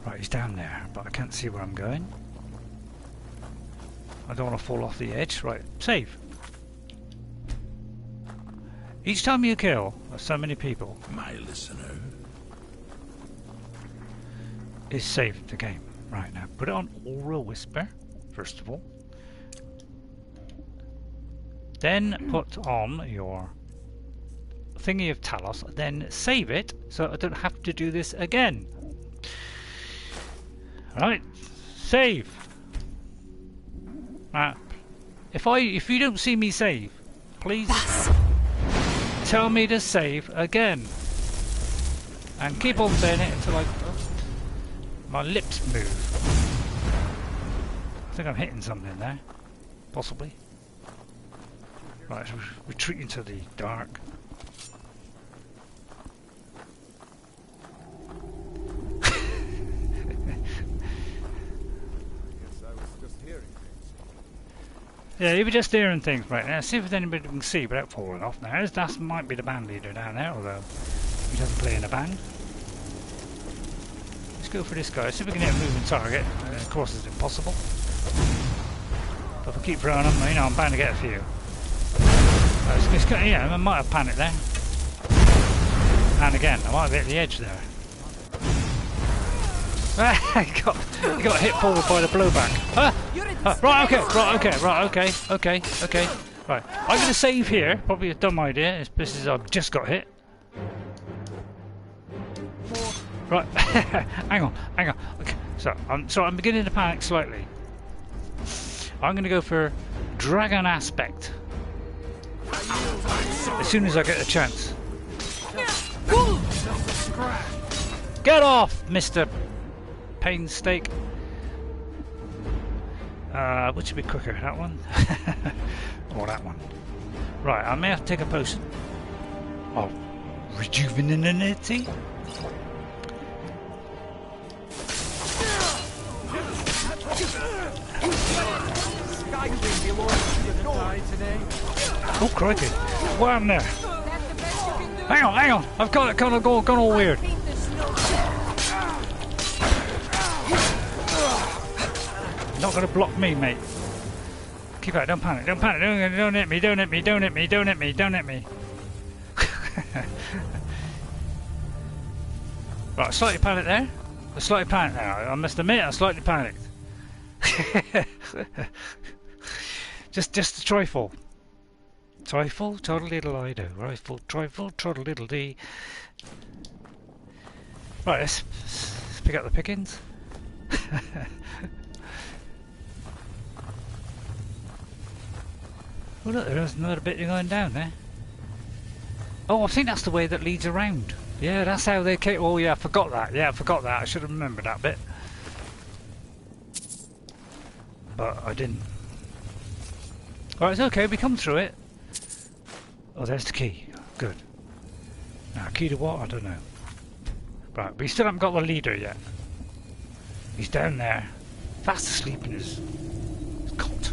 S1: Right, he's down there, but I can't see where I'm going. I don't want to fall off the edge. Right, save. Each time you kill so many people,
S6: my listener.
S1: is saved the game. Right, now put it on Oral Whisper, first of all. Then put on your thingy of Talos, then save it so I don't have to do this again. Right, save. Now, if you don't see me save, please tell me to save again, and keep on saying it until my lips move. I think I'm hitting something there, possibly. Right, so retreat into the dark. Yeah, you were just hearing things right now. See if there's anybody we can see without falling off. Now, that might be the band leader down there, although he doesn't play in a band. Let's go for this guy. See if we can hit a moving target. Of course, it's impossible. But if I keep throwing them, you know, I'm bound to get a few. Yeah, I might have panicked there. And again, I might be at the edge there. He got hit forward by the blowback. Huh? Right, okay. Right, I'm going to save here. Probably a dumb idea. This is I've just got hit. Right, hang on. Okay. So I'm beginning to panic slightly. I'm going to go for Dragon Aspect as soon as I get a chance. Get off, Mr. Painstake. Which would be quicker, that one or that one? Right, I may have to take a potion of rejuvenity. Oh crikey! What happened there? Hang on! I've got it kind of gone all weird. Not gonna block me, mate. Keep out, don't panic, don't hit me, don't hit me. Right, slightly panicked there. I must admit, I slightly panicked. just a trifle. Trifle, toddle-diddle-I-do. Rifle, trifle, toddle-diddle-dee. Right, let's pick up the pickings. Oh look, there's another bit going down there. Oh, I think that's the way that leads around. Yeah, that's how they came. Oh yeah, I forgot that. Yeah, I forgot that. I should have remembered that bit. But I didn't. Alright, it's okay, we come through it. Oh, there's the key. Good. Now, key to what? I don't know. Right, we still haven't got the leader yet. He's down there, fast asleep in his cot.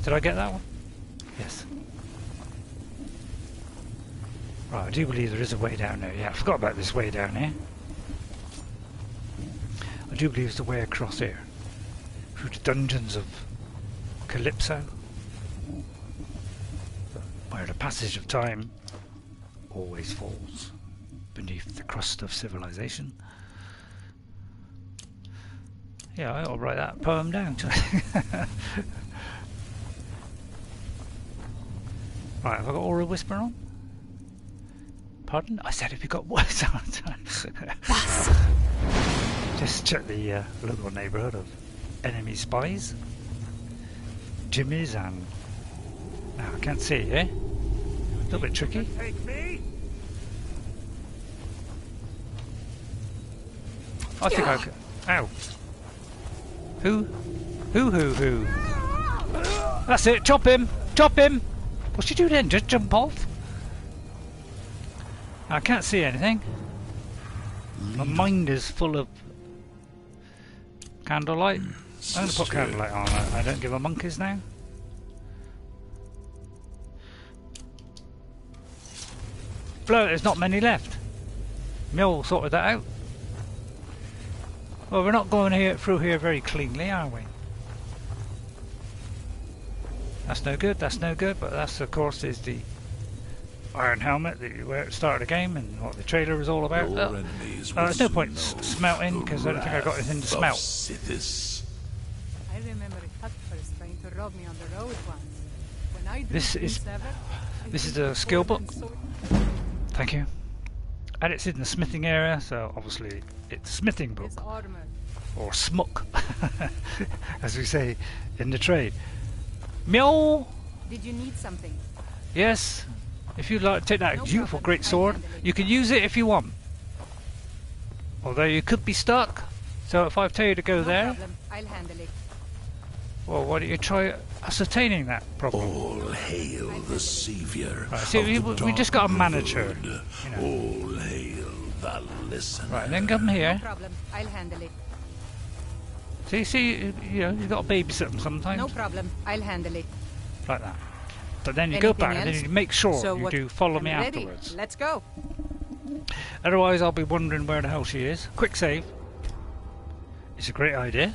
S1: Did I get that one? Yes. Right, I do believe there is a way down there. Yeah, I forgot about this way down here. I do believe it's the way across here. Through the dungeons of Calypso. Where the passage of time always falls beneath the crust of civilization. Yeah, I'll write that poem down. Right, have I got Aura Whisper on? Pardon? I said if you got what? Just check the local neighbourhood of enemy spies. Jimmies and... No, I can't see, eh? A little bit tricky.
S5: Take me?
S1: I think I could... Ow. Who? Who? That's it, chop him! Chop him! What'd you do then? Just jump off? I can't see anything. My mind is full of candlelight. I'm going to put candlelight on. I don't give a monkeys now. Blow, there's not many left. Mule sorted that out. Well, we're not going through here very cleanly, are we? That's no good, but that's of course is the iron helmet that you wear at the start of the game and what the trailer is all about. There's no point smelting because I don't think I got anything to smelt.
S2: I remember a cut first trying to rob me on the road once. When I
S1: This is the skill book. Thank you. And it's in the smithing area, so obviously it's a smithing book. Or smuck, as we say in the trade. Meow!
S2: Did you need something?
S1: Yes. If you'd like to take that beautiful great sword, you can use it if you want. Although you could be stuck. So if I tell you to go there...
S2: problem. I'll handle it.
S1: Well, why don't you try ascertaining that problem?
S6: All hail the savior.
S1: Right, see, we just got a manager.
S6: You know. All hail the listener.
S1: Right, then come here.
S2: No problem. I'll handle it.
S1: See, you know, you've got to babysit them sometimes.
S2: No problem. I'll handle it.
S1: Like that. But then you go back and then you make sure you do follow me
S2: ready.
S1: afterwards.
S2: Let's go.
S1: Otherwise, I'll be wondering where the hell she is. Quick save. It's a great idea.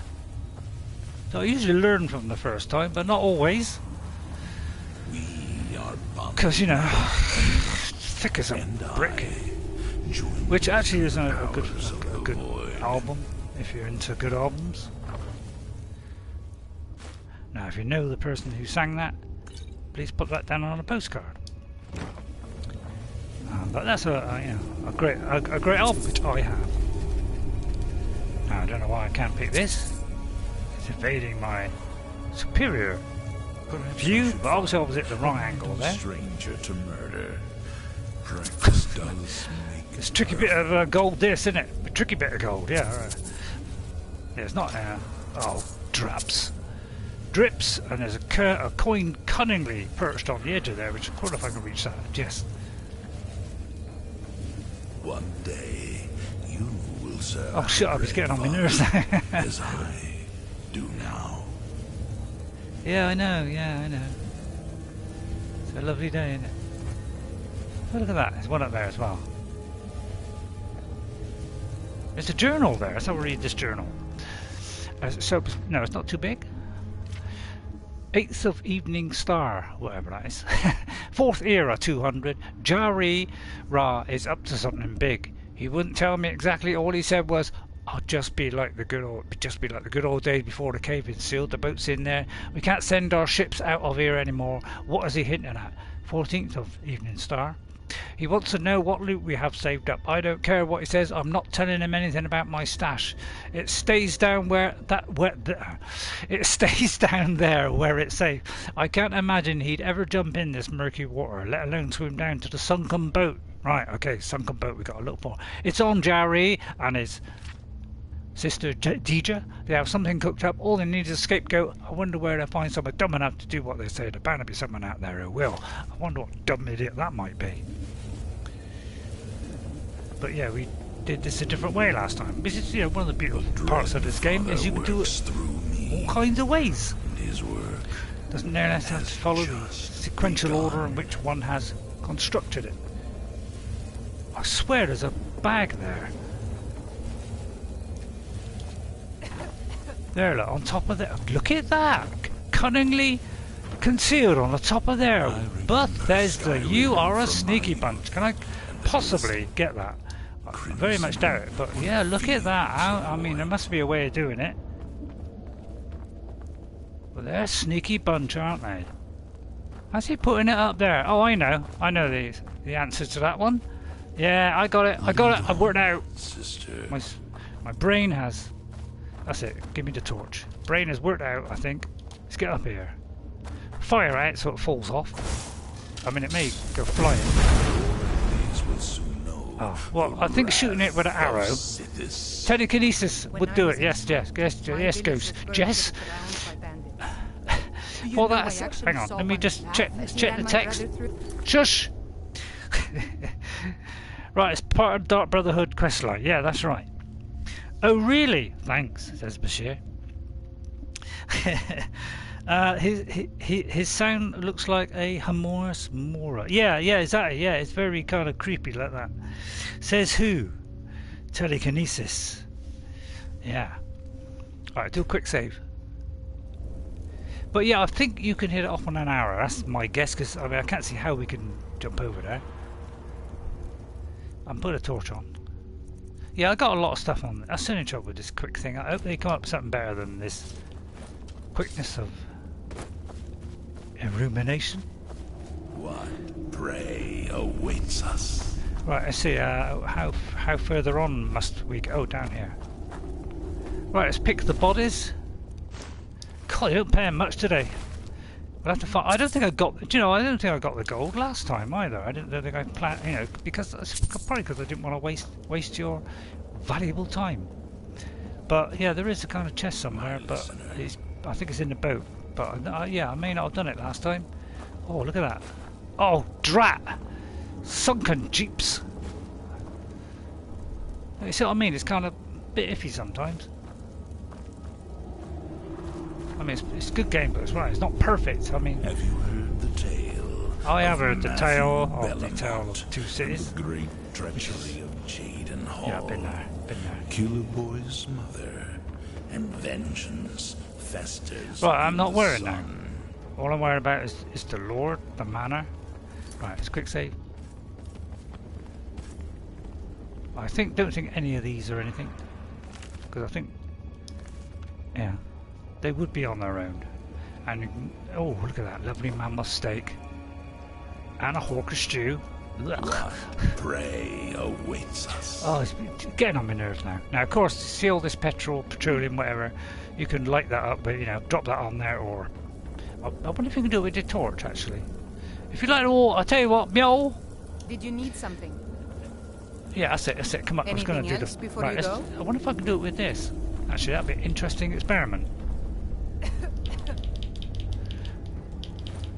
S1: So I usually learn from the first time, but not always.
S6: We are
S1: because, you know, thick as a brick. Which actually is a good album, if you're into good albums. Now, if you know the person who sang that, please put that down on a postcard. But that's a great album which I have. Now I don't know why I can't pick this. It's evading my superior view, but obviously I was at the wrong angle there.
S6: Stranger to murder. Practice does make
S1: it's a tricky bit of gold, this, isn't it? A tricky bit of gold, yeah. Yeah, it's not. Oh, drops. Drips, and there's a coin cunningly perched on the edge of there, which I wonder if I can reach that. Yes.
S6: One day you will serve.
S1: Oh shit! I was getting on my nerves.
S6: As I do now.
S1: Yeah, I know. Yeah, I know. It's a lovely day, isn't it? Oh, look at that. There's one up there as well. There's a journal there. Let's have a read this journal. So no, it's not too big. 8th of Evening Star, whatever that is. 4th Era 200. Jari Ra is up to something big. He wouldn't tell me exactly. All he said was, "I'll just be like the good old days before the cave is sealed. The boat's in there. We can't send our ships out of here anymore." What is he hinting at? 14th of Evening Star. He wants to know what loot we have saved up. I don't care what he says. I'm not telling him anything about my stash. It stays down it stays down there where it's safe. I can't imagine he'd ever jump in this murky water, let alone swim down to the sunken boat. Right, okay, sunken boat we got to look for. It's on Jari and his sister Dija. They have something cooked up. All they need is a scapegoat. I wonder where they'll find someone dumb enough to do what they say. There's bound to be someone out there who will. I wonder what dumb idiot that might be. But yeah, we did this a different way last time. This is, you know, one of the beautiful parts of this game is you can do it all kinds of ways. Doesn't necessarily have to follow the sequential order in which one has constructed it. I swear there's a bag there. There, look, on top of that. Look at that! Cunningly concealed on the top of there. Bethesda, you are a sneaky bunch. Can I possibly get that? I very much doubt it, but yeah, look at that. I mean, there must be a way of doing it. Well, they're a sneaky bunch, aren't they? How's he putting it up there? Oh, I know. I know the answer to that one. Yeah, I got it. I got it. I've worked it out. My brain has... That's it. Give me the torch. Brain has worked out, I think. Let's get up here. Fire out so it falls off. I mean, it may go flying. Oh, well, I think shooting it with an arrow. Telekinesis would do it. Yes, Jess. Yes, Goose. Jess? Well, that's... Hang on. Let me just check the text. Shush! Right, it's part of Dark Brotherhood questline. Yeah, that's right. Oh, really? Thanks, says Bashir. His sound looks like a Humorous Mora. Yeah, exactly. Yeah, it's very kind of creepy like that. Says who? Telekinesis. Yeah. Alright, do a quick save. But yeah, I think you can hit it off on an arrow. That's my guess, because I mean, I can't see how we can jump over there. And put a torch on. Yeah, I got a lot of stuff on. That's the only trouble with this quick thing. I hope they come up with something better than this quickness of illumination.
S6: What prey awaits us?
S1: Right, I see. How further on must we go? Oh, down here. Right, let's pick the bodies. God, you don't pay him much today. We'll have to find. I don't think I got. Do you know? I don't think I got the gold last time either. I don't think I planned. You know, because probably because I didn't want to waste your valuable time. But yeah, there is a kind of chest somewhere, but I think it's in the boat. But yeah, I may not have done it last time. Oh, look at that! Oh, drat! Sunken jeeps. You see what I mean? It's kind of a bit iffy sometimes. I mean, it's a good game, but it's right. It's not perfect. I mean,
S6: have you heard the tale?
S1: I have heard the tale of the Tale of Two Cities.
S6: The great treachery of Jade and Hall.
S1: Yeah, I've been there.
S6: Killer Boy's mother, and vengeance festers.
S1: Right, I'm not worried now. All I'm worried about is the Lord, the manor. Right, let's quick save. I don't think any of these are anything, because I think, yeah. They would be on their own. And oh, look at that lovely mammoth steak. And a hawker stew.
S6: What prey awaits us?
S1: Oh, it's getting on my nerves now. Now, of course, see all this petroleum, whatever. You can light that up, but you know, drop that on there, or I wonder if you can do it with the torch. Actually, if you like, I'll tell you what, meow.
S2: Did you need something?
S1: Yeah, that's it. Come on, I was going to do
S2: else
S1: the.
S2: Before
S1: Right,
S2: you go?
S1: I wonder if I can do it with this. Actually, that'd be an interesting experiment.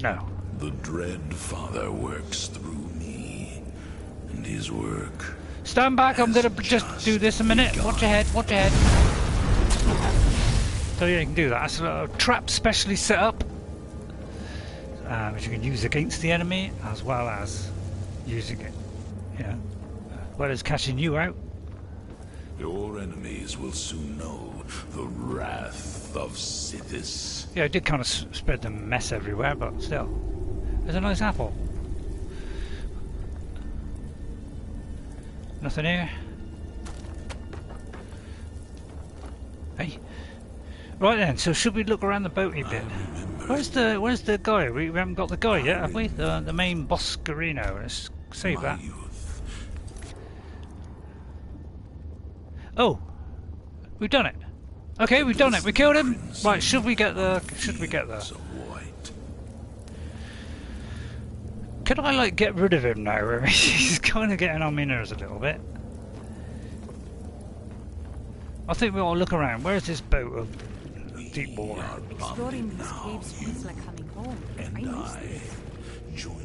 S1: No.
S6: The dread Father works through me, and his work.
S1: Stand back, I'm gonna just do this a minute. Watch your head, watch your head. So yeah, you can do that. That's a trap specially set up, which you can use against the enemy, as well as using it, you know, as well as catching you out.
S6: Your enemies will soon know the wrath of Sithis.
S1: Yeah, I did kind of spread the mess everywhere, but still. There's a nice apple. Nothing here. Hey. Right then, so should we look around the boaty bit? Where's the guy? We haven't got the guy yet, have we? The main boss Scarino. Let's Save
S6: my
S1: that.
S6: youth.
S1: Oh, we've done it. Okay, we've done it. We killed him. Right, should we get the?
S6: So white.
S1: Could I like get rid of him now? I mean, he's kind of getting on my nerves a little bit. I think we ought to look around. Where's this boat of deep water?
S2: Exploring these caves feels like coming home. I miss this.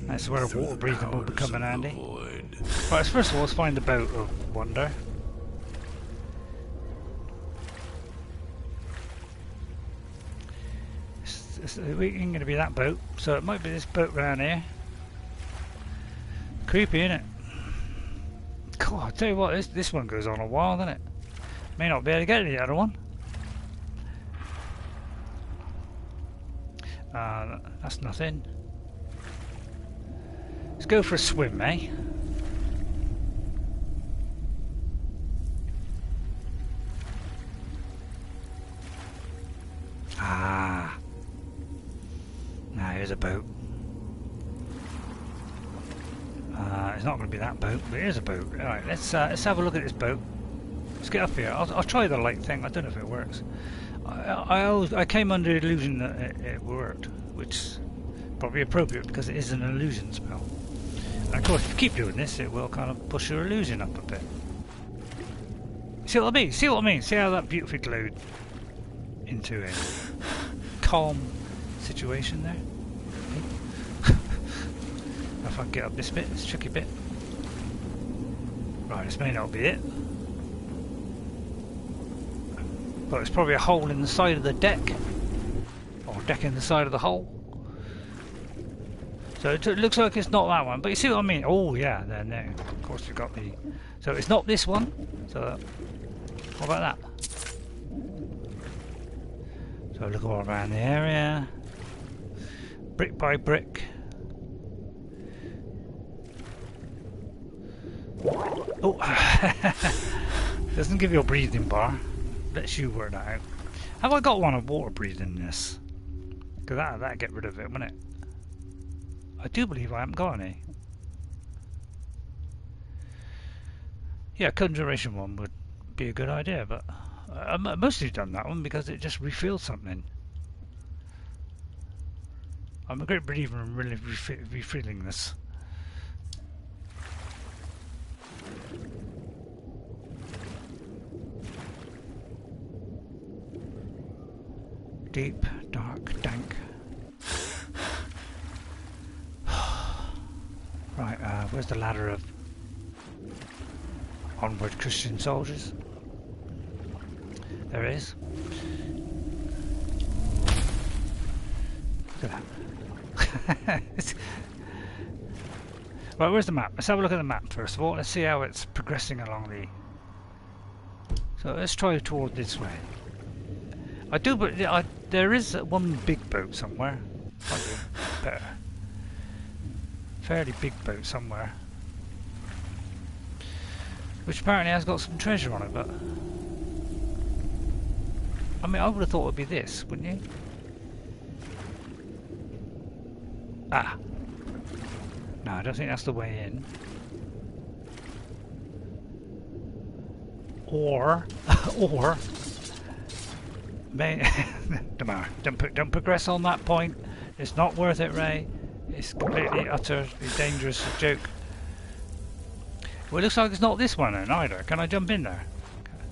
S1: That's where water breathing will become an handy. Right, so first of all, let's find the boat of wonder. It ain't going to be that boat, so it might be this boat round here. Creepy, innit? God, I tell you what, this one goes on a while, doesn't it? May not be able to get to the other one. That's nothing. Let's go for a swim, eh? Ah. Now here's a boat. It's not going to be that boat, but here's a boat. Alright, let's have a look at this boat. Let's get up here. I'll try the light thing. I don't know if it works. I came under the illusion that it worked, which is probably appropriate because it is an illusion spell. And of course, if you keep doing this, it will kind of push your illusion up a bit. See what I mean? See what I mean? See how that beautifully glowed into a calm situation there? If I can get up this bit, this tricky bit. Right, this may not be it. But it's probably a hole in the side of the deck. Or deck in the side of the hole. So it looks like it's not that one. But you see what I mean? Oh yeah, then there. Of course you've got the... So it's not this one. So what about that? So look all around the area. Brick by brick. Oh, doesn't give you a breathing bar. Lets you work that out. Have I got one of water breathingness? Because that'd get rid of it, wouldn't it? I do believe I haven't got any. Yeah, conjuration one would be a good idea, but I've mostly done that one because it just refills something. I'm a great believer in really refilling this. Deep, dark, dank. Right, where's the ladder of onward Christian soldiers? There it is. Look at that. Right, where's the map? Let's have a look at the map first of all. Let's see how it's progressing along the... So let's try toward this way. I do, but there is one big boat somewhere. Might be better. Fairly big boat somewhere. Which apparently has got some treasure on it, but... I mean, I would have thought it would be this, wouldn't you? Ah! No, I don't think that's the way in. Or... or... Don't progress on that point. It's not worth it, Ray. It's completely, utterly dangerous joke. Well, it looks like it's not this one then either. Can I jump in there? Okay.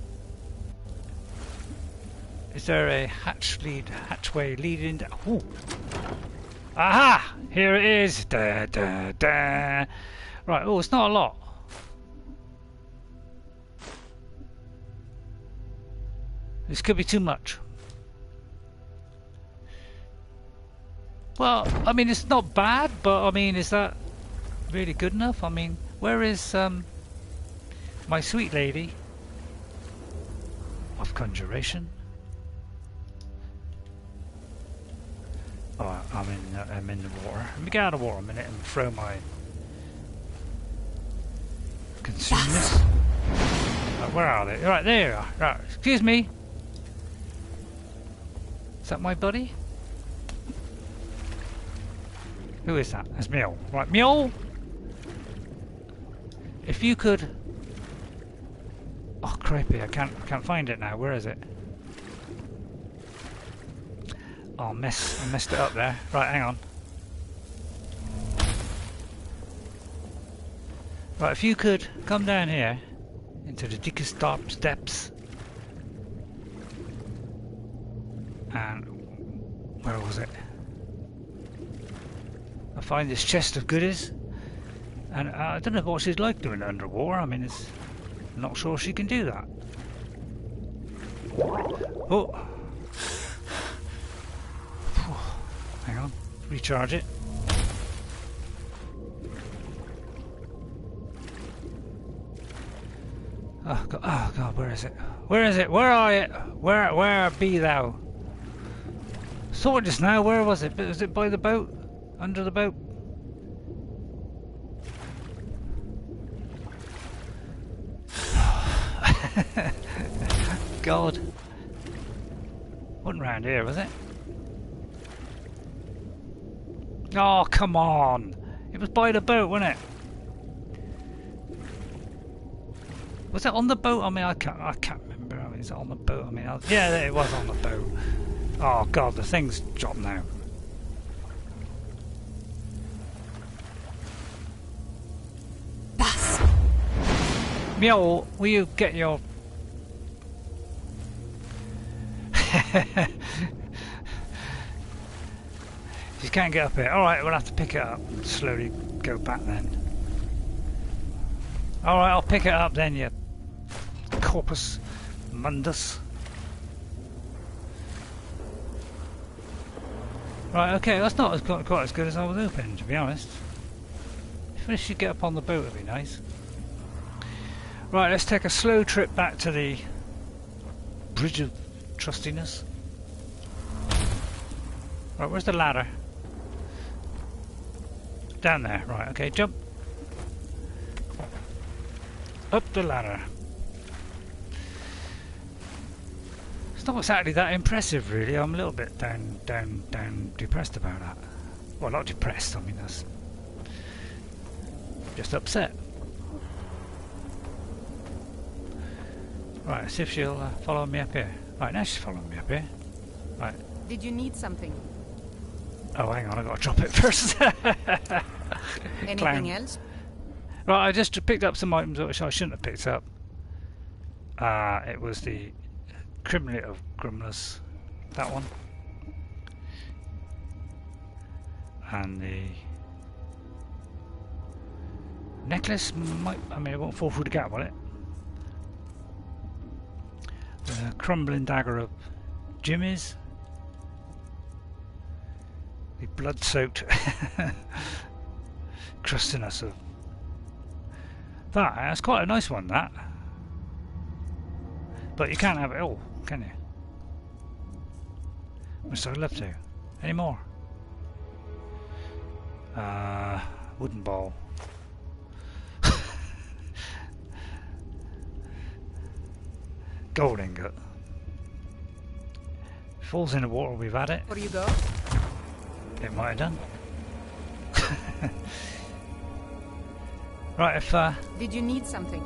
S1: Is there a hatchway leading down? Ooh. Aha! Here it is. Da, da, da. Right. Oh, it's not a lot. This could be too much. Well, I mean, it's not bad, but I mean, is that really good enough? I mean, where is my sweet lady of conjuration? Oh, I'm in the water. Let me get out of the water a minute and throw my consume this. Where are they? Right, there you are. Right, excuse me. Is that my buddy? Who is that? That's Mule. Right, Mule! If you could... Oh, cripey, I can't find it now. Where is it? Oh, I messed it up there. Right, hang on. Right, if you could come down here into the deepest dark depths. And where was it? I find this chest of goodies. And I don't know what she's like doing it underwater. I mean, I'm not sure she can do that. Oh. Hang on. Recharge it. Oh God, where is it? Where is it? Where are you? Where be thou? Saw it just now. Where was it? Was it by the boat? Under the boat? God. Wasn't round here, was it? Oh, come on. It was by the boat, wasn't it? Was it on the boat? I mean, I can't remember. I mean, is it on the boat? I mean, yeah, it was on the boat. Oh God, the thing's dropped now.
S4: Bus.
S1: Meow, will you get your... You can't get up here. Alright, we'll have to pick it up. Slowly go back then. Alright, I'll pick it up then, you corpus mundus. Right, okay, that's not quite as good as I was hoping, to be honest. If we should get up on the boat, it'd be nice. Right, let's take a slow trip back to the Bridge of Trustiness. Right, where's the ladder? Down there, right, okay, jump. Up the ladder. It's not exactly that impressive, really. I'm a little bit down depressed about that. Well, not depressed, I mean, that's just upset. Right, see if she'll follow me up here. Right, now she's following me up here. Right.
S2: Did you need something?
S1: Oh, hang on, I gotta drop it first.
S2: Anything
S1: Clown.
S2: else?
S1: Right, I just picked up some items which I shouldn't have picked up. It was the Crimlet of Grumless, that one. And the necklace might, I mean, it won't fall through the gap, will it? The crumbling dagger of Jimmy's. The blood-soaked crustiness of that's quite a nice one, that. But you can't have it all, can you? Which I'd love to. Any more? Wooden ball. Gold ingot. Falls in the water, we've had it.
S2: Where you go?
S1: It might have done. Right, if
S2: Did you need something?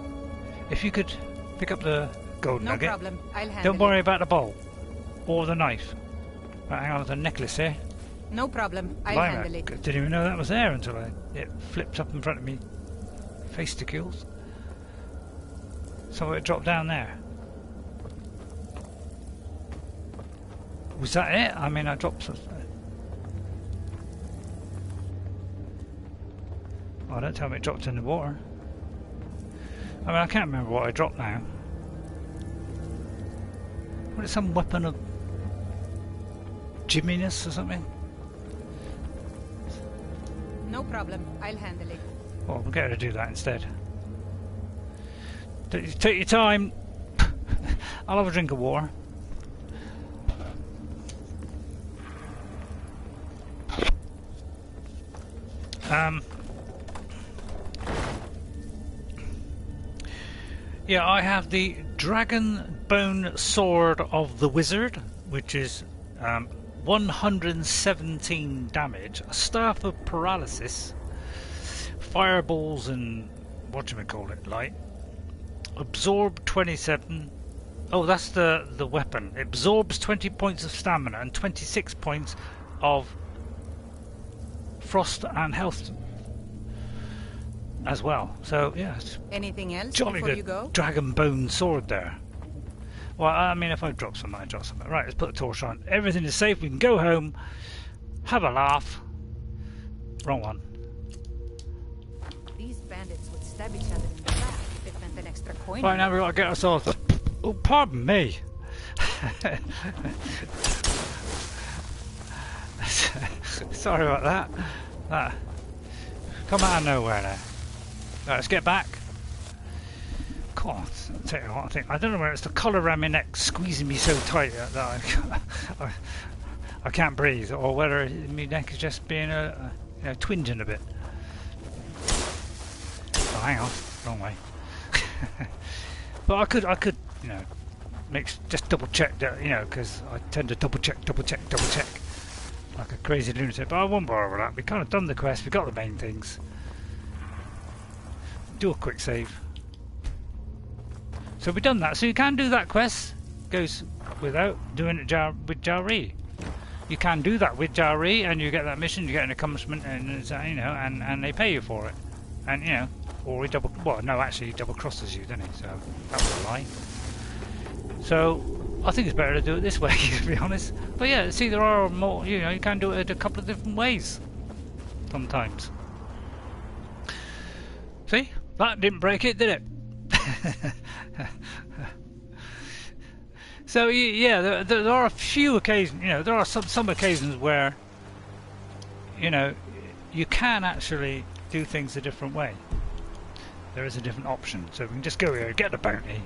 S1: if you could pick up the gold
S2: No
S1: nugget.
S2: problem. I'll handle
S1: Don't worry
S2: it.
S1: about the bowl or the knife. Right, hang on, the necklace here.
S2: No problem. I'll
S1: Blimey,
S2: handle it.
S1: didn't even know that was there until it flipped up in front of me. Fasticles. So it dropped down there. Was that it? I mean, I dropped something. Oh, don't tell me it dropped in the water. I mean, I can't remember what I dropped now. Was it some weapon of Jimminess or something?
S2: No problem. I'll handle it.
S1: Well, we'll get her to do that instead. Take your time. I'll have a drink of water. Yeah, I have the Dragon Bone Sword of the Wizard, which is 117 damage, a Staff of Paralysis, fireballs and whatchamacallit, light. Absorb 27. Oh, that's the weapon. It absorbs 20 points of stamina and 26 points of frost and health as well. So yeah, it's
S2: Anything else
S1: jolly
S2: before
S1: good
S2: you go?
S1: dragon bone sword there. Well, I mean, if I drop something, I drop something. Right, let's put the torch on. Everything is safe. We can go home, have a laugh. Wrong one.
S2: These bandits would stab each other in the back if it meant an extra coin.
S1: Right, now we've got to get ourselves... Oh, pardon me. Sorry about that. Come out of nowhere there. Right, let's get back. Come on, I'll tell you what, I don't know whether it's the collar around my neck squeezing me so tight that I can't breathe, or whether my neck is just being twinging a bit. Oh, hang on, wrong way. But I could, just double check that, because I tend to double check, like a crazy lunatic. But I won't bother with that. We kind of done the quest. We got the main things. Do a quick save. So we've done that. So you can do that quest. Goes without doing it with RayRay. You can do that with RayRay, and you get that mission. You get an accomplishment, and and they pay you for it. And or he double crosses you, doesn't he? So that was a lie. So I think it's better to do it this way, to be honest. But yeah, see, there are more. You can do it a couple of different ways. Sometimes. See, that didn't break it, did it? So yeah, there are a few occasions. There are some occasions where you can actually do things a different way. There is a different option. So we can just go here and get the bounty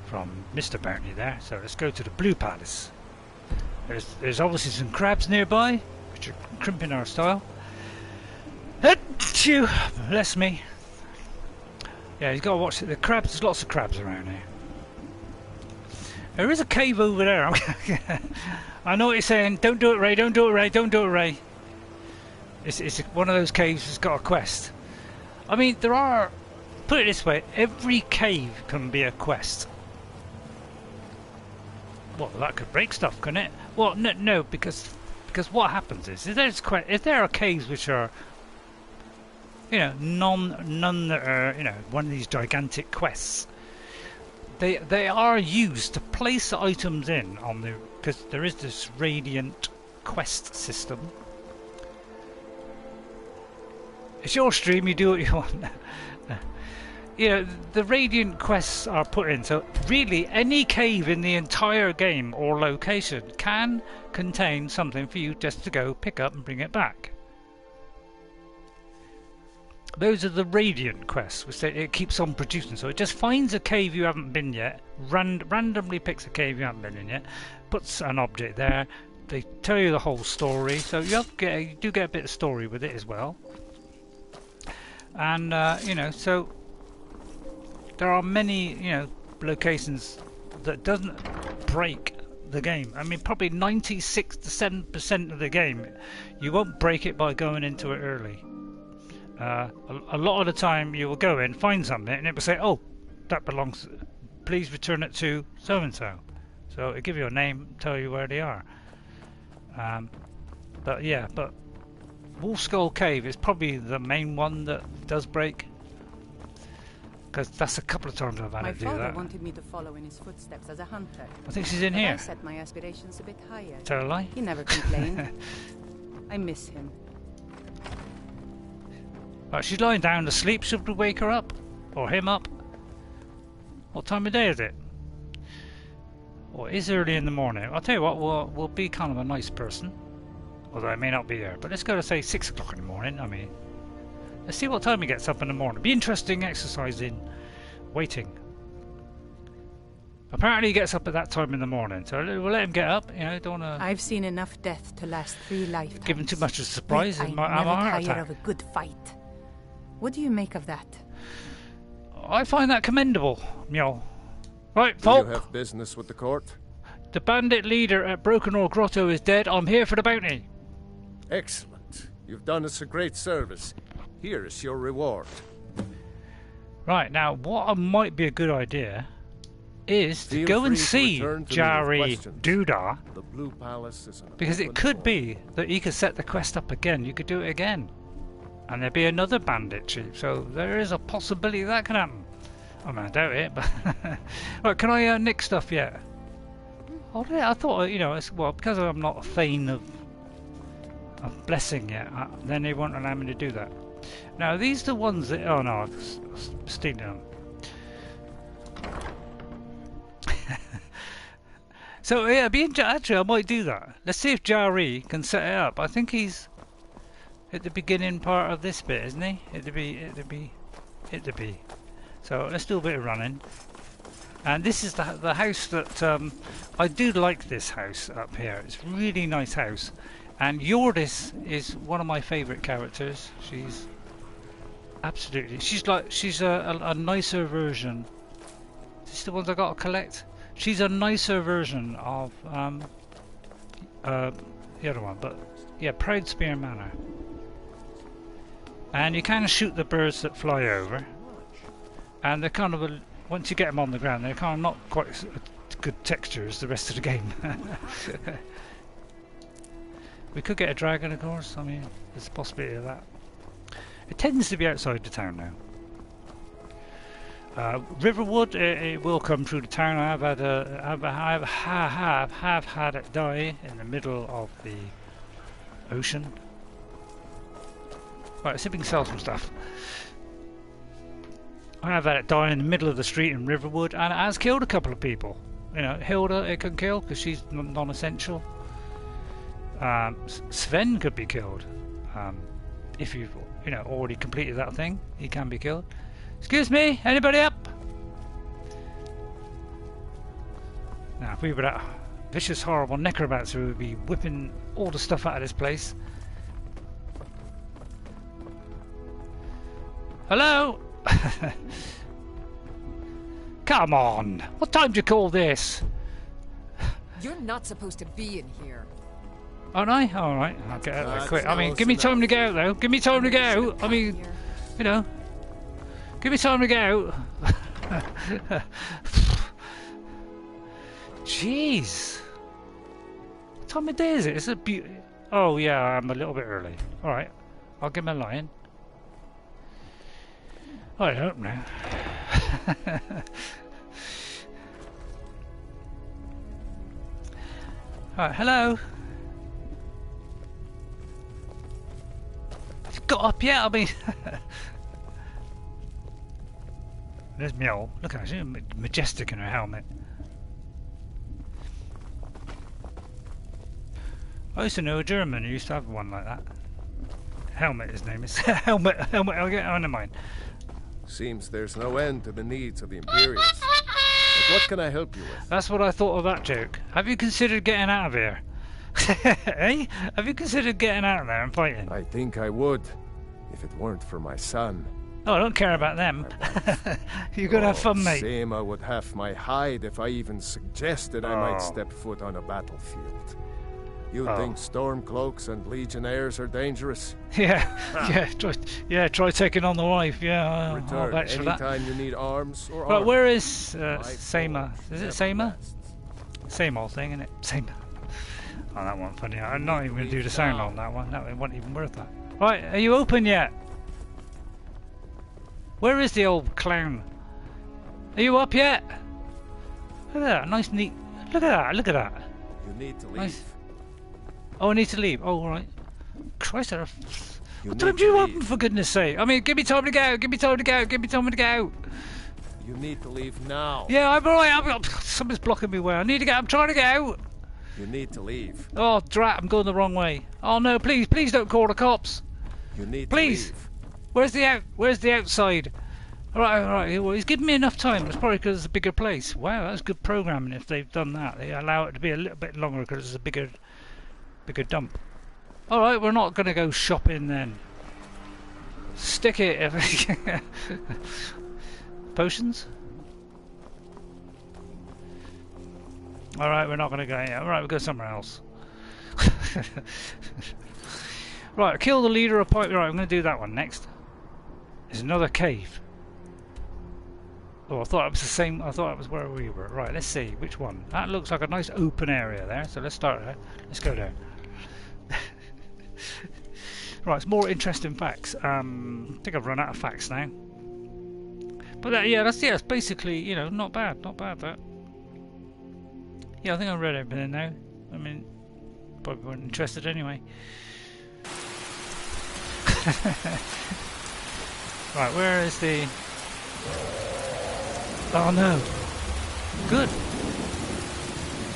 S1: from Mr. Bounty there. So let's go to the Blue Palace. There's obviously some crabs nearby, which are crimping our style. Achoo! Bless me. Yeah, you've got to watch it. The crabs. There's lots of crabs around here. There is a cave over there. I know what you're saying. Don't do it, Ray. Don't do it, Ray. Don't do it, Ray. It's one of those caves that's got a quest. I mean, there are... Put it this way, every cave can be a quest. Well, that could break stuff, couldn't it? Well, no, because what happens is if there are caves which are, none that are, one of these gigantic quests. They are used to place items in on the, because there is this radiant quest system. It's your stream, you do what you want. The radiant quests are put in, so really any cave in the entire game or location can contain something for you just to go pick up and bring it back. Those are the radiant quests, which it keeps on producing. So it just finds a cave you haven't been yet, randomly picks a cave you haven't been in yet, puts an object there. They tell you the whole story, so you do get a bit of story with it as well. And so there are many locations that doesn't break the game. I mean, probably 96 to 7% of the game, you won't break it by going into it early. A lot of the time you will go in, find something, and it will say, oh, that belongs, please return it to so and so. So it'll give you a name, tell you where they are. But Wolf Skull Cave is probably the main one that does break, because that's a couple of times I've had to do that.
S2: My father wanted me to follow in his footsteps as a hunter.
S1: I think she's in
S2: but
S1: here.
S2: I set my aspirations a bit higher.
S1: Tell a lie.
S2: He never complained. I miss him.
S1: Right, she's lying down to sleep. Should we wake her up? Or him up? What time of day is it? Well, it is early in the morning. I'll tell you what, we'll be kind of a nice person. Although I may not be there. But let's go to say 6 o'clock in the morning. I mean, let's see what time he gets up in the morning. Be interesting exercising, waiting. Apparently he gets up at that time in the morning. So we'll let him get up. Don't want to...
S2: I've seen enough death to last 3 lifetimes.
S1: Give him too much of a surprise.
S2: I never tire of a good fight. What do you make of that?
S1: I find that commendable, Mjol. Right, Falk.
S3: Do you have business with the court?
S1: The bandit leader at Oar Grotto is dead. I'm here for the bounty.
S3: Excellent. You've done us a great service. Here is your reward.
S1: Right, now what might be a good idea is to
S3: Feel
S1: go and
S3: free to
S1: see
S3: return to me with
S1: Jari
S3: questions.
S1: Doodah,
S3: The Blue Palace is an
S1: because it
S3: open
S1: could
S3: door.
S1: be that you could set the quest up again. You could do it again, and there'd be another bandit chief. So there is a possibility that can happen. I mean, I doubt it, but right. Can I nick stuff yet? Oh, yeah, I thought, you know, it's, well, because I'm not a Thane of blessing yet, then they won't allow me to do that. Now these are the ones that, oh no, I've stealing them. So yeah, actually I might do that. Let's see if Jari can set it up. I think he's at the beginning part of this bit, isn't he? It'd be. So let's do a bit of running. And this is the house that I do like. This house up here. It's a really nice house. And Yordis is one of my favourite characters. She's absolutely. She's a nicer version. Is this the ones I got to collect? She's a nicer version of the other one, but yeah, Proud Spear Manor. And you kind of shoot the birds that fly over, and they're kind of once you get them on the ground, they're kind of not quite as good texture as the rest of the game. We could get a dragon, of course. I mean, there's a possibility of that. It tends to be outside the town now. Riverwood, it will come through the town. I have had it die in the middle of the ocean. Right, let's see if we can sell some stuff. I have had it die in the middle of the street in Riverwood, and it has killed a couple of people. You know, Hilda it can kill because she's non-essential. Sven could be killed if you've already completed that thing. He can be killed. Excuse me, anybody up? Now, if we were that vicious, horrible necromancer, we would be whipping all the stuff out of this place. Hello? Come on! What time do you call this?
S4: You're not supposed to be in here.
S1: Aren't I? Alright, I'll get out of there quick. I mean, give me time to get out though. Give me time to get out. I mean, you know. Give me time to get out. Jeez. What time of day is it? It's a beauty. Oh yeah, I'm a little bit early. Alright, I'll give him a lion. I hope now. Alright, hello. Have you got up yet? I mean... There's Mjol. Look at her, she's majestic in her helmet. I used to know a German who used to have one like that. Helmet, his name is. Helmet, I'll get on mine.
S3: Seems there's no end to the needs of the Imperials. But what can I help you with?
S1: That's what I thought of that joke. Have you considered getting out of here? Eh? Have you considered getting out of there and fighting?
S3: I think I would, if it weren't for my son.
S1: Oh, I don't care about them. You're gonna have fun, mate.
S3: Same, I would have my hide if I even suggested I might step foot on a battlefield. You think Stormcloaks and Legionnaires are dangerous?
S1: Try taking on the wife. Yeah, I'll
S3: Return
S1: vouch for that.
S3: anytime you need arms or
S1: Right,
S3: armor.
S1: where is Sama? Is it Sama? Same old thing, isn't it? Same. Oh, that one funny. I'm not even going to do the sound on that one. That wasn't even worth that. Right, are you open yet? Where is the old clown? Are you up yet? Look at that, nice neat. Look at that, look at that.
S3: You need to leave.
S1: Nice. Oh, I need to leave. Oh, all right. Christ, what time
S3: need
S1: do you
S3: to
S1: open,
S3: leave.
S1: for goodness sake? I mean, give me time to go. Give me time to go. Give me time to go.
S3: You need to leave now.
S1: Yeah, I'm all right. Something's blocking me way. I need to go. I'm trying to go.
S3: You need to leave.
S1: Oh, drat! I'm going the wrong way. Oh no! Please, please don't call the cops.
S3: You need
S1: Please.
S3: to leave.
S1: Where's the outside? All right. Well, he's given me enough time. It's probably because it's a bigger place. Wow, that's good programming. If they've done that, they allow it to be a little bit longer because it's a bigger dump. All right, we're not going to go shopping then. Stick it. Potions. All right, we're not going to go. Yeah, all right, we'll go somewhere else. Right, kill the leader of Pipe. Right, I'm going to do that one next. There's another cave. Oh, I thought it was the same. I thought it was where we were. Right, let's see which one. That looks like a nice open area there. So let's start there. Let's go there. Right, it's more interesting facts. I think I've run out of facts now. But yeah, that's basically, you know, not bad that. Yeah, I think I've read everything now. I mean, probably weren't interested anyway. Right, where is the... Oh no! Good!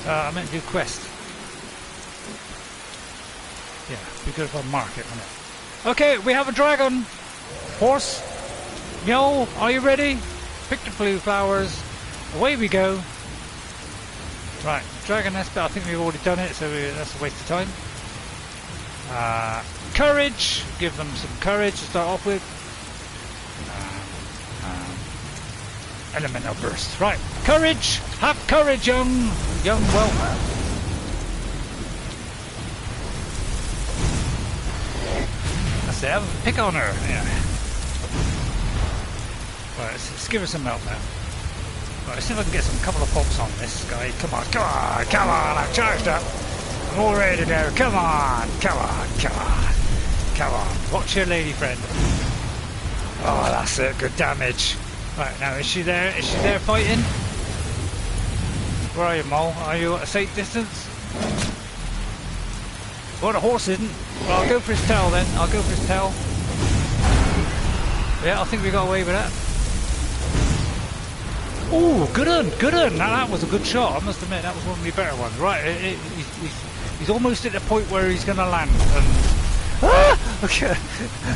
S1: I meant to do quest. Yeah, be good if I mark it, wouldn't it? Okay, we have a dragon! Horse! Yngol, are you ready? Pick the blue flowers. Away we go! Right, dragon nest, but I think we've already done it, so that's a waste of time. Courage! Give them some courage to start off with. Elemental burst. Right, courage! Have courage, young whelp. That's it, pick on her. Yeah. Right, let's give her some milk now. Right, let's see if I can get some couple of pops on this guy. Come on, I've charged up. I'm all ready to go. Come on. Watch your lady friend. Oh, that's it, good damage. Right, now is she there? Is she there fighting? Where are you, Mole? Are you at a safe distance? Well, the horse isn't. Well, I'll go for his tail then. Yeah, I think we got away with that. Oh, good un. Now that was a good shot. I must admit, that was one of my better ones. Right, he's almost at the point where he's going to land. And... Ah! Okay.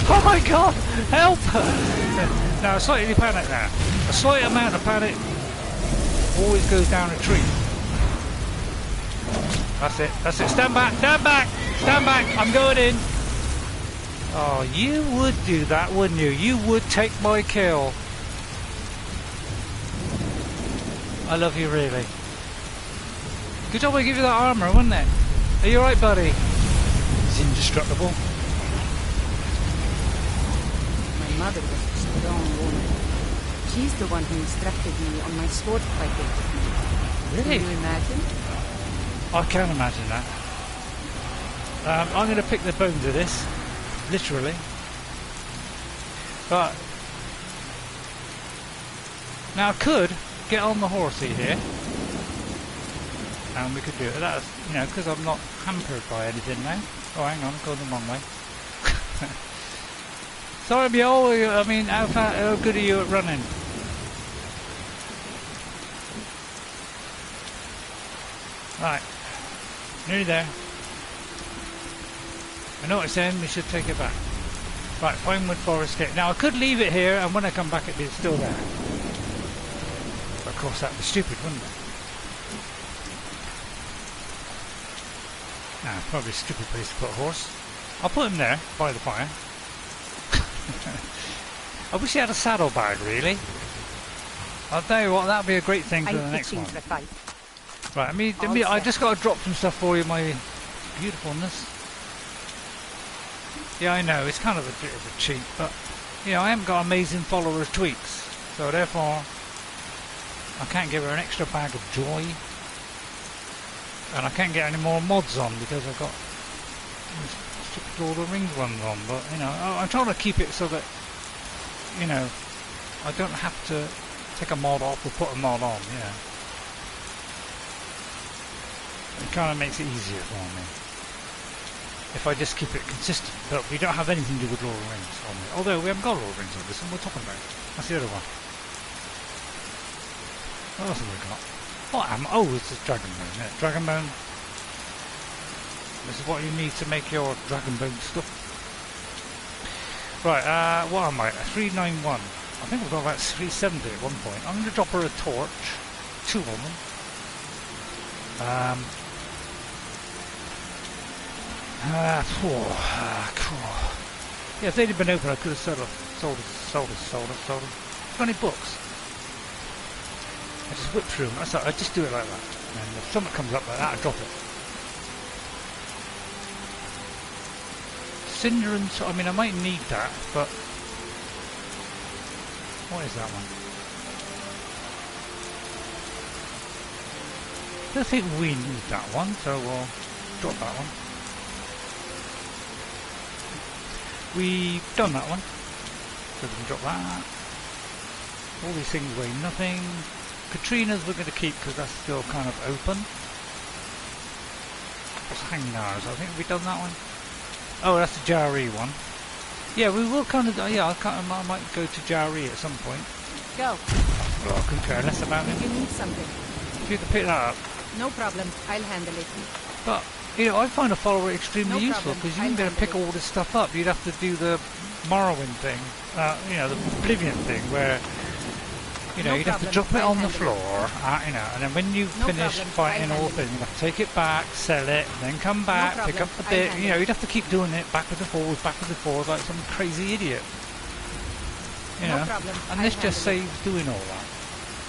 S1: Oh my God! Help! Now, slightly panic now. A slight amount of panic always goes down a tree. That's it. Stand back! I'm going in. Oh, you would do that, wouldn't you? You would take my kill. I love you, really. Good job I give you that armour, wasn't it? Are you alright, buddy? He's indestructible.
S2: My mother was a strong woman. She's the one who instructed me on my sword fighting technique.
S1: Really?
S2: Can you imagine?
S1: I can imagine that. I'm going to pick the bones of this, literally. But now I could get on the horsey here, and we could do it. That's, you know, because I'm not hampered by anything now. Oh, hang on, I'm going the wrong way. Sorry, Yngol. I mean, how good are you at running? Right, nearly there. I know what it's saying, we should take it back. Right, Pinewood Forest Gate. Now I could leave it here, and when I come back it'd be still there. But of course that'd be stupid, wouldn't it? Nah, probably a stupid place to put a horse. I'll put him there, by the fire. I wish he had a saddlebag, really. I'll tell you what, that'd be a great thing for the next one. Right, I just got to drop some stuff for you, my beautifulness. Yeah, I know, it's kind of a bit of a cheat, but, you know, I haven't got amazing followers tweaks, so therefore, I can't give her an extra bag of joy, and I can't get any more mods on because I've got Lord of the Rings ones on, but, you know, I'm trying to keep it so that, you know, I don't have to take a mod off or put a mod on, yeah. It kind of makes it easier for me if I just keep it consistent. But we don't have anything to do with Lord of the Rings on it. Although we haven't got Lord of the Rings on this one, we're talking about it. That's the other one. What else have we got? What am? Oh, it's a dragon bone. Yeah, dragon bone. This is what you need to make your dragon bone stuff. Right, what am I? 391. I think we've got about 370 at one point. I'm going to drop her a torch. 2 of them. Cool. Yeah, if they'd have been open, I could have sold 20 books. I just whip through them. I just do it like that. And if something comes up like that, I drop it. Cinder and... I mean, I might need that, but... What is that one? don't think we need that one, so we'll drop that one. We've done that one, so we can drop that. All these things weigh nothing. Katrina's we're going to keep because that's still kind of open. What's Hangars? I think we've done that one. Oh, that's the Jari one. Yeah, we will kind of. Yeah, I might go to Jari at some point.
S2: Go.
S1: Well, I couldn't care less about it.
S2: You need something.
S1: If you can pick that up.
S2: No problem. I'll handle it.
S1: But you know, I find a follower extremely
S2: No
S1: useful
S2: problem.
S1: because you can get to pick all this stuff up. You'd have to do the Morrowind thing, you know, the Oblivion thing, where you know you'd have to drop it on the floor, you know, and then when you finish fighting all things, you have to take it back, sell it, and then come back, pick up the bit. You know, you'd have to keep doing it backwards and forwards, like some crazy idiot. You know, and this just saves doing all that.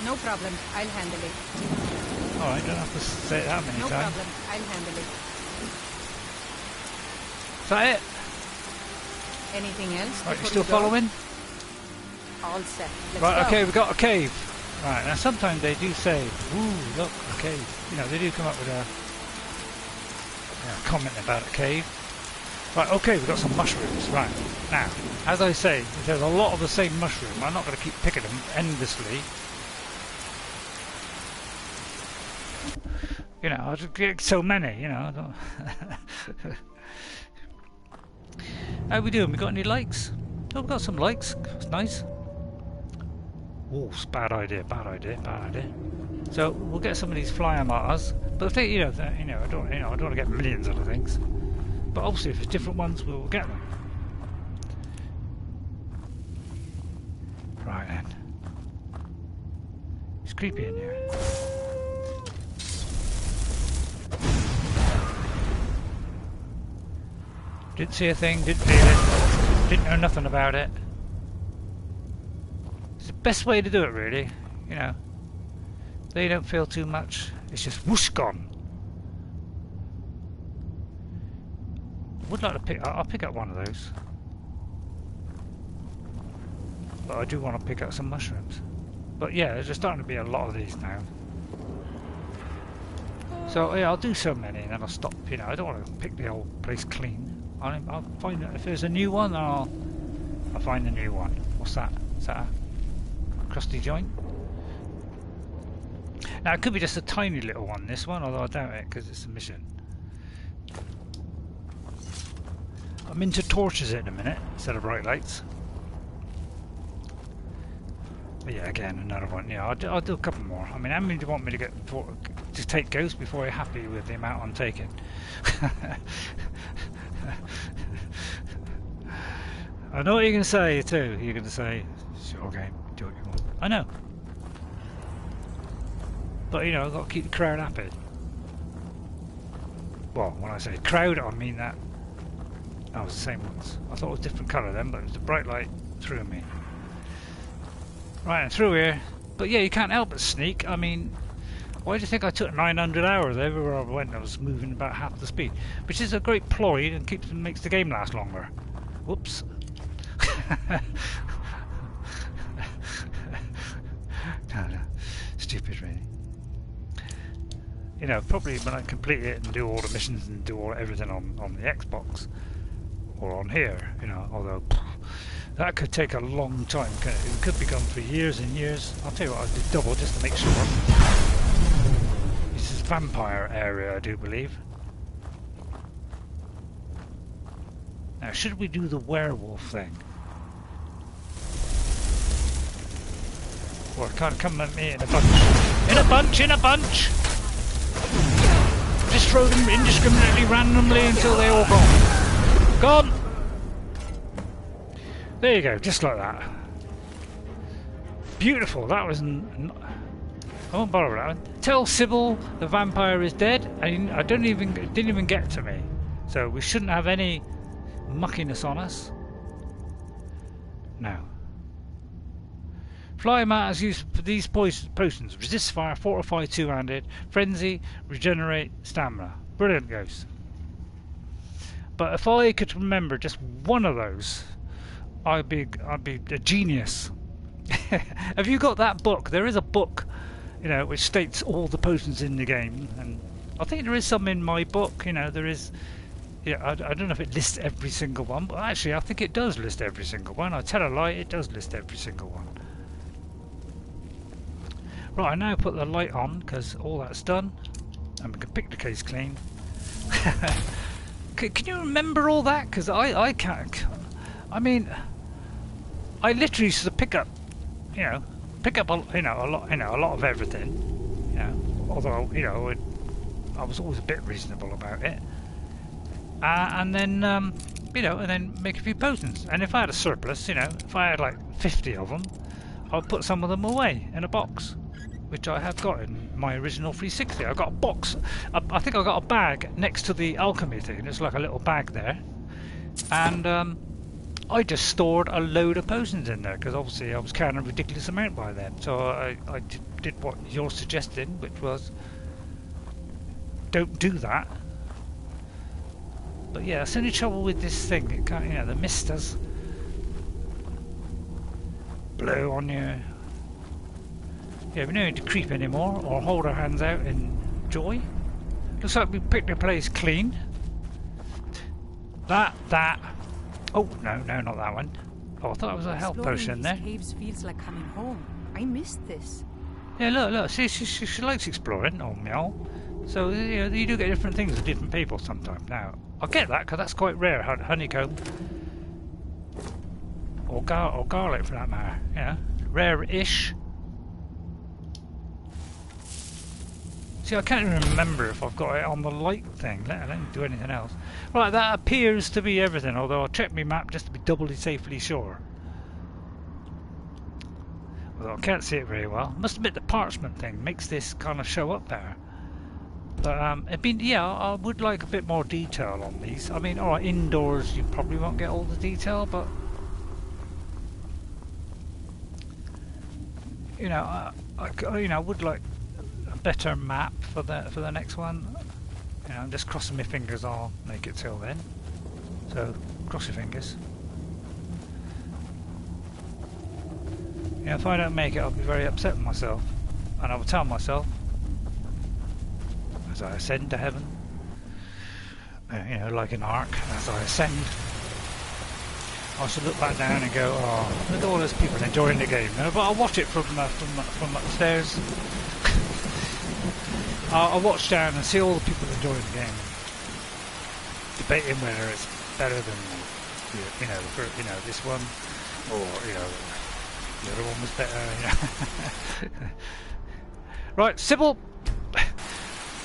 S2: No problem. I'll handle it.
S1: Alright, don't have to say it that many times.
S2: No problem. I'll handle it.
S1: Is that it?
S2: Anything else?
S1: Right, you still following?
S2: All set. Let's
S1: Right,
S2: go.
S1: okay, we've got a cave. Right, now sometimes they do say, ooh, look, a cave. You know, they do come up with a comment about a cave. Right, okay, we've got some mushrooms. Right, now, as I say, there's a lot of the same mushroom. I'm not going to keep picking them endlessly. You know, I just get so many, you know. I don't How we doing? We got any likes? Oh, we got some likes. That's nice. Oh, it's bad idea. So we'll get some of these flyer martyrs, but if they, I don't want to get millions of the things. But obviously, if it's different ones, we will get them. Right then. It's creepy in here. Didn't see a thing, didn't feel it, didn't know nothing about it. It's the best way to do it, really. You know, they don't feel too much. It's just whoosh gone. Would like to pick. I'll pick up one of those, but I do want to pick up some mushrooms. But yeah, there's starting to be a lot of these now. So yeah, I'll do so many, and then I'll stop. You know, I don't want to pick the whole place clean. I'll find that if there's a new one, then I'll find a new one. What's that? Is that a crusty joint? Now it could be just a tiny little one, this one, although I doubt it because it's a mission. I'm into torches in a minute instead of bright lights. But yeah, again, another one. Yeah, I'll do a couple more. I mean, how many do you want me to get to take ghosts before you're happy with the amount I'm taking? I know what you're going to say too. You're going to say, sure game, do what you want. I know. But you know, I've got to keep the crowd happy. Well, when I say crowd, I mean that. Oh, it was the same ones. I thought it was a different colour then, but it was the bright light through me. Right, and through here. But yeah, you can't help but sneak. I mean, why do you think I took 900 hours everywhere I went? I was moving about half the speed, which is a great ploy and makes the game last longer. Whoops. No. Stupid, really. You know, probably when I complete it and do all the missions and do everything on the Xbox or on here, you know, although that could take a long time. It could be gone for years and years. I'll tell you what, I'll do double just to make sure. This is vampire area, I do believe. Now, should we do the werewolf thing? Or can't come at me in a bunch. In a bunch! Just throw them indiscriminately, randomly, until they're all gone. Gone! There you go, just like that. Beautiful, that was... I won't bother with that one. Tell Sybille the vampire is dead. I didn't even get to me. So we shouldn't have any muckiness on us. No. Fly matters used for these potions. Resist fire, fortify two-handed, frenzy, regenerate stamina. Brilliant, Ghost. But if I could remember just one of those, I'd be a genius. Have you got that book? There is a book you know, which states all the potions in the game, and I think there is some in my book. You know, there is. Yeah, I don't know if it lists every single one, but actually I think it does list every single one. I tell a lie, it does list every single one. Right, I now put the light on because all that's done, and we can pick the case clean. Can you remember all that? Because I can't. I mean, I literally used to pick up a lot of everything. You know, although I was always a bit reasonable about it. And then, and then make a few potions. And if I had a surplus, if I had like 50 of them, I'll put some of them away in a box, which I have got in my original 360. I've got a box. I think I got a bag next to the alchemy thing. There's like a little bag there. And I just stored a load of potions in there, because obviously I was carrying a ridiculous amount by then. So I did what you're suggesting, which was don't do that. But yeah, that's the only trouble with this thing. It can't, the mist does blow on you. Yeah, we don't need to creep anymore or hold our hands out in joy. Looks like we picked the place clean. That. Oh no, not that one. Oh, I thought it was a health potion there.
S2: Caves feels like coming home. I missed this.
S1: Yeah, look. She likes exploring. Oh, meow. So you do get different things with different people sometimes. Now I get that because that's quite rare. Honeycomb or garlic for that matter. Yeah, rare-ish. See, I can't even remember if I've got it on the light thing, let alone do anything else. Right, that appears to be everything, although I'll check my map just to be doubly safely sure. Although I can't see it very well. Must admit the parchment thing makes this kind of show up there. But I would like a bit more detail on these. I mean, alright, indoors you probably won't get all the detail, but I would like a better map for the next one. I'm just crossing my fingers I'll make it till then. So cross your fingers. If I don't make it, I'll be very upset with myself, and I will tell myself as I ascend to heaven, like an ark, as I ascend, I should look back down and go, oh, look at all those people enjoying the game. But I'll watch it from upstairs. I'll watch down and see all the people enjoying the game, debating whether it's better than this one, or the other one was better. Right, Sybille.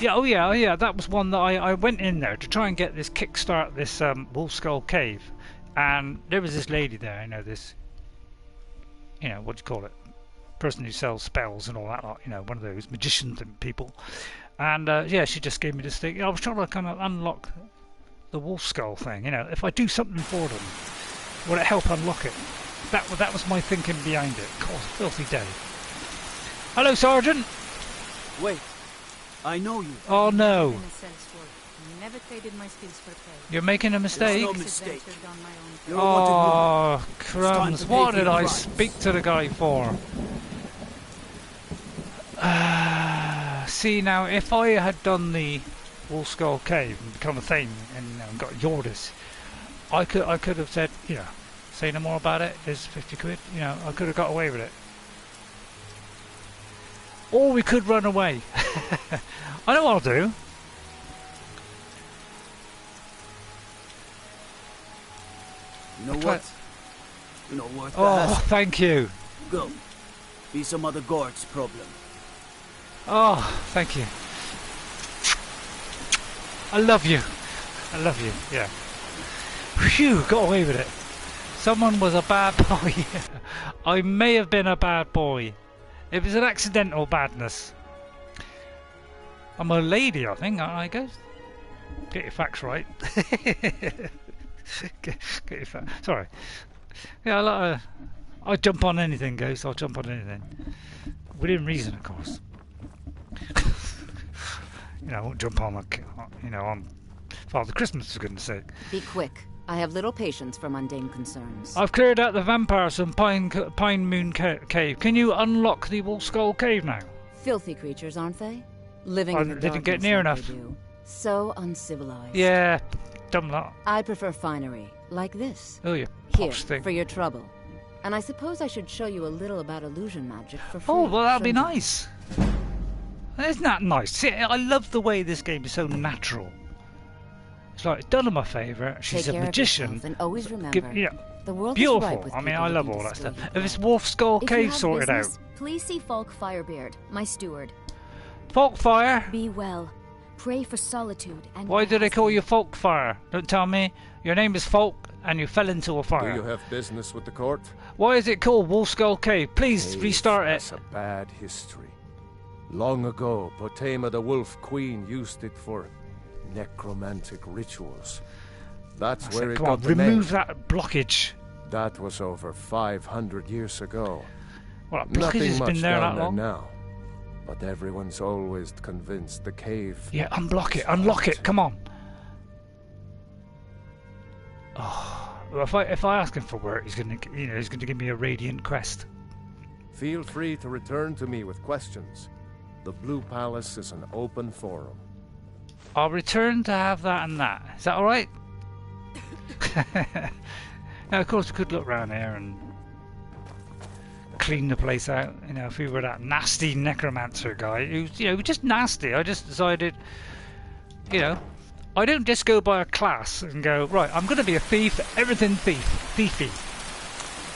S1: Yeah, that was one that I went in there to try and get this kickstart this Wolf Skull Cave, and there was this lady there, this, what do you call it, person who sells spells and all that lot, one of those magicians and people, and she just gave me this thing. I was trying to kind of unlock the Wolf Skull thing, if I do something for them, would it help unlock it? That was my thinking behind it. God, filthy day. Hello, Sergeant.
S7: Wait. I know you.
S1: Oh no!
S2: Never traded my skills for pay.
S1: You're making a mistake.
S7: No mistake.
S1: Oh crumbs! What did I speak to the guy for? See now, if I had done the Wolf Skull Cave and become a thing and got Yordis, I could have said, say no more about it. There's 50 quid. I could have got away with it. Or we could run away. I know what I'll do.
S7: You know what? You know what?
S1: Oh, thank you.
S7: Go. Be some other guard's problem.
S1: Oh, thank you. I love you. Yeah. Phew, got away with it. Someone was a bad boy. I may have been a bad boy. It was an accidental badness. I'm a lady, I think, I guess. Get your facts right. get your facts. Sorry. Yeah, I jump on anything, Ghost. I'll jump on anything. Within reason, of course. I won't jump on, on Father Christmas, for goodness sake.
S8: Be quick. I have little patience for mundane concerns.
S1: I've cleared out the vampires from Pinemoon Cave. Can you unlock the Wolf Skull Cave now?
S8: Filthy creatures, aren't they? Living
S1: I
S8: in the
S1: didn't get
S8: darkness
S1: near
S8: like
S1: enough.
S8: they do. So uncivilized.
S1: Yeah, dumb lot.
S8: I prefer finery, like this.
S1: Oh, you
S8: Here,
S1: posh thing.
S8: for your trouble. And I suppose I should show you a little about illusion magic for free.
S1: Oh, well, that'd be
S8: shouldn't I?
S1: nice. Isn't that nice? See, I love the way this game is so natural. It's like, done her my favour. She's
S8: Take
S1: a
S8: care of
S1: magician.
S8: yourself and always remember,
S1: You know,
S8: the world is ripe
S1: beautiful.
S8: with
S1: I mean,
S8: people
S1: I
S8: who
S1: love
S8: can
S1: all that
S8: destroy
S1: stuff.
S8: your
S1: If it's
S8: plans.
S1: Wolf Skull
S9: If you
S1: Cave
S9: have
S1: sorted out.
S9: business, please see Falk Firebeard, my steward.
S1: Falk Fire?
S9: Be well. Pray for solitude and
S1: Why
S9: my
S1: do they call
S9: husband.
S1: you Falk Fire? Don't tell me. Your name is Falk and you fell into a
S3: Do
S1: fire.
S3: you have business with the court?
S1: Why is it called Wolf Skull Cave? Please
S3: Cave
S1: restart it.
S3: has a bad history. Long ago, Potema the Wolf Queen used it for necromantic rituals. That's
S1: I
S3: where
S1: said,
S3: it
S1: come
S3: got
S1: on,
S3: the
S1: remove
S3: name.
S1: that blockage.
S3: That was over 500 years ago.
S1: Well, that blockage
S3: Nothing
S1: has
S3: much
S1: been there
S3: down
S1: that long.
S3: there now. But everyone's always convinced the cave.
S1: Yeah, unblock it, unlock it, come on. Oh, well, if I ask him for work, he's gonna give me a radiant crest.
S3: Feel free to return to me with questions. The Blue Palace is an open forum.
S1: I'll return to have that and that. Is that all right? Now, of course, we could look around here and clean the place out. You know, if we were that nasty necromancer guy who's, just nasty. I just decided, I don't just go by a class and go, right, I'm going to be a thief, everything thiefy.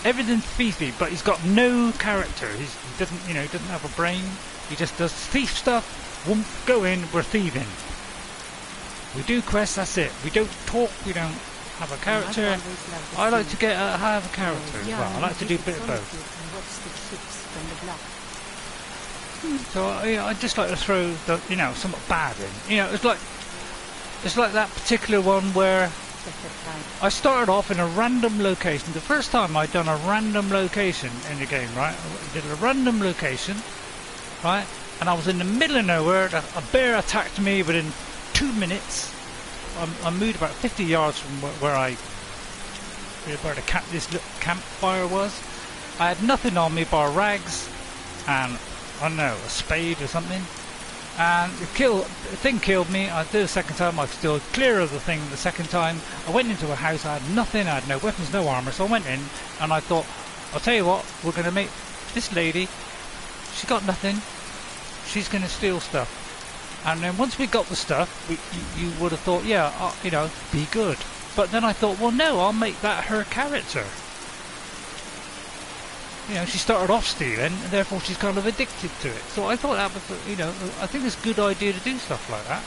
S1: Everything thiefy, but he's got no character. He doesn't have a brain. He just does thief stuff. Won't go in, we're thieving. We do quests, that's it. We don't talk, we don't have a character. I like to have a character as well. I like to do a bit of both. So I just like to throw the, somewhat bad in. It's like that particular one where I started off in a random location. The first time I'd done a random location in the game, right? I did a random location, right? And I was in the middle of nowhere. A bear attacked me within 2 minutes. I moved about 50 yards from where this little campfire was. I had nothing on me but rags and, I don't know, a spade or something. And the thing killed me. I did it a second time. I was still clear of the thing the second time. I went into a house. I had nothing. I had no weapons, no armour. So I went in and I thought, I'll tell you what, we're going to make this lady, she got nothing. She's going to steal stuff. And then once we got the stuff, you would have thought, yeah, be good. But then I thought, well, no, I'll make that her character. She started off stealing, and therefore she's kind of addicted to it. So I thought that was, I think it's a good idea to do stuff like that.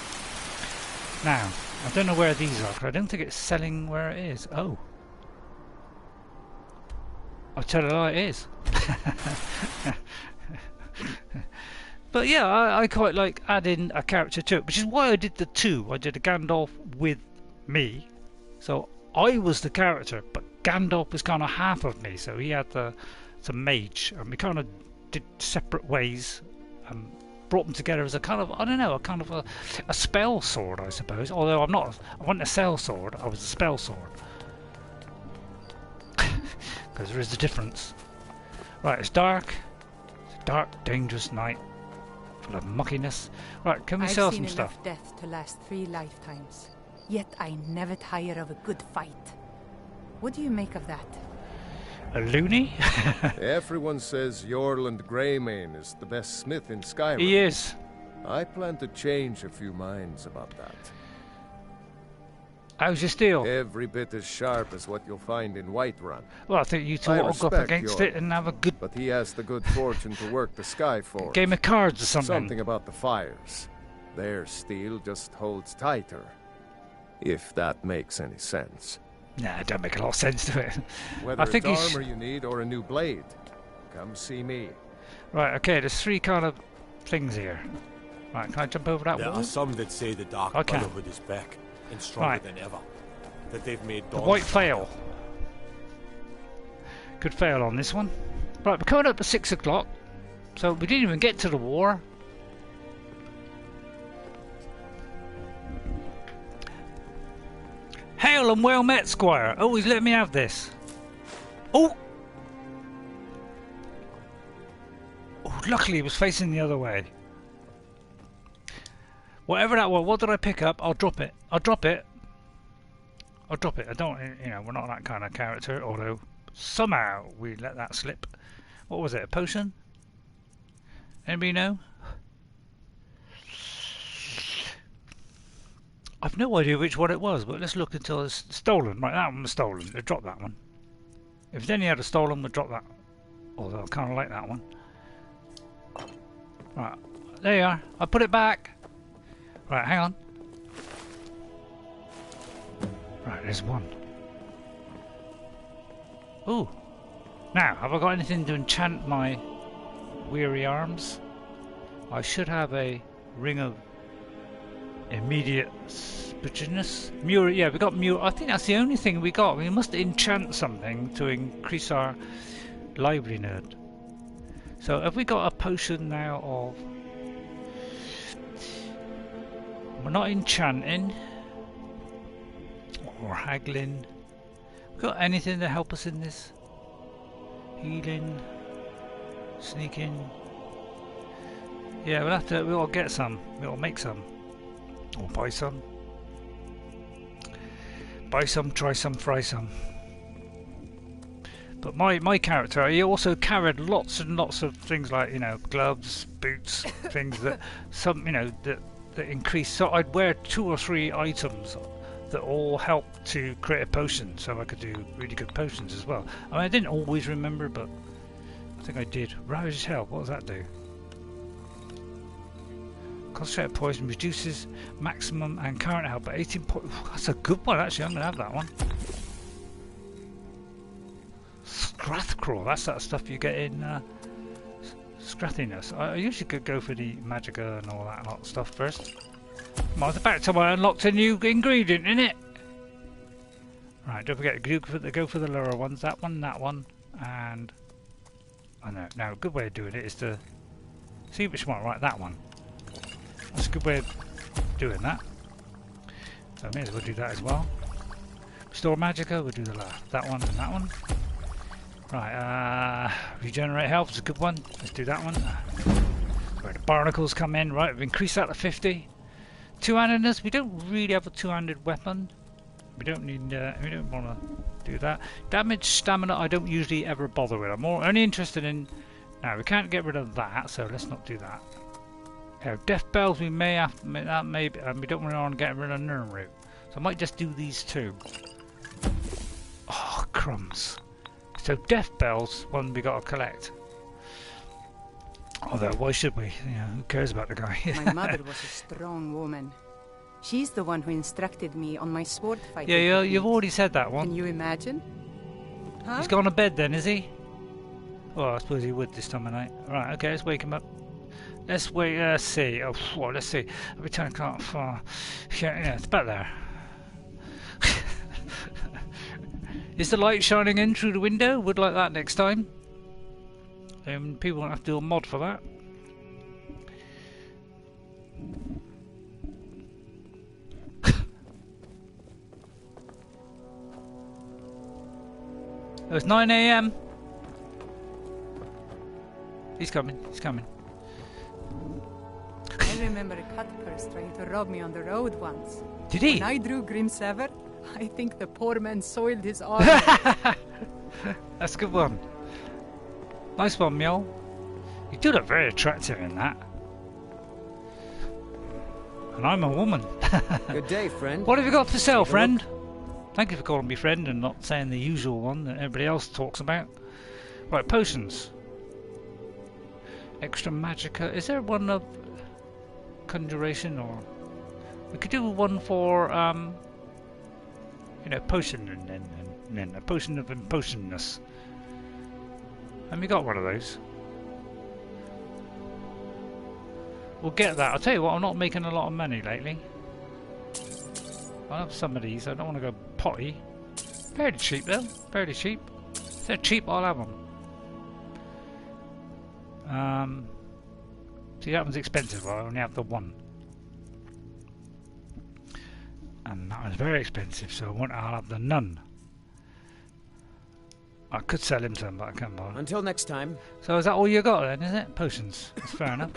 S1: Now, I don't know where these are, because I don't think it's selling where it is. Oh. I'll tell you what it is. But yeah, I quite like adding a character to it, which is why I did the two. I did a Gandalf with me, so I was the character, but Gandalf was kind of half of me, so he had some mage, and we kind of did separate ways and brought them together as a kind of, a spell sword, I suppose. Although I wasn't a spell sword, I was a spell sword. Because there is a difference. Right, it's dark. It's a dark, dangerous night. Full of muckiness. Right, can we sell some stuff?
S2: I've seen enough death to last 3 lifetimes. Yet I never tire of a good fight. What do you make of that?
S1: A loony?
S3: Everyone says Yorland Greymane is the best smith in Skyrim.
S1: He is.
S3: I plan to change a few minds about that.
S1: How's your steel?
S3: Every bit as sharp as what you'll find in Whiterun.
S1: Well, I think you two
S3: I
S1: ought to go up
S3: respect
S1: against
S3: York,
S1: it and have a good
S3: But he has the good fortune to work the Skyforge.
S1: game of cards or something.
S3: Something about the fires. Their steel just holds tighter. If that makes any sense.
S1: Nah, it don't make a lot of sense to it.
S3: Whether
S1: I think
S3: it's
S1: he's...
S3: armor you need or a new blade, come see me.
S1: Right, okay, there's 3 kind of things here. Right, can I jump over that
S5: There
S1: wall?
S5: are some that say the dark
S1: I can.
S5: Brotherhood is back and stronger
S1: Right.
S5: than ever. That they've made
S1: The
S5: Dawn
S1: white
S5: stronger.
S1: fail. Good fail on this one. Right, we're coming up to 6 o'clock. So we didn't even get to the war. Hail and well met, Squire. Always let me have this. Oh! Ooh. Luckily, it was facing the other way. Whatever that was, what did I pick up? I'll drop it. I'll drop it. I'll drop it. I don't, you know, we're not that kind of character, although somehow we let that slip. What was it, a potion? Anybody know? I've no idea which one it was, but let's look until it's stolen. Right, that one was stolen. We'll drop that one. If it's any other stolen, we'll drop that. Although I kind of like that one. Right, there you are. I put it back. Right, hang on. Right, there's one. Ooh. Now, have I got anything to enchant my weary arms? I should have a ring of immediate spittiness. Mure, yeah, we got Mure. I think that's the only thing we got. We must enchant something to increase our livelihood. So have we got a potion now of... We're not enchanting or haggling. Got anything to help us in this? Healing, sneaking. Yeah, we'll have to. We'll get some. We'll make some, or buy some. Buy some, try some, fry some. But my character, he also carried lots and lots of things like, you know, gloves, boots, things that some, you know, that increase. So I'd wear 2 or 3 items that all help to create a potion, so I could do really good potions as well. I mean, I didn't always remember, but I think I did. Rouse Help, what does that do? Concentrated poison reduces maximum and current health at 18 points. That's a good one, actually. I'm going to have that one. Strathcrawl, that's that stuff you get in Scrathiness. I usually could go for the Magicka and all that lot of stuff first. Well, it's about time I unlocked a new ingredient, innit? Right, don't forget to go for the lower ones. That one, and... I know. Now, a good way of doing it is to see which one. Right, that one. That's a good way of doing that. So I may as well do that as well. Restore Magicka, we'll do that one and that one. Right, regenerate health is a good one. Let's do that one. Where the barnacles come in. Right, we've increased that to 50. Two-handedness, we don't really have a two-handed weapon. We don't need, we don't want to do that. Damage, stamina, I don't usually ever bother with. I'm only interested in... Now, we can't get rid of that, so let's not do that. Death bells, we may have to, that may be, we don't really want to get rid of Nirn root. So I might just do these 2. Oh, crumbs. So death bells, one we got to collect. Although, why should we? You know, who cares about the guy?
S2: My mother was a strong woman. She's the one who instructed me on my sword fighting.
S1: Yeah, you've already said that one.
S2: Can you imagine? Huh?
S1: He's gone to bed then, is he? Well, I suppose he would this time of night. Right, okay, let's wake him up. Let's wait, let's see. Oh, let's see. Every time I can't far. Yeah, it's about there. Is the light shining in through the window? Would like that next time. People won't have to do a mod for that. It was 9 AM. He's coming, he's coming.
S2: I remember a cutpurse trying to rob me on the road once.
S1: Did he?
S2: When I drew Grimsever, I think the poor man soiled his arm.
S1: That's a good one. Nice one, Mjol. You do look very attractive in that. And I'm a woman.
S7: Good day, friend.
S1: What have you got to sell, friend? Thank you for calling me friend and not saying the usual one that everybody else talks about. Right, potions. Extra Magicka. Is there one of conjuration, or we could do one for you know, potion and then a potion of impotiousness. And we got one of those. We'll get that. I'll tell you what, I'm not making a lot of money lately. I'll have some of these. I don't want to go potty. Fairly cheap though. Fairly cheap. If they're cheap, I'll have them. See, that one's expensive. I only have the one. And that one's very expensive, so I'll have the none. I could sell him some, but I can't buy.
S7: Until next time.
S1: So is that all you got then, is it? Potions. That's fair enough.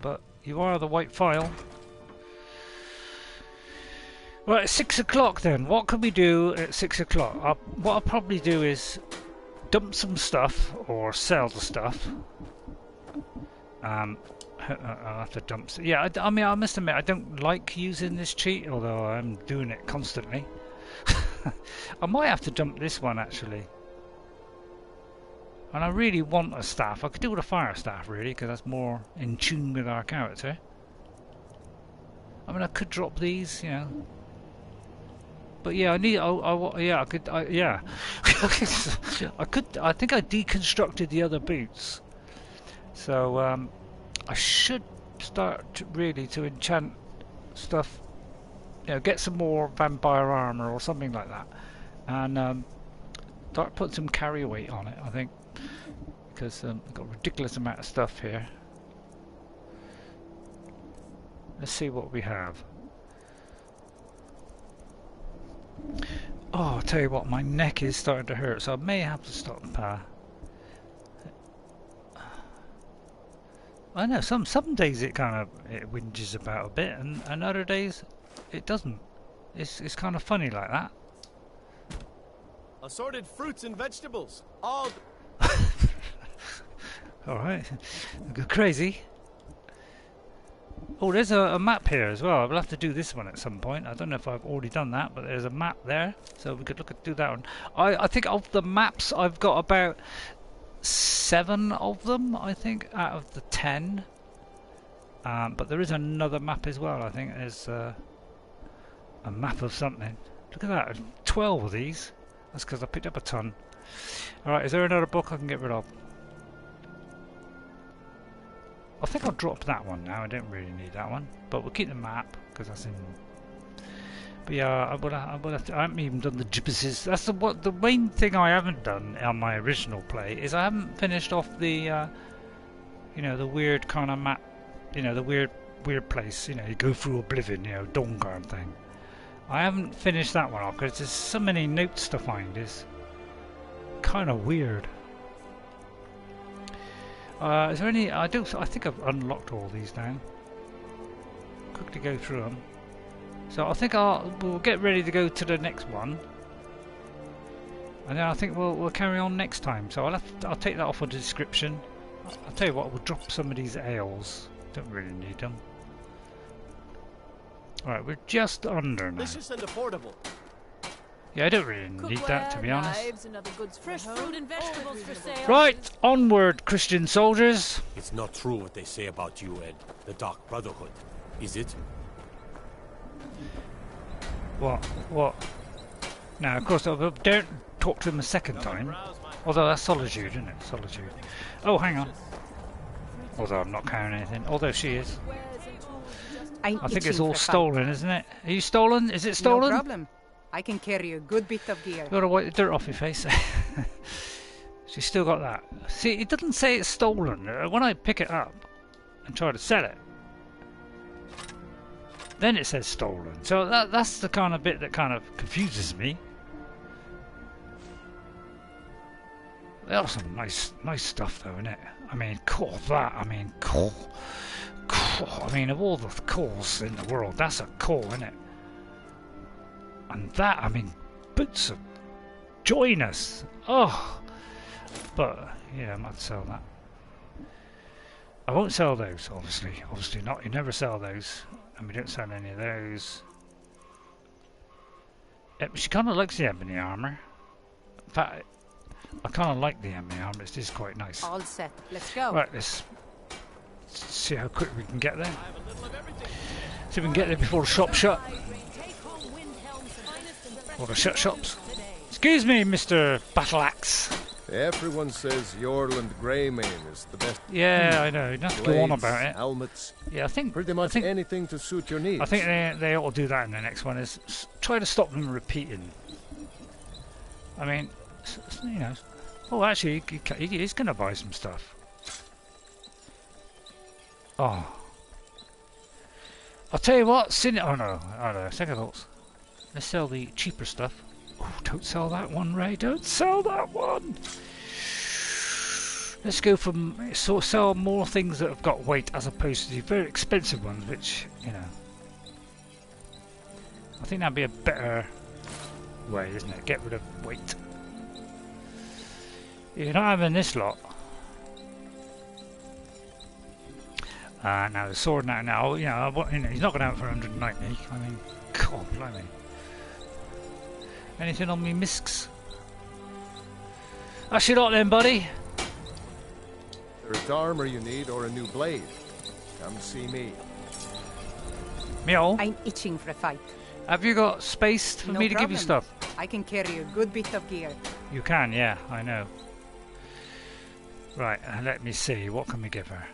S1: But you are the white file. Right, 6 o'clock then. What can we do at 6 o'clock? What I'll probably do is dump some stuff or sell the stuff. I'll have to dump. Yeah, I mean, I must admit, I don't like using this cheat, although I'm doing it constantly. I might have to dump this one actually. And I really want a staff. I could do with a fire staff really, because that's more in tune with our character. I mean, I could drop these, you know. But yeah, I need. Yeah, I could. Yeah, I could. I think I deconstructed the other boots, so I should start really to enchant stuff. You know, get some more vampire armor or something like that, and start putting some carry weight on it. I think because I've got a ridiculous amount of stuff here. Let's see what we have. Oh, I'll tell you what, my neck is starting to hurt, so I may have to stop. I know some days it kind of whinges about a bit, and other days it doesn't. It's kind of funny like that.
S10: Assorted fruits and vegetables, all.
S1: All right, go crazy. Oh, there's a map here as well. We'll have to do this one at some point. I don't know if I've already done that, but there's a map there, so we could do that one. I think of the maps, I've got about 7 of them, I think, out of the 10. But there is another map as well. I think there's a map of something. Look at that, 12 of these. That's because I picked up a ton. Alright, is there another book I can get rid of? I think I'll drop that one now. I don't really need that one, but we'll keep the map because that's in. But yeah, I haven't even done the gypsies. That's the main thing I haven't done on my original play is I haven't finished off the, you know, the weird kind of map, you know, the weird place. You know, you go through Oblivion, you know, Dawnguard thing. I haven't finished that one off because there's so many notes to find. It's kind of weird. Is there any? I think I've unlocked all these now. Quickly go through them. So I think we'll get ready to go to the next one, and then I think we'll carry on next time. So I'll take that off of the description. I'll tell you what, we'll drop some of these ales. Don't really need them. All right, we're just under now.
S10: Delicious and affordable.
S1: Yeah, I don't really need that, to be honest.
S11: Fresh fruit and vegetables for sale.
S1: Right, onward, Christian soldiers.
S12: It's not true what they say about you and the Dark Brotherhood, is it?
S1: What? Now, of course, I don't talk to him a second time. Although that's Solitude, isn't it? Solitude. Oh, hang on. Although I'm not carrying anything. Although she is. I think it's all stolen, isn't it? Are you stolen? Is it stolen?
S2: No problem. I can carry a good bit of gear.
S1: You gotta wipe the dirt off your face. She's still got that. See, it doesn't say it's stolen. When I pick it up and try to sell it, then it says stolen. So that's the kind of bit that kind of confuses me. There's some nice stuff though, isn't it? I mean, cool that. I mean, cool. I mean, of all the calls in the world, that's a call, isn't it? And that, I mean, boots of joyness. Oh, but yeah, I might sell that. I won't sell those, obviously not. You never sell those, and we don't sell any of those. She kind of likes the ebony armor. In fact, I kind of like the ebony armor. It's just quite nice.
S2: All set. Let's go.
S1: Right, let's see how quick we can get there. See if we can get there before the shop shut. Or the shops. Excuse me, Mr. Battle Axe.
S3: Everyone says Yorland Greymane is the best.
S1: Yeah, I know. You don't have to go on about it.
S3: Helmets.
S1: Yeah, I think
S3: pretty much anything to suit your needs.
S1: I think they ought to do that in the next one. Is try to stop them repeating. I mean, you know. Oh, actually, he's going to buy some stuff. Oh, I'll tell you what. Oh no, second thoughts. Let's sell the cheaper stuff. Oh, don't sell that one, Ray. Don't sell that one. Let's go from sell more things that have got weight as opposed to the very expensive ones, which, you know, I think that'd be a better way, isn't it? Get rid of weight. You're not having this lot. Now the sword now, you know, he's not going to have it for 190. I mean, God, blimey. Anything on me, misks? That's your lot then, buddy.
S3: There's armor you need or a new blade. Come see me.
S1: Meow.
S2: I'm itching for a fight.
S1: Have you got space for me to give you stuff?
S2: I can carry a good bit of gear.
S1: You can, yeah, I know. Right, let me see. What can we give her?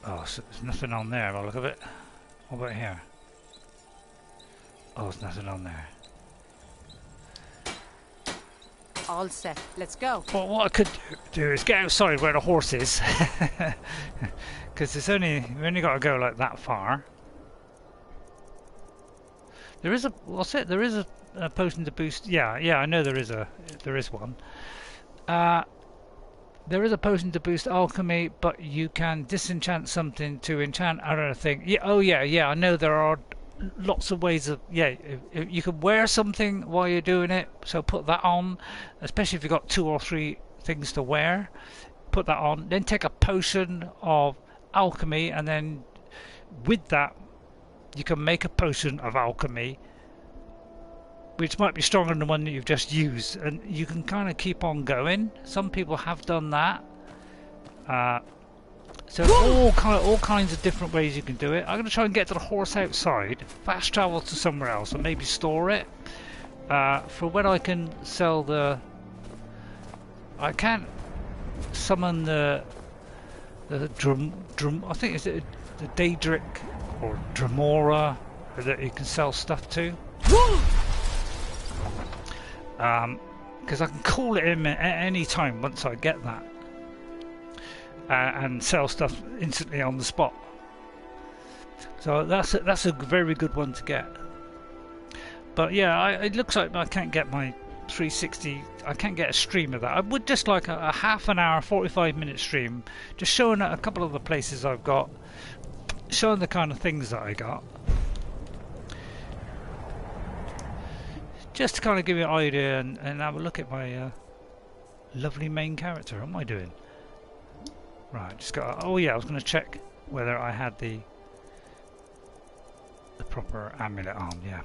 S1: Oh, so there's nothing on there by the look of it. What about here? Oh, there's nothing on there.
S2: All set. Let's go.
S1: Well, what I could do is get outside where the horse is. Because we only got to go like that far. There is a, what's it? There is a potion to boost. Yeah, I know there is one. There is a potion to boost alchemy, but you can disenchant something to enchant other thing. Yeah, oh yeah, I know there are lots of ways of, you can wear something while you're doing it, so put that on, especially if you've got 2 or 3 things to wear. Put that on, then take a potion of alchemy, and then with that you can make a potion of alchemy which might be stronger than the one that you've just used, and you can kind of keep on going. Some people have done that. So all kinds of different ways you can do it. I'm going to try and get to the horse outside, fast travel to somewhere else, and maybe store it for when I can sell the. I can't summon the drum. I think it's the Daedric or Dremora that you can sell stuff to. Because I can call it in at any time once I get that, and sell stuff instantly on the spot. So that's a very good one to get. But yeah, it looks like I can't get my 360. I can't get a stream of that. I would just like a half an hour, 45-minute stream, just showing a couple of the places I've got, showing the kind of things that I got. Just to kind of give you an idea and have a look at my lovely main character. What am I doing? Right, just got. Oh yeah, I was going to check whether I had the proper amulet on. Yeah.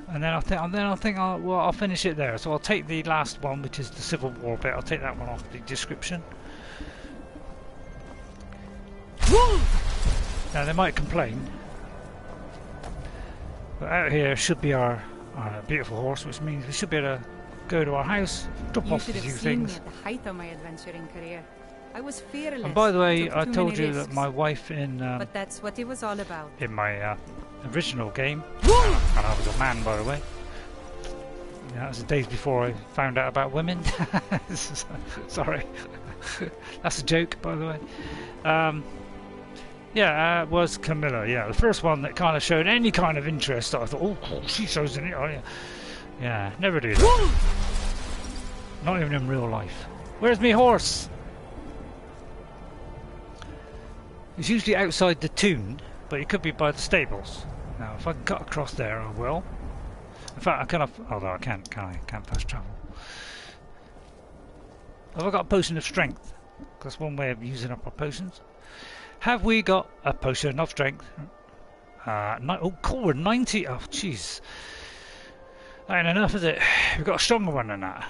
S1: And then I think I'll finish it there. So I'll take the last one, which is the Civil War bit. I'll take that one off the description. Now they might complain. But out here should be our beautiful horse, which means we should be able to go to our house, drop off a few things.
S2: Me at the height of my adventuring career. I was fearless.
S1: And by the way, I told you that my wife in
S2: but that's what it was all about.
S1: In my original game, and I was a man, by the way. Yeah, that was the days before I found out about women. Sorry, that's a joke, by the way. Yeah, it was Camilla. Yeah, the first one that kind of showed any kind of interest. I thought, oh, she shows in it. Oh, yeah. Yeah, never do that. Not even in real life. Where's my horse? He's usually outside the tune, but he could be by the stables. Now, if I can cut across there, I will. In fact, I can. Although I can't. Can I? Can't fast travel. Have I got a potion of strength? That's one way of using up our potions. Have we got a potion of strength? Oh, core 90. Oh, jeez. That ain't enough, is it? We've got a stronger one than that.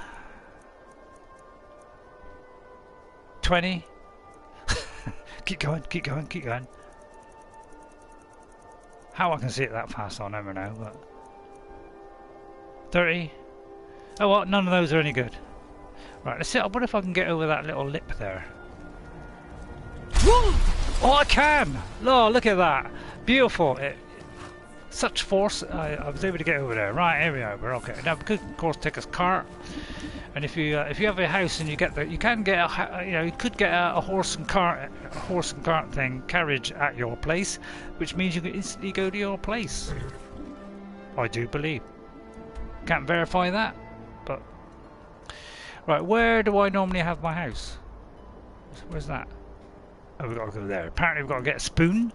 S1: 20. Keep going, keep going, keep going. How I can see it that fast, I'll never know. But 30. Oh, well, none of those are any good. Right, let's see. What if I can get over that little lip there? Oh, I can! Oh, look at that. Beautiful. Such force. I was able to get over there. Right, here we are. We're okay. Now, we could, of course, take a cart And if you have a house and you get you can get you could get a horse and cart thing carriage at your place, which means you can instantly go to your place. I do believe. Can't verify that, but right. Where do I normally have my house? Where's that? Oh, we've got to go there. Apparently, we've got to get a spoon.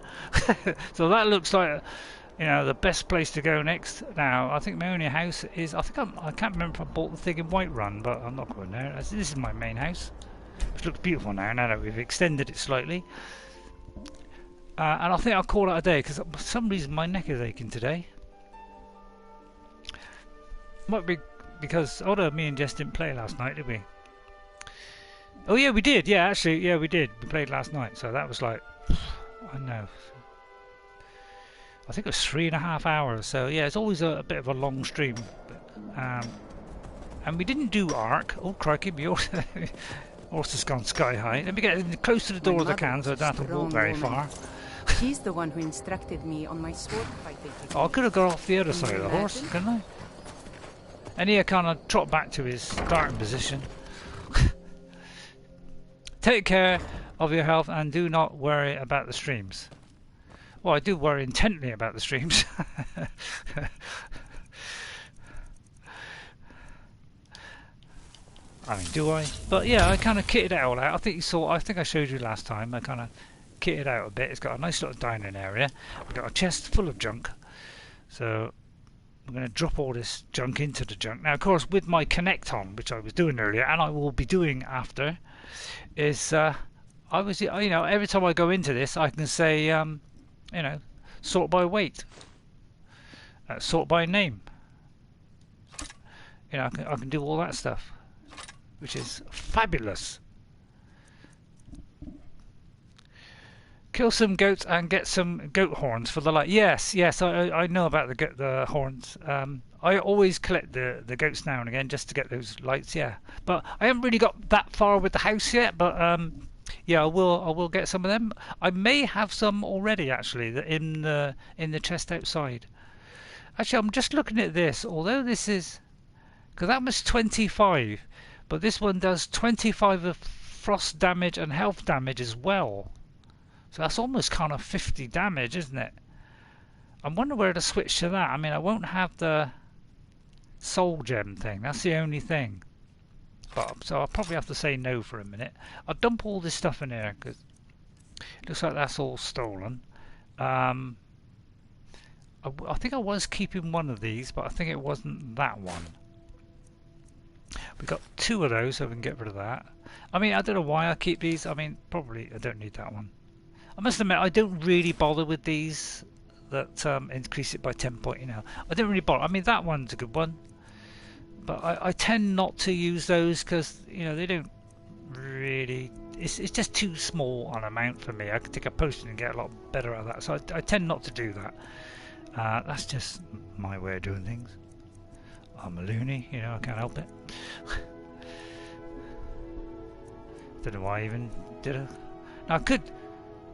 S1: So that looks like, the best place to go next. Now, I think my only house is. I can't remember if I bought the thing in Whiterun, but I'm not going there. This is my main house, which looks beautiful now. Now that we've extended it slightly, and I think I'll call it a day because for some reason my neck is aching today. Might be because although me and Jess didn't play last night, did we? Oh yeah, we did. Yeah, actually, yeah, we did. We played last night, so that was like, I know. I think it was 3.5 hours. So yeah, it's always a bit of a long stream. And we didn't do Ark. Oh crikey, my horse has gone sky high. Let me get close to the door as I can, so I don't have to walk very far.
S2: She's the one who instructed me on my sword fighting technique.
S1: Oh, I could have got off the other side of the horse, couldn't I? And here, kind of trot back to his starting position. Take care of your health and do not worry about the streams. Well, I do worry intently about the streams. I mean, do I? But yeah, I kind of kitted it all out. I think I showed you last time. I kind of kitted out a bit. It's got a nice little dining area. We've got a chest full of junk. So I'm going to drop all this junk into the junk. Now, of course, with my connect on, which I was doing earlier, and I will be doing after, is every time I go into this, I can say, sort by weight, sort by name. I can do all that stuff, which is fabulous. Kill some goats and get some goat horns for the light. Yes, I know about the horns. I always collect the goats now and again just to get those lights. Yeah, but I haven't really got that far with the house yet. But yeah, I will get some of them. I may have some already actually in the chest outside. Actually, I'm just looking at this. Although this is because that was 25, but this one does 25 of frost damage and health damage as well. So that's almost kind of 50 damage, isn't it? I wonder where to switch to that. I mean, I won't have the soul gem thing. That's the only thing. So I'll probably have to say no for a minute. I'll dump all this stuff in here because it looks like that's all stolen. I think I was keeping one of these, but I think it wasn't that one. We've got 2 of those, so we can get rid of that. I mean, I don't know why I keep these. I mean, probably I don't need that one. I must admit, I don't really bother with these that increase it by 10 point. I don't really bother. I mean, that one's a good one, but I tend not to use those because they don't really. It's just too small an amount for me. I could take a potion and get a lot better at that, so I tend not to do that. That's just my way of doing things. I'm a loony, I can't help it. Don't know why I even did it. Now I could.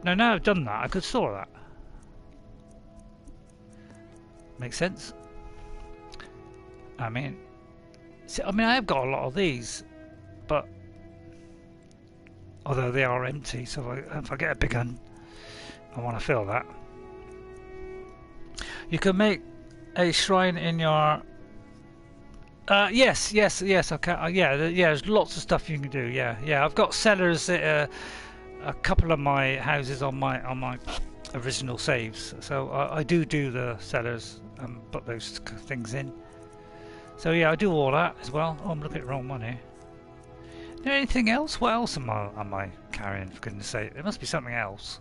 S1: Now I've done that, I could store that. Makes sense. I mean, I have got a lot of these, but although they are empty, so if I get a big one, I want to fill that. You can make a shrine in your. Yes. I can. Yeah. There's lots of stuff you can do. Yeah. I've got cellars at a couple of my houses on my original saves, so I do the cellars and put those things in. So yeah, I do all that as well. Oh, I'm looking at the wrong one here. Is there anything else? What else am I carrying? For goodness sake, there must be something else.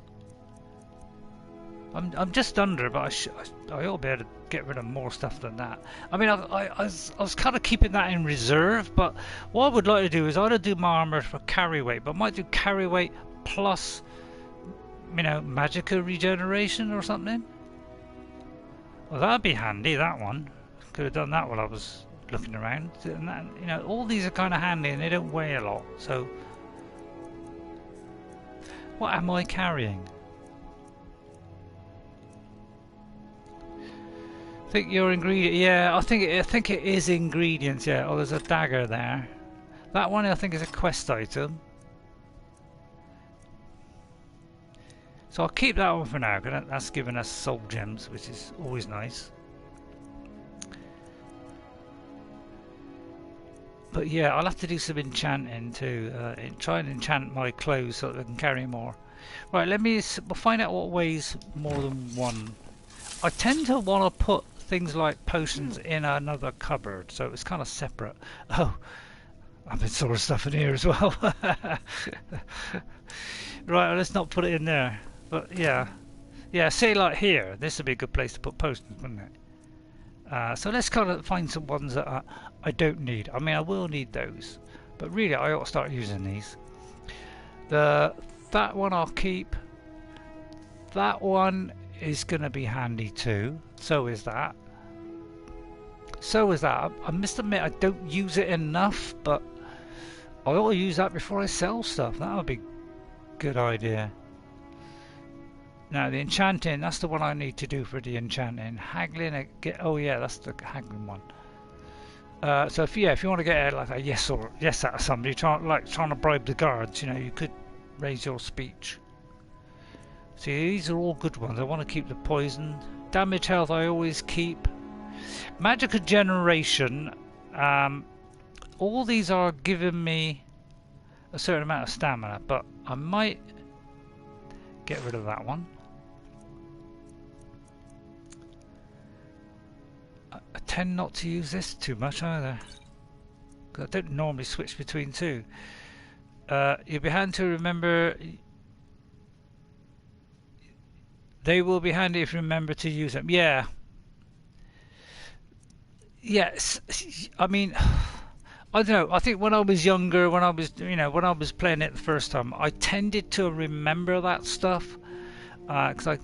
S1: I'm just under, but I ought to be able to get rid of more stuff than that. I mean, I was kind of keeping that in reserve, but what I would like to do is either do my armor for carry weight, but I might do carry weight plus, magica regeneration or something. Well, that'd be handy. That one could have done that while I was looking around. And that, all these are kind of handy, and they don't weigh a lot. So, what am I carrying? I think your ingredient. Yeah, I think it is ingredients. Yeah. Oh, there's a dagger there. That one I think is a quest item. So I'll keep that one for now, because that's giving us soul gems, which is always nice. But yeah, I'll have to do some enchanting too. Try and enchant my clothes so that I can carry more. Right, we'll find out what weighs more than one. I tend to want to put things like potions in another cupboard, so it's kind of separate. Oh, I've been storing stuff in here as well. Right, well, let's not put it in there. But yeah, say like here, this would be a good place to put potions, wouldn't it? So let's kind of find some ones that I don't need. I mean, I will need those, but really I ought to start using these. That one I'll keep. That one is going to be handy too. So is that. I must admit I don't use it enough, but I ought to use that before I sell stuff. That would be a good idea. Now the enchanting, that's the one I need to do for the enchanting. Haggling, oh yeah, that's the haggling one. So if you want to get like a yes out of somebody, trying to bribe the guards, you know, you could raise your speech. See, these are all good ones. I want to keep the poison. Damage health I always keep. Magical generation. All these are giving me a certain amount of stamina, but I might get rid of that one. I tend not to use this too much either, because I don't normally switch between two. You'll be handy to remember. They will be handy if you remember to use them. Yeah. Yes. I mean, I don't know. I think when I was younger, when I was playing it the first time, I tended to remember that stuff because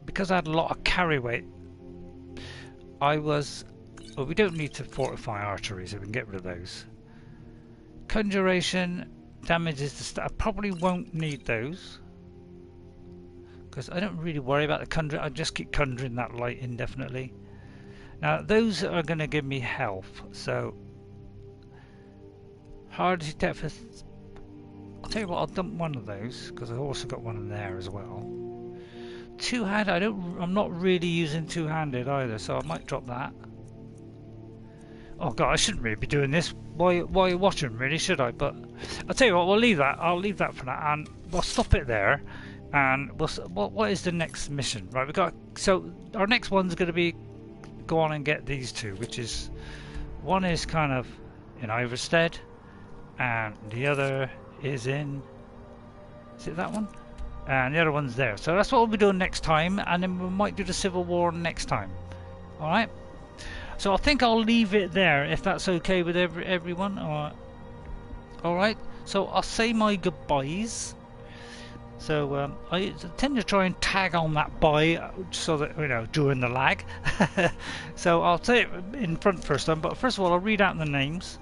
S1: because I had a lot of carry weight. We don't need to fortify archery, so we can get rid of those. Conjuration damages the stat. I probably won't need those, because I don't really worry about the conjuring. I just keep conjuring that light indefinitely. Now those are going to give me health, so hard to detect for. I'll tell you what, I'll dump one of those because I've also got one in there as well. Two-handed, I'm not really using two-handed either, so I might drop that. Oh god, I shouldn't really be doing this while you're watching, really, should I? But I'll tell you what, we'll leave that. I'll leave that for now, and we'll stop it there. And what is the next mission? Right, so our next one's going to be go on and get these two, which is one is kind of in Iverstead, and the other is in. Is it that one? And the other one's there. So that's what we'll be doing next time, and then we might do the Civil War next time. All right. So I think I'll leave it there if that's okay with everyone. All right. So I'll say my goodbyes. So I tend to try and tag on that bye so that during the lag. So I'll say it in front first time. But first of all, I'll read out the names.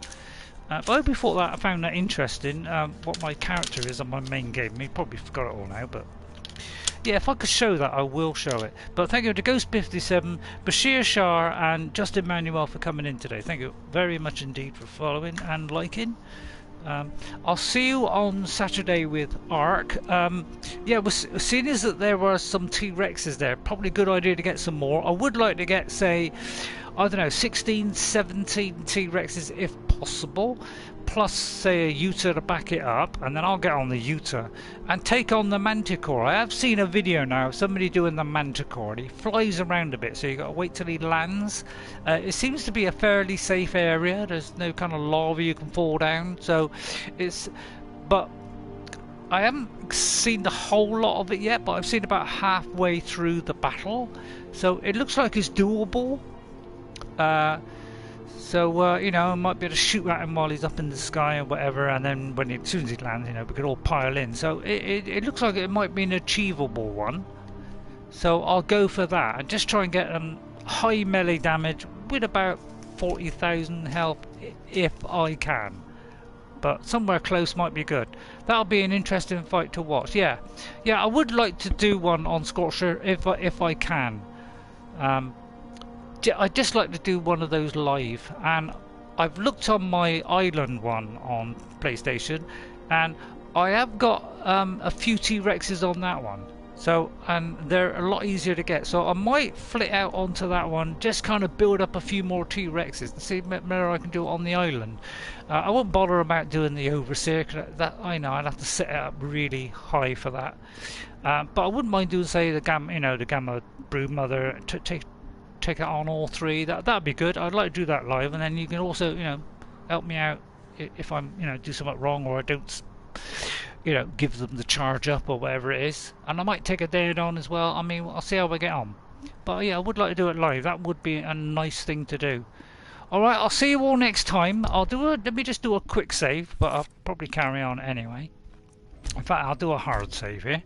S1: But before that, I found that interesting. What my character is on my main game. You probably forgot it all now, but yeah, if I could show that, I will show it. But thank you to Ghost57, Bashir Shah, and Justin Manuel for coming in today. Thank you very much indeed for following and liking. I'll see you on Saturday with Ark. Yeah, seeing as that there were some T-Rexes there, probably a good idea to get some more. I would like to get, say, I don't know, 16, 17 T-Rexes if possible, plus say a Utah to back it up, and then I'll get on the Utah and take on the Manticore. I have seen a video now of somebody doing the Manticore, and he flies around a bit, so you got to wait till he lands. It seems to be a fairly safe area. There's no kind of lava you can fall down, so but I haven't seen the whole lot of it yet, but I've seen about halfway through the battle, so it looks like it's doable. I might be able to shoot at him while he's up in the sky or whatever, and then as soon as he lands, we could all pile in. So it looks like it might be an achievable one. So I'll go for that and just try and get high melee damage with about 40,000 health if I can. But somewhere close might be good. That'll be an interesting fight to watch. Yeah, I would like to do one on Scorcher if I can. I'd just like to do one of those live, and I've looked on my island one on PlayStation, and I have got a few T-Rexes on that one. So, and they're a lot easier to get. So I might flit out onto that one, just kind of build up a few more T-Rexes and see whether I can do it on the island. I won't bother about doing the overseer, 'cause that I know I'd have to set it up really high for that. But I wouldn't mind doing, say, the Gamma Broodmother, take it on all three. That'd be good. I'd like to do that live, and then you can also, help me out if I'm, do something wrong, or I don't, give them the charge up or whatever it is. And I might take a day on as well. I mean, I'll see how I get on. But yeah, I would like to do it live. That would be a nice thing to do. Alright, I'll see you all next time. Let me just do a quick save, but I'll probably carry on anyway. In fact, I'll do a hard save here,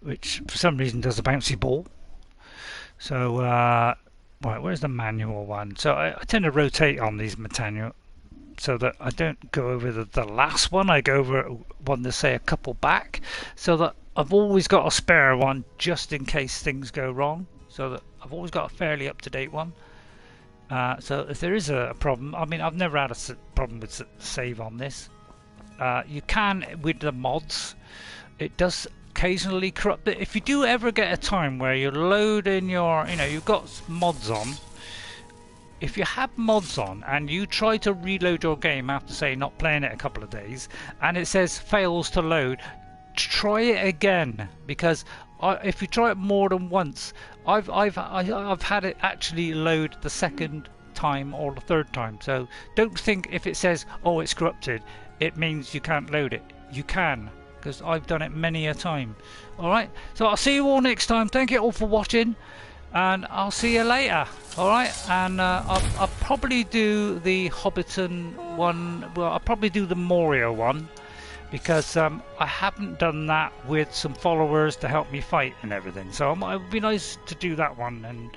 S1: which for some reason does a bouncy ball. So, right, where's the manual one? So I tend to rotate on these manual, so that I don't go over the last one. I go over one to say a couple back, so that I've always got a spare one just in case things go wrong. So that I've always got a fairly up-to-date one. So if there is a problem, I mean, I've never had a problem with save on this. You can with the mods. It does occasionally corrupt it. If you do ever get a time where you're loading your, you've got mods on. If you have mods on and you try to reload your game after, say, not playing it a couple of days, and it says fails to load, try it again, because if you try it more than once, I've had it actually load the second time or the third time. So don't think if it says, oh, it's corrupted, it means you can't load it. You can, because I've done it many a time. Alright, so I'll see you all next time. Thank you all for watching, and I'll see you later. Alright, and I'll probably do the Hobbiton one. Well, I'll probably do the Moria one, because I haven't done that with some followers to help me fight and everything. So it would be nice to do that one and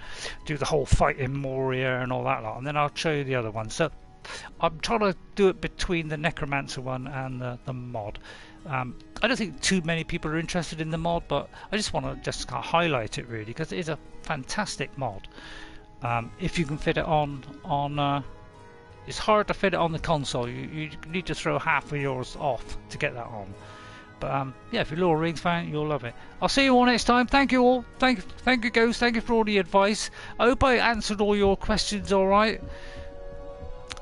S1: do the whole fight in Moria and all that lot, and then I'll show you the other one. So I'm trying to do it between the Necromancer one and the mod. I don't think too many people are interested in the mod, but I just want to just kind of highlight it really, because it is a fantastic mod. If you can fit it on it's hard to fit it on the console. You need to throw half of yours off to get that on. But yeah, if you're a Lord of the Rings fan, you'll love it. I'll see you all next time. Thank you all. Thank you, Ghost. Thank you for all the advice. I hope I answered all your questions all right.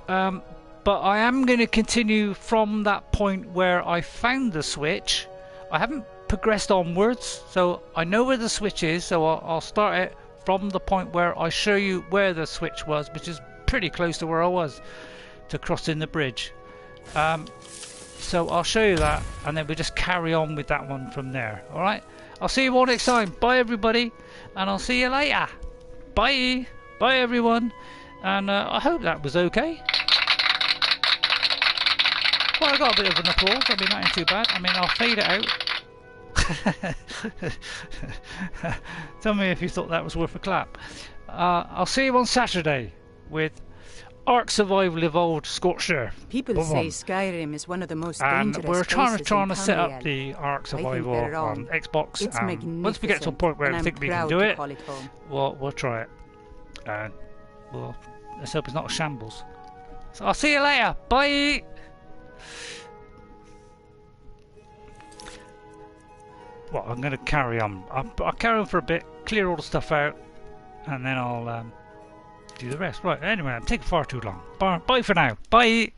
S1: But I am going to continue from that point where I found the switch. I haven't progressed onwards, so I know where the switch is. So I'll start it from the point where I show you where the switch was, which is pretty close to where I was to crossing the bridge. So I'll show you that, and then we'll just carry on with that one from there. Alright, I'll see you all next time. Bye everybody, and I'll see you later. Bye everyone, and I hope that was okay. Well, I got a bit of an applause. I mean, that ain't too bad. I mean, I'll fade it out. Tell me if you thought that was worth a clap. I'll see you on Saturday with Ark Survival Evolved Scorched Earth.
S2: People say Skyrim is one of the most dangerous
S1: we're trying to set up
S2: Tamriel.
S1: the Ark Survival on Xbox.
S2: It's magnificent,
S1: once we get to a point where I think we can do it, we'll try it. And let's hope it's not a shambles. So I'll see you later. Bye. Well, I'm going to carry on. I'll carry on for a bit, clear all the stuff out, and then I'll do the rest. Right, anyway, I'm taking far too long. Bye for now. Bye!